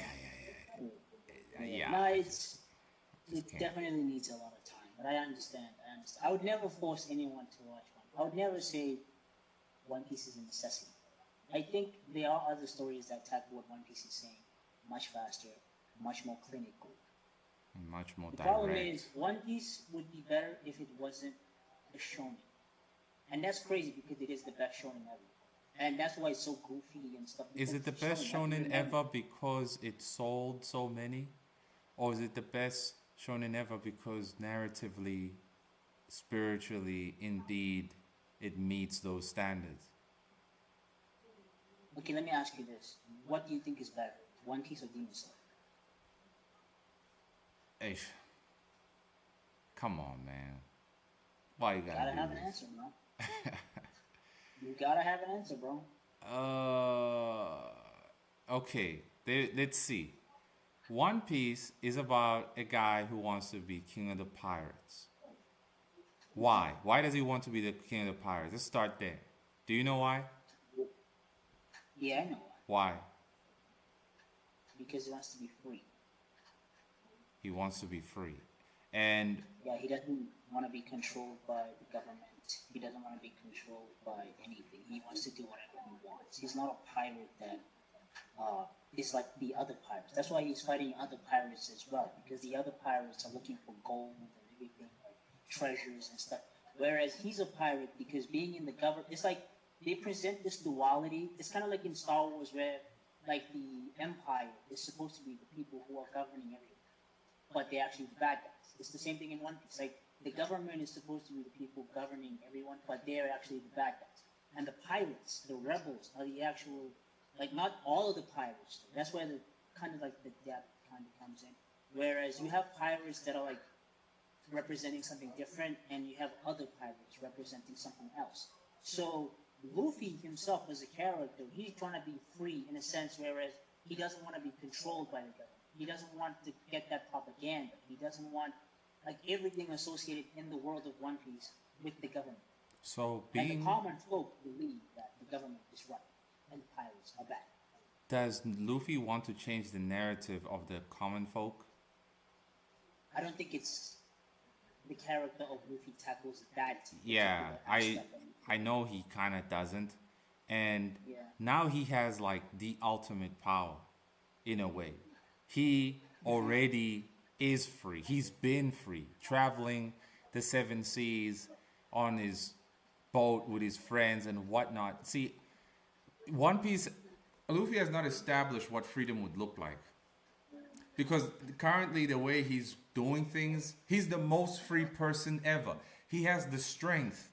yeah. No, it definitely needs a lot of time. But I understand. I would never force anyone to watch one. I would never say One Piece is a necessity. I think there are other stories that tackle what One Piece is saying much faster, much more clinical. Much more The direct. problem is, One Piece would be better if it wasn't a shonen. And that's crazy because it is the best shonen ever. And that's why it's so goofy and stuff. Is it the best shonen ever because it sold so many? Or is it the best shonen ever because narratively, spiritually, indeed, it meets those standards? Okay, let me ask you this. What do you think is better, One Piece or Demon Slayer? Hey, come on, man. Why you gotta Gotta do have an this? answer, bro. You gotta have an answer, bro. Okay. Let's see. One Piece is about a guy who wants to be king of the pirates. Why? Why does he want to be the king of the pirates? Let's start there. Do you know why? Yeah, I know Why? why. Because he wants to be free. He wants to be free. And Yeah, he doesn't want to be controlled by the government. He doesn't want to be controlled by anything. He wants to do whatever he wants. He's not a pirate that is like the other pirates. That's why he's fighting other pirates as well, because the other pirates are looking for gold and everything, like treasures and stuff. Whereas he's a pirate because being in the government, it's like they present this duality. It's kind of like in Star Wars where like the Empire is supposed to be the people who are governing everything, but they're actually the bad guys. It's the same thing in One Piece. Like the government is supposed to be the people governing everyone, but they're actually the bad guys. And the pirates, the rebels, are the actual, like not all of the pirates. That's where the kind of like the depth kind of comes in. Whereas you have pirates that are like representing something different, and you have other pirates representing something else. So Luffy himself as a character, he's trying to be free in a sense, whereas he doesn't want to be controlled by the government. He doesn't want to get that propaganda. He doesn't want like everything associated in the world of One Piece with the government. so And the being common folk believe that the government is right and the pirates are bad. does Luffy want to change the narrative of the common folk? I don't think it's the character of Luffy tackles that. Yeah, particular aspect of it. I know he kind of doesn't. And Yeah. now he has like the ultimate power in a way. He already is free. He's been free, traveling the seven seas on his boat with his friends and whatnot. See, One Piece, Luffy has not established what freedom would look like. Because currently, the way he's doing things, he's the most free person ever. He has the strength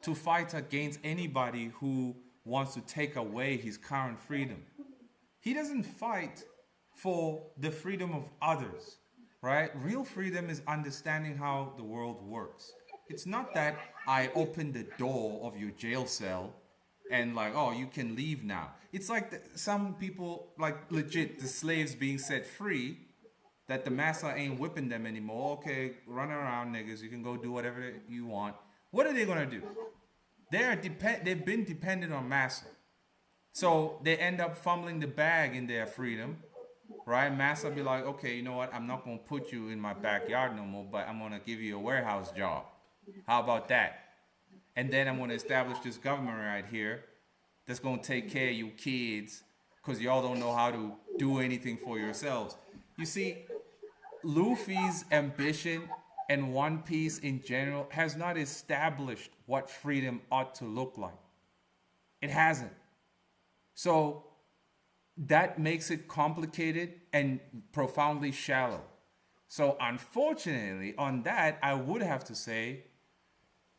to fight against anybody who wants to take away his current freedom. He doesn't fight for the freedom of others, right? Real freedom is understanding how the world works. It's not that I open the door of your jail cell and like, oh, you can leave now. It's like some people, like legit, the slaves being set free, that the master ain't whipping them anymore. Okay, run around, niggas. You can go do whatever you want. What are they gonna do? They've been dependent on master, so they end up fumbling the bag in their freedom, right? Master be like, okay, you know what? I'm not gonna put you in my backyard no more, but I'm gonna give you a warehouse job. How about that? And then I'm gonna establish this government right here that's gonna take care of you kids, because y'all don't know how to do anything for yourselves. You see, Luffy's ambition and One Piece in general has not established what freedom ought to look like. It hasn't. So that makes it complicated and profoundly shallow. So unfortunately, on that, I would have to say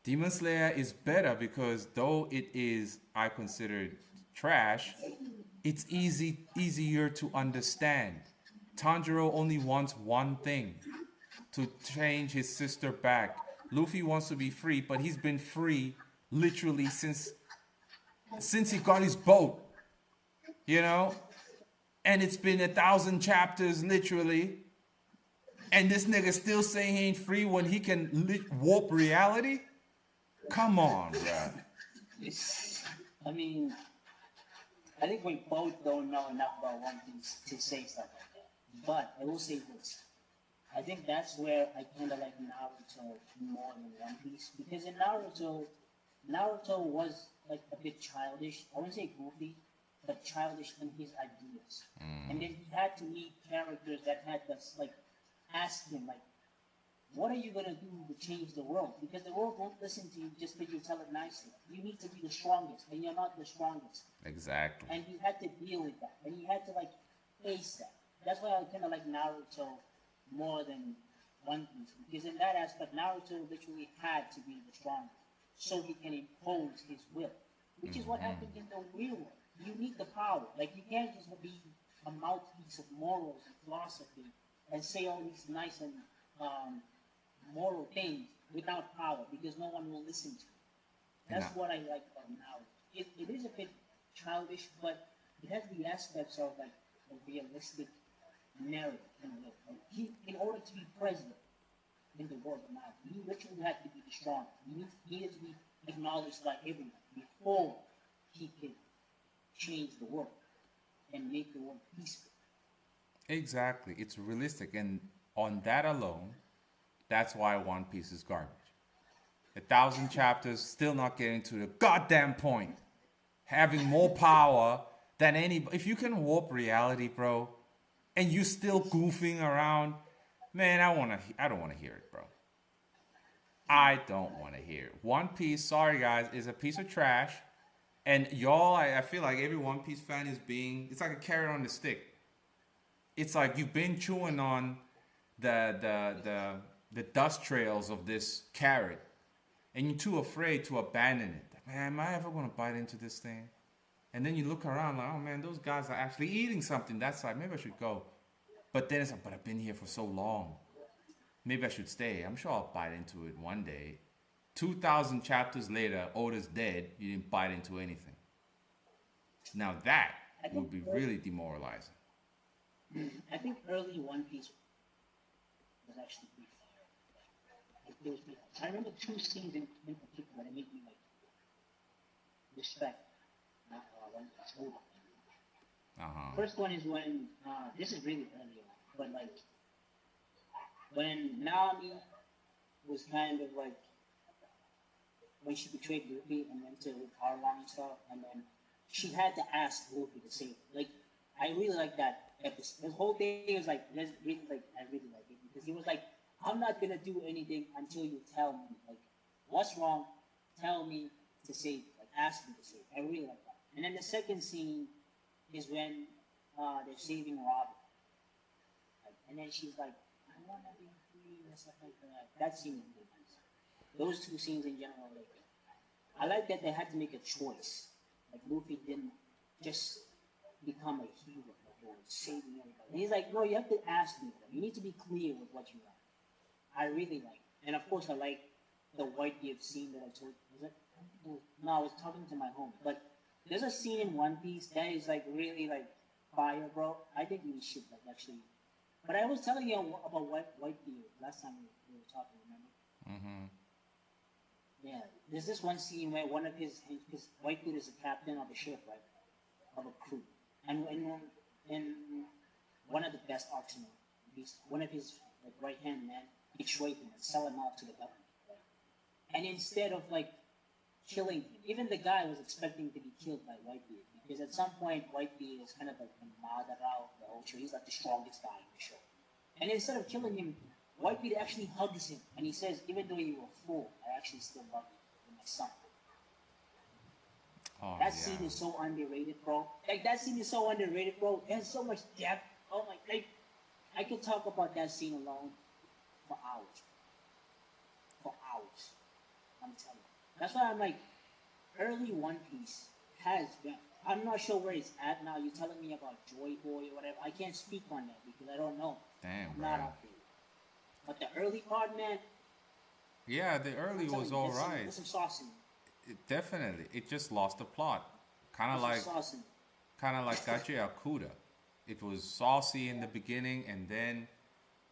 Demon Slayer is better because though it is, I consider trash, it's easier to understand. Tanjiro only wants one thing, to change his sister back. Luffy wants to be free, but he's been free literally since he got his boat. You know? And it's been 1,000 chapters, literally. And this nigga still saying he ain't free when he can warp reality? Come on, bruh. I mean, I think we both don't know enough about One Piece to say stuff like that. But I will say this. I think that's where I kind of like Naruto more than One Piece. Because in Naruto was like a bit childish. I wouldn't say goofy, but childish in his ideas. And then he had to meet characters that had to like ask him like, what are you gonna do to change the world? Because the world won't listen to you just because you tell it nicely. You need to be the strongest, and you're not the strongest. Exactly. And he had to deal with that, and he had to like face that. That's why I kind of like Naruto more than One Piece, because in that aspect, Naruto literally had to be the strongest, so he can impose his will, which is what happened in the real world. You need the power. Like you can't just be a mouthpiece of morals and philosophy and say all these nice and moral things without power, because no one will listen to you. That's what I like about Naruto. It is a bit childish, but it has the aspects of like a realistic narrative in a way. Like in order to be president in the world of Naruto, he literally had to be the strongest. He needed to be acknowledged by everyone before he could change the world and make the world peaceful. Exactly. It's realistic. And on that alone, that's why One Piece is garbage. 1,000 chapters, still not getting to the goddamn point. Having more power than any. If you can warp reality, bro, and you still goofing around, man, I don't want to hear it, bro. I don't want to hear it. One Piece, sorry guys, is a piece of trash. And y'all, I feel like every One Piece fan is it's like a carrot on the stick. It's like you've been chewing on the dust trails of this carrot, and you're too afraid to abandon it. Man, am I ever gonna bite into this thing? And then you look around like, oh man, those guys are actually eating something. That's like, maybe I should go. But then it's like, but I've been here for so long. Maybe I should stay. I'm sure I'll bite into it one day. 2,000 chapters later, Oda's dead. You didn't bite into anything. Now that would be really demoralizing. I think early One Piece was actually pretty fire. Like, there was, I remember two scenes in particular that made me like respect One Piece movie. First one is when this is really early on, but like when Nami was kind of like when she betrayed Luffy and went to Arlong and stuff, and then she had to ask Luffy to save her. Like I really like that episode. The whole thing is like I really like it because he was like, I'm not gonna do anything until you tell me like what's wrong. Tell me to save you. Like ask me to save you. I really like that. And then the second scene is when they're saving Robin. Like, and then she's like, I want to be free and stuff like that. That scene is really nice. Those two scenes in general, like, I like that they had to make a choice. Like Luffy didn't just become a hero or saving everybody. And he's like, no, you have to ask me. You need to be clear with what you want. I really like it. And of course, I like the Whitebeard scene that I told you. Was it? No, I was talking to my home. But there's a scene in One Piece that is like really like fire, bro. I think we should like actually. But I was telling you about Whitebeard last time we were talking. Remember? Yeah. There's this one scene where one of his Whitebeard is the captain of a ship, right, of a crew, and in one of the best arcs in one of his like right hand man betrayed him and sell him out to the government. Right? And instead of like killing him, even the guy was expecting to be killed by Whitebeard because at some point Whitebeard is kind of like the Madara of the whole show. He's like the strongest guy in the show. And instead of killing him, Whitebeard actually hugs him and he says, "Even though you were a fool, I actually still love you. You're my son." Oh, that scene is so underrated, bro. Like that scene is so underrated, bro. It has so much depth. Oh my, like I could talk about that scene alone for hours. For hours. I'm telling you. That's why I'm like, early One Piece has been. I'm not sure where it's at now. You're telling me about Joy Boy or whatever. I can't speak on that because I don't know. Damn, I'm bro. not out there. But the early part, man. Yeah, the early was all right. There's some sauce in it. Definitely, it just lost the plot. Kind of like Gachi Akuda. it was saucy in the beginning and then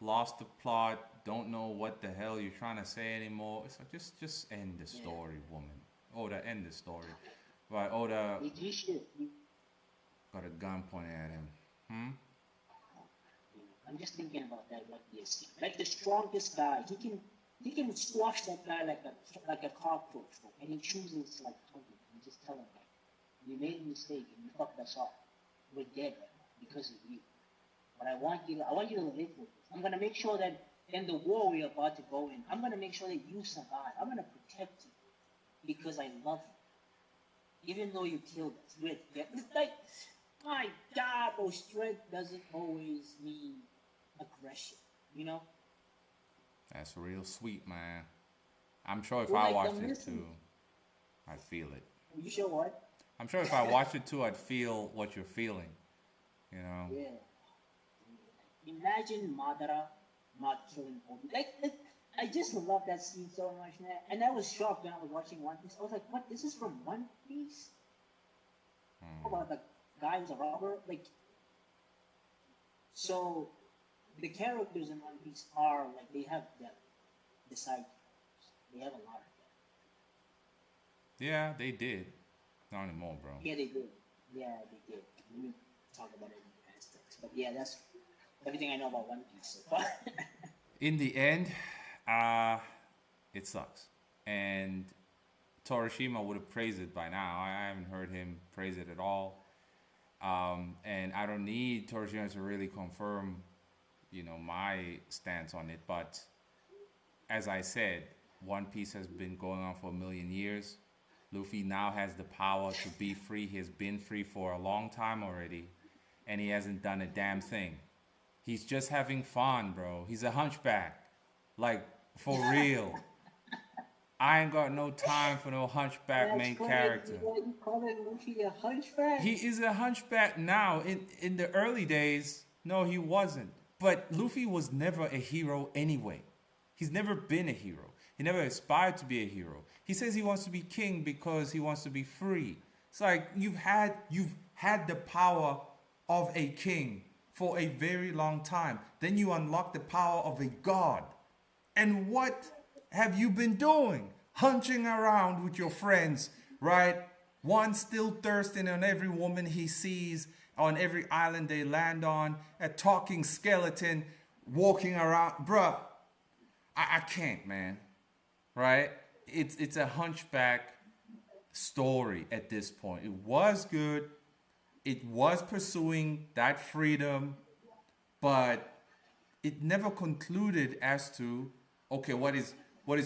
lost the plot. Don't know what the hell you're trying to say anymore. It's like just end the story, woman. Oda, end the story. But Oda You should. got a gun pointed at him. I'm just thinking about that. What he is like the strongest guy. He can squash that guy like a cockroach, and he chooses like you just tell him like, you made a mistake and you fucked us up. We're dead right now because of you. But I want you to live with this. I'm gonna make sure that in the war we're about to go in, I'm gonna make sure that you survive. I'm gonna protect you because I love you, even though you killed us. It's like, my God, bro, strength doesn't always mean aggression. You know. That's real sweet, man. I'm sure if Well, I like watched the it missing. too, I'd feel it. You sure what? I'm sure if I watched it too, I'd feel what you're feeling. You know? Yeah. Imagine Madara not killing Obi. I just love that scene so much, man. And I was shocked when I was watching One Piece. I was like, what? This is from One Piece? How about the guy who's a robber? Like, so the characters in One Piece are like, they have depth. The side characters. They have a lot of depth. Yeah, they did. Not anymore, bro. Yeah, they did. Yeah, they did. We will talk about it in the aspects. But yeah, that's everything I know about One Piece so far. In the end, it sucks. And Torishima would have praised it by now. I haven't heard him praise it at all. And I don't need Torishima to really confirm, my stance on it. But as I said, One Piece has been going on for 1,000,000 years. Luffy now has the power to be free. He has been free for a long time already, and he hasn't done a damn thing. He's just having fun, bro. He's a hunchback. Like, for real. I ain't got no time for no hunchback main character. You calling Luffy a hunchback? He is a hunchback now. In the early days, no, he wasn't. But Luffy was never a hero anyway. He's never been a hero. He never aspired to be a hero. He says he wants to be king because he wants to be free. It's like you've had the power of a king for a very long time. Then you unlock the power of a god. And what have you been doing? Hunching around with your friends, right? One still thirsting on every woman he sees, on every island they land on, a talking skeleton walking around. Bruh, I can't, man. Right? It's a hunchback story at this point. It was good. It was pursuing that freedom, but it never concluded as to, okay, what is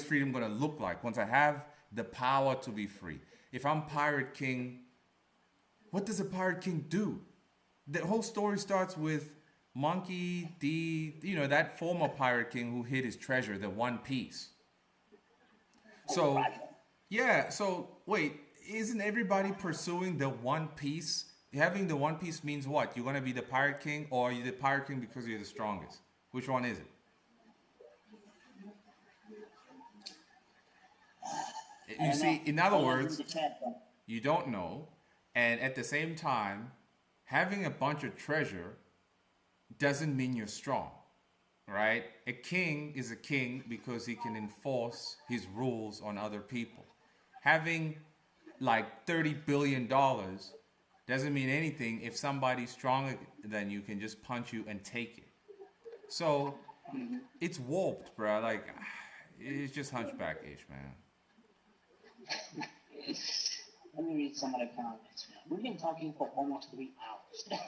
freedom going to look like once I have the power to be free? If I'm Pirate King, what does a Pirate King do? The whole story starts with Monkey D, that former Pirate King who hid his treasure, the One Piece. So, yeah, wait, isn't everybody pursuing the One Piece? Having the One Piece means what? You're going to be the Pirate King, or are you the Pirate King because you're the strongest? Which one is it? You see, in other words, you don't know, and at the same time, having a bunch of treasure doesn't mean you're strong. Right? A king is a king because he can enforce his rules on other people. Having like $30 billion doesn't mean anything if somebody stronger than you can just punch you and take it. So it's warped, bro. Like, it's just hunchback-ish, man. Let me read some of the comments, man. We've been talking for almost 3 hours.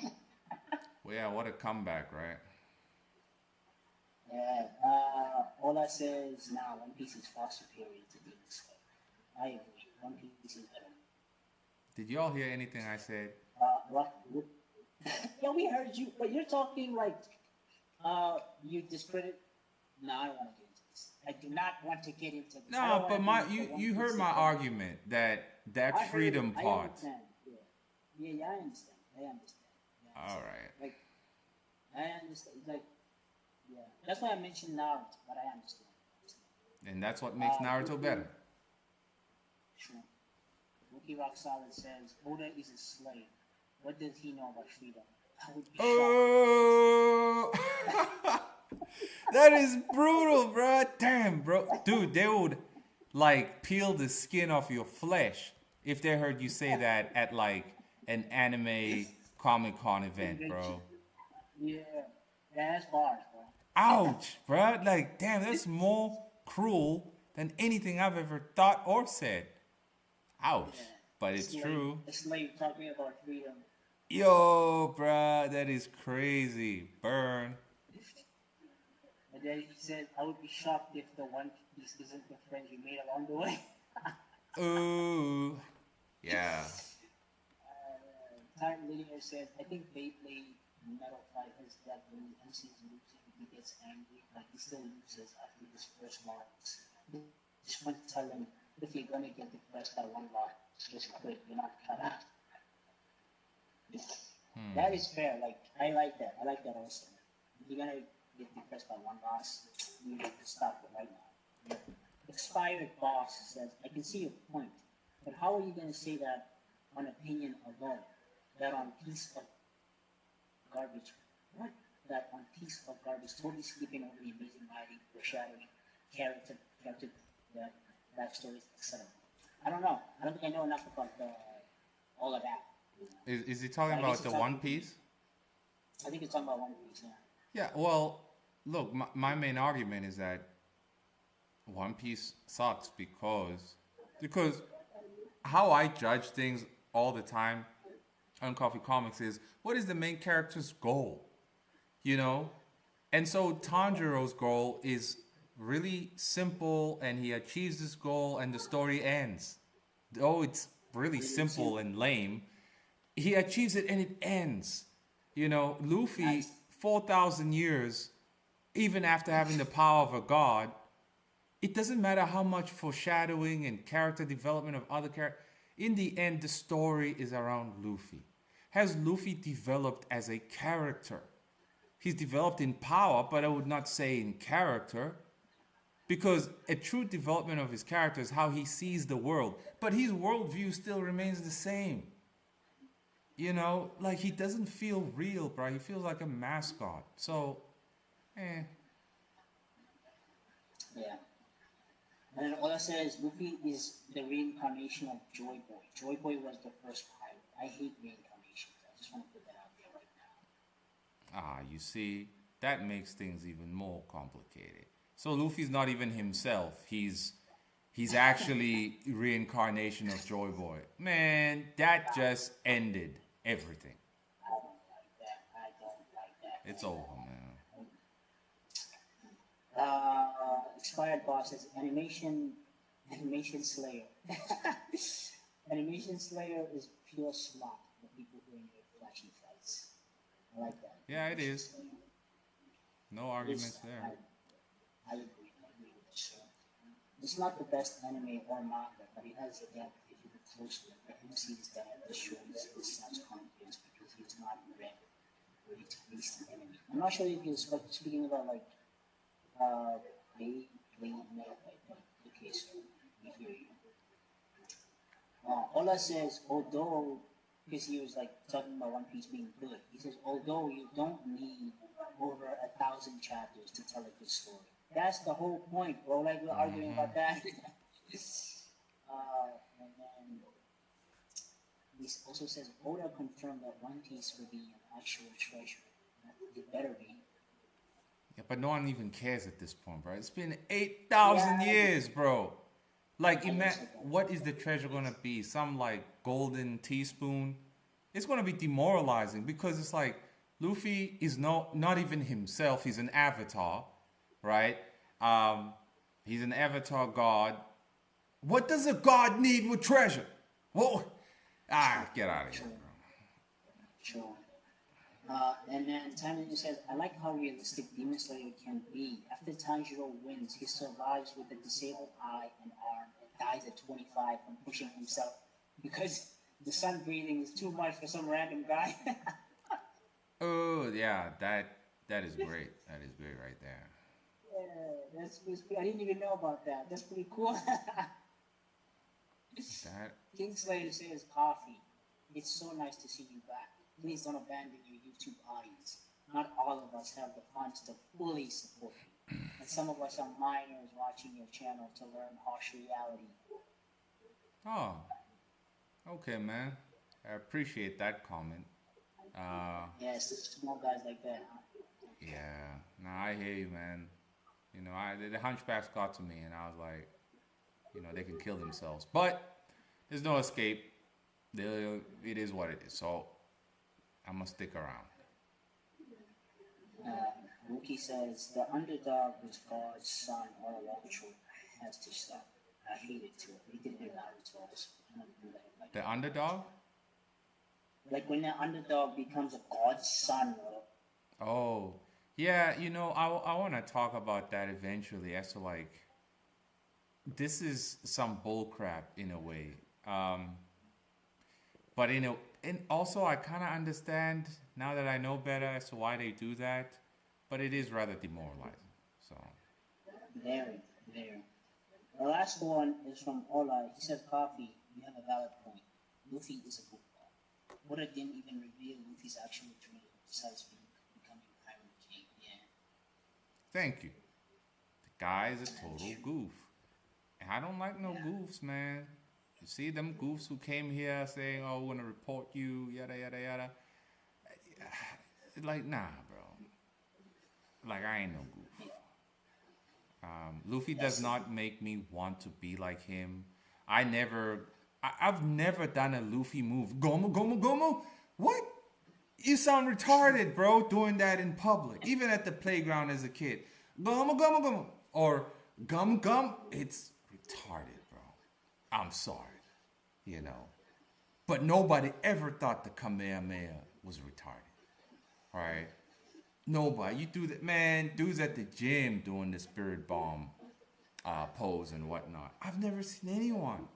Well, yeah, what a comeback, right? Yeah, Ola says, nah, One Piece is far superior to Demon Slayer. I agree. One Piece is better. Did y'all hear anything I said? What? Yeah, we heard you, but you're talking like, you discredit. No, I don't want to get into this. I do not want to get into this. No, but you heard my argument that freedom part. I understand. Yeah, I understand. All right. Like, I understand. Like, yeah, that's why I mentioned Naruto, but I understand. And that's what makes Naruto better. True. Wookie Rock Solid says, Oda is a slave. What does he know about freedom? I would be shocked. Oh, that is brutal, bro. Damn, bro. Dude, they would like peel the skin off your flesh if they heard you say that at like an anime Comic Con event, Convention. bro. Yeah. Yeah, that's bars, bro. Ouch, bro. Like, damn, that's more cruel than anything I've ever thought or said. Ouch. Yeah. But A it's slave. true. A slave talking about freedom. Yo, bruh, that is crazy. Burn. And then he said, I would be shocked if the One Piece isn't the friend you made along the way. Ooh. Yeah. Time Linear says, I think Beyblade Metal Fight is that when the MC is losing, he gets angry, but he still loses after his first loss. Just want to tell him, if you're gonna get depressed by one loss, just quit. You're not cut out. That is fair. Like I like that. I like that also. If you're gonna get depressed by one loss, you need to stop it right now. Expired boss says, I can see your point, but how are you gonna say that on opinion alone? That on piece of garbage. What? That on piece of garbage, totally skipping over the amazing writing, foreshadowing, character backstories, etc. I don't know. I don't think I know enough about all of that. Is he talking I guess about it's the talking- One Piece? I think it's talking about One Piece, yeah. Yeah, well, look, my main argument is that One Piece sucks because how I judge things all the time on Coffee Comics is what is the main character's goal? You know? And so Tanjiro's goal is really simple and he achieves this goal and the story ends. Though it's really simple and lame, he achieves it and it ends. You know, Luffy, Nice. 4,000 years, even after having the power of a god, it doesn't matter how much foreshadowing and character development of other characters. In the end, the story is around Luffy. Has Luffy developed as a character? He's developed in power, but I would not say in character. Because a true development of his character is how he sees the world. But his worldview still remains the same. You know, like he doesn't feel real, bro. He feels like a mascot. So, Yeah. And then Ola says Luffy is the reincarnation of Joy Boy. Joy Boy was the first pirate. I hate reincarnations. I just want to put that out there right now. you see, that makes things even more complicated. So Luffy's not even himself. He's actually reincarnation of Joy Boy. Man, that just ended everything. I don't like that. I don't like that. It's over, man. Expired boss says animation Slayer. Animation Slayer is pure smart for people who enjoy flashy fights. I like that. Yeah, it is. No arguments It's- there. I agree with this. It's not the best anime or manga, but it has a depth if you look closely. The MC's depth shows his sense confidence because he's not ready to face the enemy. I'm not sure if you're speaking about like Blade Metal Fight, but okay, so we hear you. Ola says, although, because he was like talking about One Piece being good, he says, although you don't need over 1,000 chapters to tell a good story. That's the whole point, bro. Like we're arguing about that. And then he also says, Oda confirmed that One Piece will be an actual treasure. It better be. Yeah, but no one even cares at this point, bro. It's been 8,000 Yeah. years, bro. Like, I imagine guess so. what is the treasure gonna be? Some like golden teaspoon? It's gonna be demoralizing because it's like Luffy is not even himself. He's an avatar, right? He's an avatar god. What does a god need with treasure? Whoa! Get out of here, bro. Sure. And then Tanjiro says, I like how realistic Demon Slayer can be. After Tanjiro wins, he survives with a disabled eye and arm and dies at 25 from pushing himself because the sun breathing is too much for some random guy. Oh yeah, that is great. That is great right there. Yeah, that's I didn't even know about that. That's pretty cool. That Kingslayer says, Coffee, it's so nice to see you back. please don't abandon your YouTube audience. Not all of us have the funds to fully support you. And some of us are minors watching your channel to learn harsh reality. Oh, okay, man. I appreciate that comment. Yes, small guys like that, huh? Yeah, no, I hear you, man. The hunchbacks got to me, and I was like, they can kill themselves, but there's no escape. It is what it is. So I'm gonna stick around. Wookie says the underdog was God's son all along. True has to stop. I hate it too. He did it in Naruto also. I don't do that. The underdog? Like when the underdog becomes a God's son, bro. Oh, yeah. I want to talk about that eventually. As to like, this is some bull crap in a way. But and also I kind of understand now that I know better as to why they do that. But it is rather demoralizing. So. Very, very. The last one is from Ola. He says, Coffee, you have a valid point. Luffy is a goofball. Oda didn't even reveal Luffy's actual dream besides becoming Pirate King. Yeah. Thank you. The guy is a total goof. And I don't like no goofs, man. You see them goofs who came here saying, oh, we're going to report you, yada, yada, yada. Like, nah, bro. Like, I ain't no goof. Luffy does not make me want to be like him. I've never done a Luffy move. Gomu, gomu, gomu? What? You sound retarded, bro, doing that in public. Even at the playground as a kid. Gomu, gomu, gomu. Or gum, gum. It's retarded, bro. I'm sorry. But nobody ever thought the Kamehameha was retarded. Right? Nobody. You do that, man. Dudes at the gym doing the spirit bomb pose and whatnot. I've never seen anyone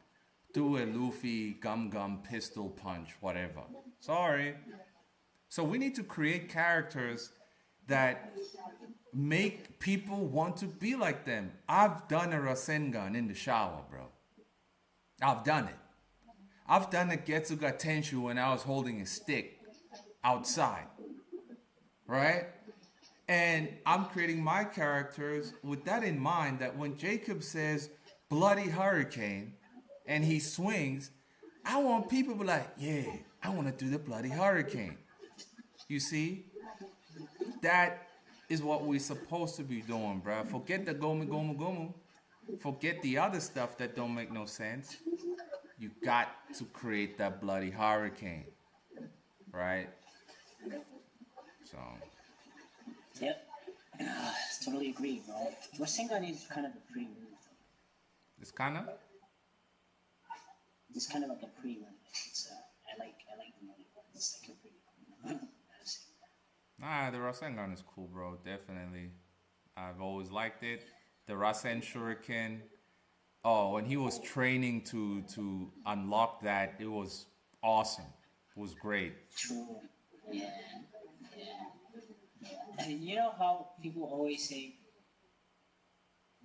do a Luffy gum gum pistol punch, whatever. Sorry. So we need to create characters that make people want to be like them. I've done a Rasengan in the shower, bro. I've done it. I've done a Getsuga Tenshu when I was holding a stick outside. Right? And I'm creating my characters with that in mind, that when Jacob says bloody hurricane and he swings, I want people to be like, yeah, I want to do the bloody hurricane. You see? That is what we're supposed to be doing, bruh. Forget the gomu gomu gomu. Forget the other stuff that don't make no sense. You got to create that bloody hurricane. Right? So... Yep. Totally agree, bro. Rasengan is kind of a pre-move. It's kind of? It's kind of like a pre-move. I like the movie. It's like a pre-move. Nah, the Rasengan is cool, bro. Definitely. I've always liked it. The Rasen Shuriken. Oh, when he was training to unlock that, it was awesome. It was great. True. Yeah. And you know how people always say,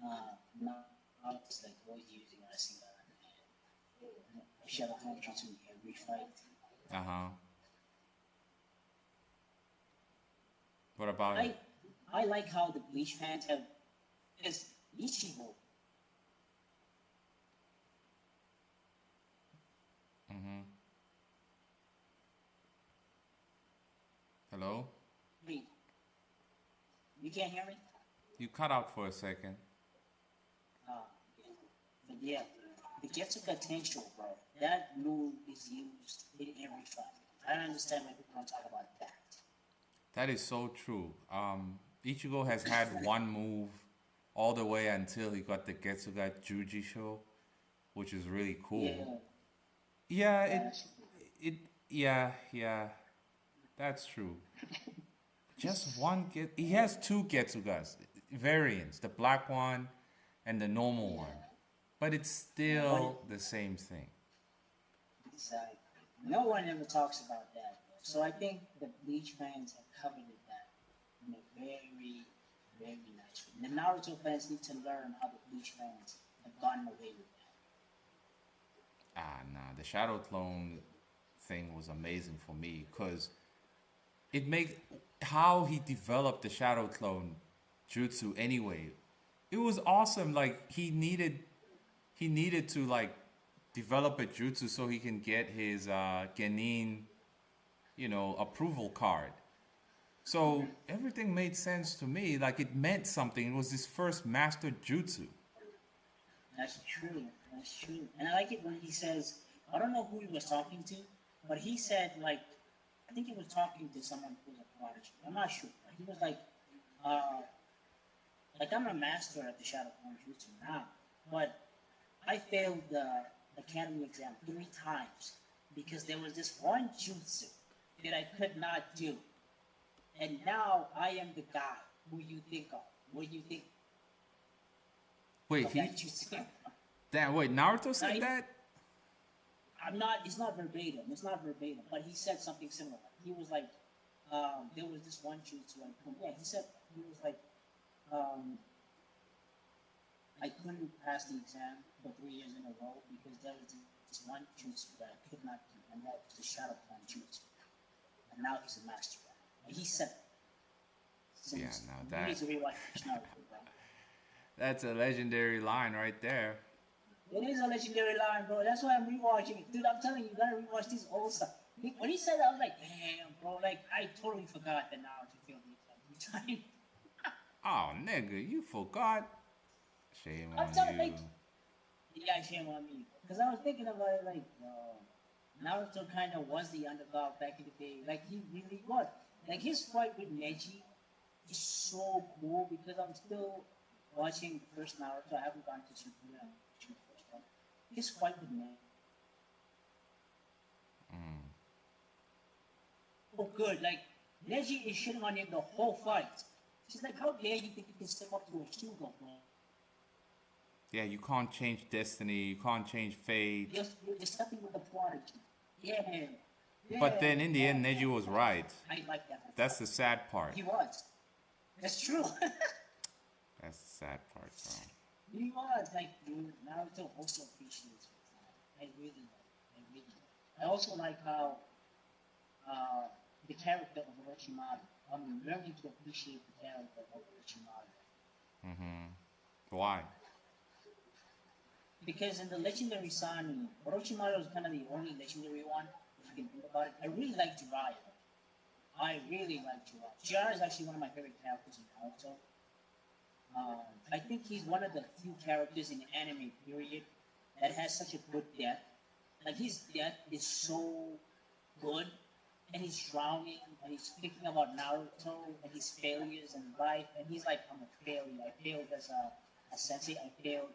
Naruto's like always using Rasengan. I shall have jutsu in every fight. Uh-huh. What about it? I like how the Bleach fans have this Ichigo. Mm-hmm. Hello? Wait, you can't hear me? You cut out for a second. Yeah. But yeah, the Getsuga Tensho, bro, that move is used in every fight. I don't understand why people don't talk about that. That is so true. Ichigo has had one move all the way until he got the Getsuga Jujisho, which is really cool. Yeah, yeah, that's true. Just one he has two Getsugas variants, the black one and the normal one, but it's still the same thing. Exactly. No one ever talks about that. So I think the Bleach fans have covered that in a very, very nice way. The Naruto fans need to learn how the Bleach fans have gotten away with that. Nah, the Shadow Clone thing was amazing for me because it makes how he developed the shadow clone jutsu anyway. It was awesome. Like he needed to like develop a jutsu so he can get his genin, approval card. So everything made sense to me. Like it meant something. It was his first master jutsu. That's true. That's true. And I like it when he says, I don't know who he was talking to, but he said, like, I think he was talking to someone who was a prodigy. I'm not sure. But he was uh, like I'm a master at the Shadow Clone Jutsu now, but I failed the academy exam 3 times because there was this one jutsu that I could not do. And now I am the guy who you think of. What do you think Wait, of he that jutsu? damn. Wait, Naruto said I- that. I'm not. It's not verbatim. It's not verbatim. But he said something similar. He was like, there was this one jutsu. Yeah, he said he was like, um, I couldn't pass the exam for 3 years in a row because there was this one jutsu that I could not do, and that was the Shadow Clone jutsu. And now he's a master at it. And he said, it. Yeah, So now you that need to rewatch Naruto, bro. that's a legendary line right there. It is a legendary line, bro. That's why I'm rewatching it. Dude, I'm telling you, you gotta rewatch this old stuff. When he said that, I was like, damn, bro. Like, I totally forgot that Naruto failed the exam 3 times. Oh, nigga, you forgot. Shame I'm on telling you. like, yeah, shame on me. Because I was thinking about it, like, Naruto kind of was the underdog back in the day. Like, he really was. Like, his fight with Neji is so cool because I'm still watching the first Naruto. I haven't gone to Shippuden. I'm watching the first one. His fight with Neji. Oh, good. Like, Neji is shitting on him the whole fight. She's like, how dare you think you can step up to a Shugo, bro? Yeah, you can't change destiny. You can't change fate. You're stepping with the prodigy. Yeah. But then in the end, Neji was right. I like that. That's the sad part. He was. That's true. That's the sad part, bro. He was. Like, dude, Naruto also appreciates it. I really like. I really like. I also like how the character of Orochimaru. I'm learning to appreciate the character of Orochimaru. Why? Because in the legendary Sani, Orochimaru is kind of the only legendary one, if you can think about it. I really like Jiraiya. I really like Jiraiya. Jiraiya is actually one of my favorite characters in Naruto. I think he's one of the few characters in anime, period, that has such a good death. Like, his death is so good, and he's drowning, and he's thinking about Naruto and his failures in life, and he's like, I'm a failure. I failed as a sensei. I failed.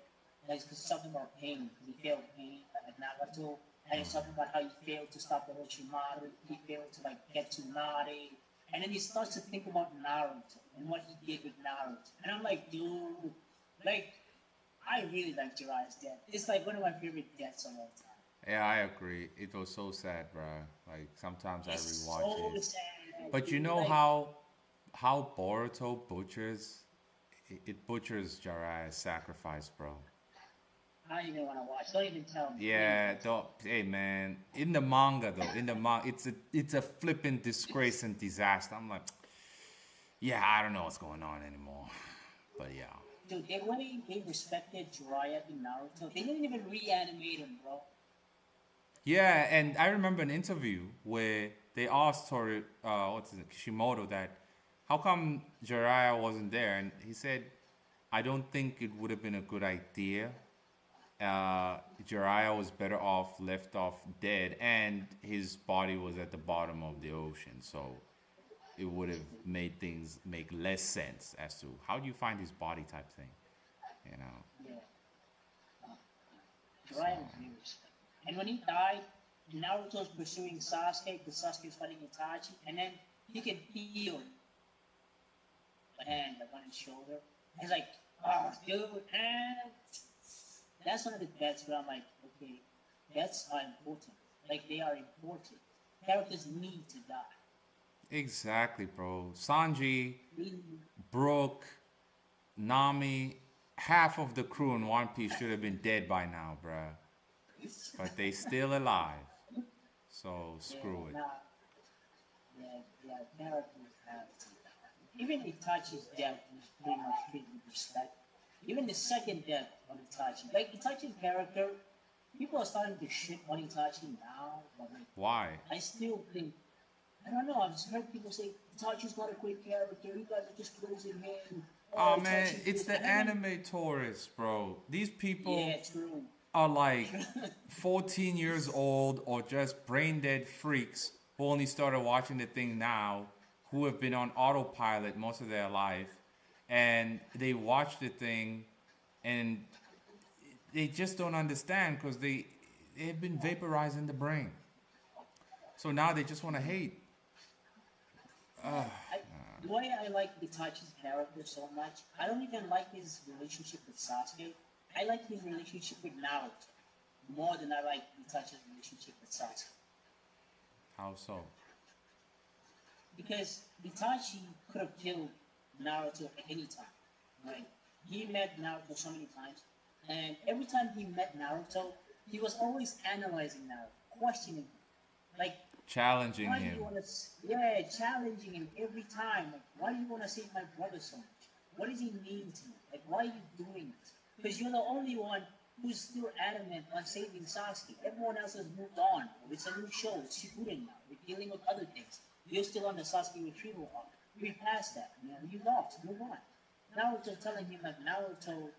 Like, he's talking about pain. He failed pain at Naruto. And he's talking about how he failed to stop Orochimaru. He failed to, like, get to Nare. And then he starts to think about Naruto and what he did with Naruto. And I'm like, dude, like, I really like Jiraiya's death. It's like one of my favorite deaths of all time. Yeah, I agree. It was so sad, bro. Like sometimes I It's rewatch so it. sad. But you dude. know Like, how Boruto butchers it butchers Jiraiya's sacrifice, bro. I don't even want to watch. Don't even tell me. Yeah, hey man, in the manga though, it's a flipping disgrace and disaster. I'm like, yeah, I don't know what's going on anymore, but yeah. Dude, the way they respected Jiraiya in Naruto, they didn't even reanimate him, bro. Yeah, and I remember an interview where they asked what's his name, Kishimoto, that how come Jiraiya wasn't there, and he said, I don't think it would have been a good idea. Jiraiya was better off left off dead, and his body was at the bottom of the ocean, so it would have made things make less sense as to how do you find his body type thing, you know. Yeah. Jiraiya was very respected. And when he died, Naruto's pursuing Sasuke, because Sasuke's fighting Itachi, and then he can feel the hand, like on his shoulder. And he's like, oh, dude, and that's one of the deaths where I'm like, okay, deaths are important. Like, they are important. Characters need to die. Exactly, bro. Sanji, Really. Brook, Nami, half of the crew in One Piece should have been dead by now, bruh. But they still alive. So screw it. Nah. Yeah, yeah, characters have to. Even Itachi's death was pretty much treated with respect. Even the second death of Itachi, like Itachi's character, people are starting to shit on Itachi now, but like Why? I still think I don't know. I've just heard people say Itachi's not a great character. You guys are just closing him. Oh Oh, man, Itachi's it's this. the And then anime tourists, bro. These people yeah, true. are like 14 years old or just brain dead freaks who only started watching the thing now, who have been on autopilot most of their life, and they watch the thing and they just don't understand because they've been vaporizing the brain. So now they just want to hate. The way I like Itachi's character so much, I don't even like his relationship with Sasuke. I like his relationship with Naruto more than I like Itachi's relationship with Sasuke. How so? Because Itachi could have killed Naruto at any time. Right? He met Naruto so many times, and every time he met Naruto, he was always analyzing Naruto, questioning him. Like, Challenging why do you him. want to, yeah, challenging him every time. Like, why do you want to save my brother so much? What does he mean to you? Like, why are you doing this? Because you're the only one who's still adamant on saving Sasuke. Everyone else has moved on. It's a new show. It's Shippuden now. We're dealing with other things. You're still on the Sasuke retrieval arc. We're past that. You know, you lost. Move on. Naruto telling him like Naruto,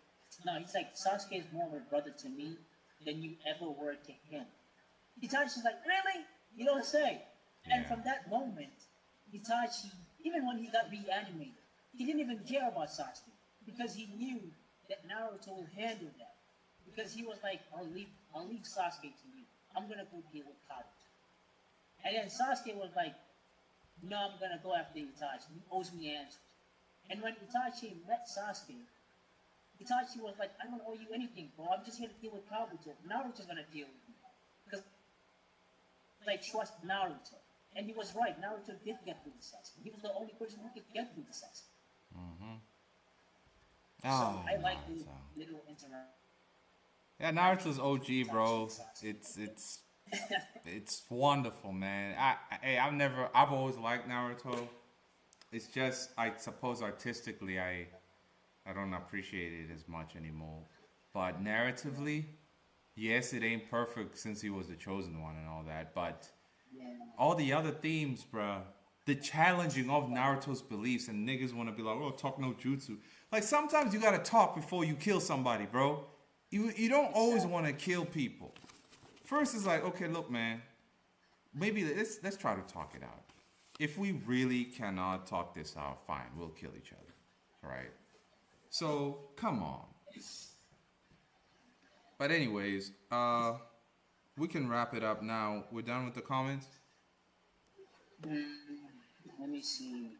no, he's like Sasuke is more of a brother to me than you ever were to him. Itachi's like, really? You don't say. And Yeah. from that moment, Itachi, even when he got reanimated, he didn't even care about Sasuke because he knew that Naruto will handle that. Because he was like, I'll leave Sasuke to you. I'm gonna go deal with Kabuto. And then Sasuke was like, no, I'm gonna go after Itachi. He owes me answers. And when Itachi met Sasuke, Itachi was like, I don't owe you anything, bro. I'm just here to deal with Kabuto. Naruto's gonna deal with me. Because I trust Naruto. And he was right. Naruto did get through the Sasuke. He was the only person who could get through the Sasuke. So Oh, I like the Naruto. little interaction. Yeah, Naruto's OG, bro. It's wonderful, man. I've always liked Naruto. It's just, I suppose artistically, I don't appreciate it as much anymore. But narratively, yes, it ain't perfect since he was the chosen one and all that. But Yeah. all the other themes, bruh, the challenging of Naruto's beliefs, and niggas want to be like, oh, talk no jutsu. Like, sometimes you gotta talk before you kill somebody, bro. You don't always want to kill people. First, it's like, okay, look, man, maybe let's try to talk it out. If we really cannot talk this out, fine, we'll kill each other, right? So, come on. But anyways, we can wrap it up now. We're done with the comments. Let me see.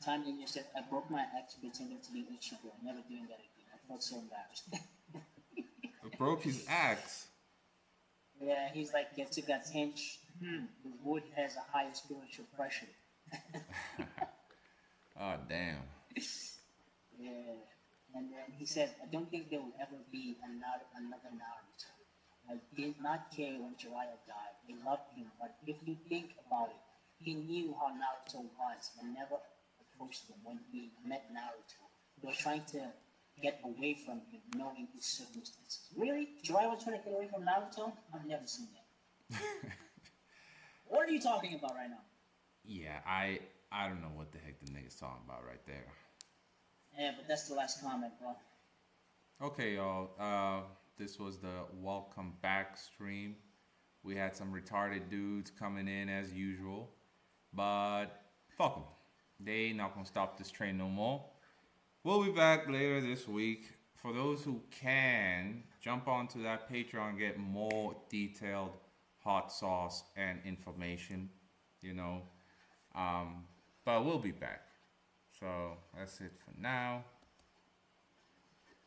Tanya just said, I broke my ex pretending to be Ichigo. Never doing that again. I felt so embarrassed. Broke his axe. Yeah, he's like Getsuga's hench. The wood has a higher spiritual pressure. Oh, damn. Yeah. And then he said, I don't think there will ever be another Naruto. I did not care when Jiraiya died. I loved him, but if you think about it, he knew how Naruto was and never approached him when he met Naruto. He was trying to get away from him, knowing his circumstances. Really? Jiraiya was trying to get away from Naruto? I've never seen that. What are you talking about right now? Yeah, I don't know what the heck the nigga's talking about right there. Yeah, but that's the last comment, bro. Okay, y'all. This was the welcome back stream. We had some retarded dudes coming in as usual, but fuck them. They not gonna stop this train no more. We'll be back later this week. For those who can, jump onto that Patreon and get more detailed hot sauce and information, you know. But we'll be back. So that's it for now.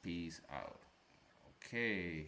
Peace out. Okay.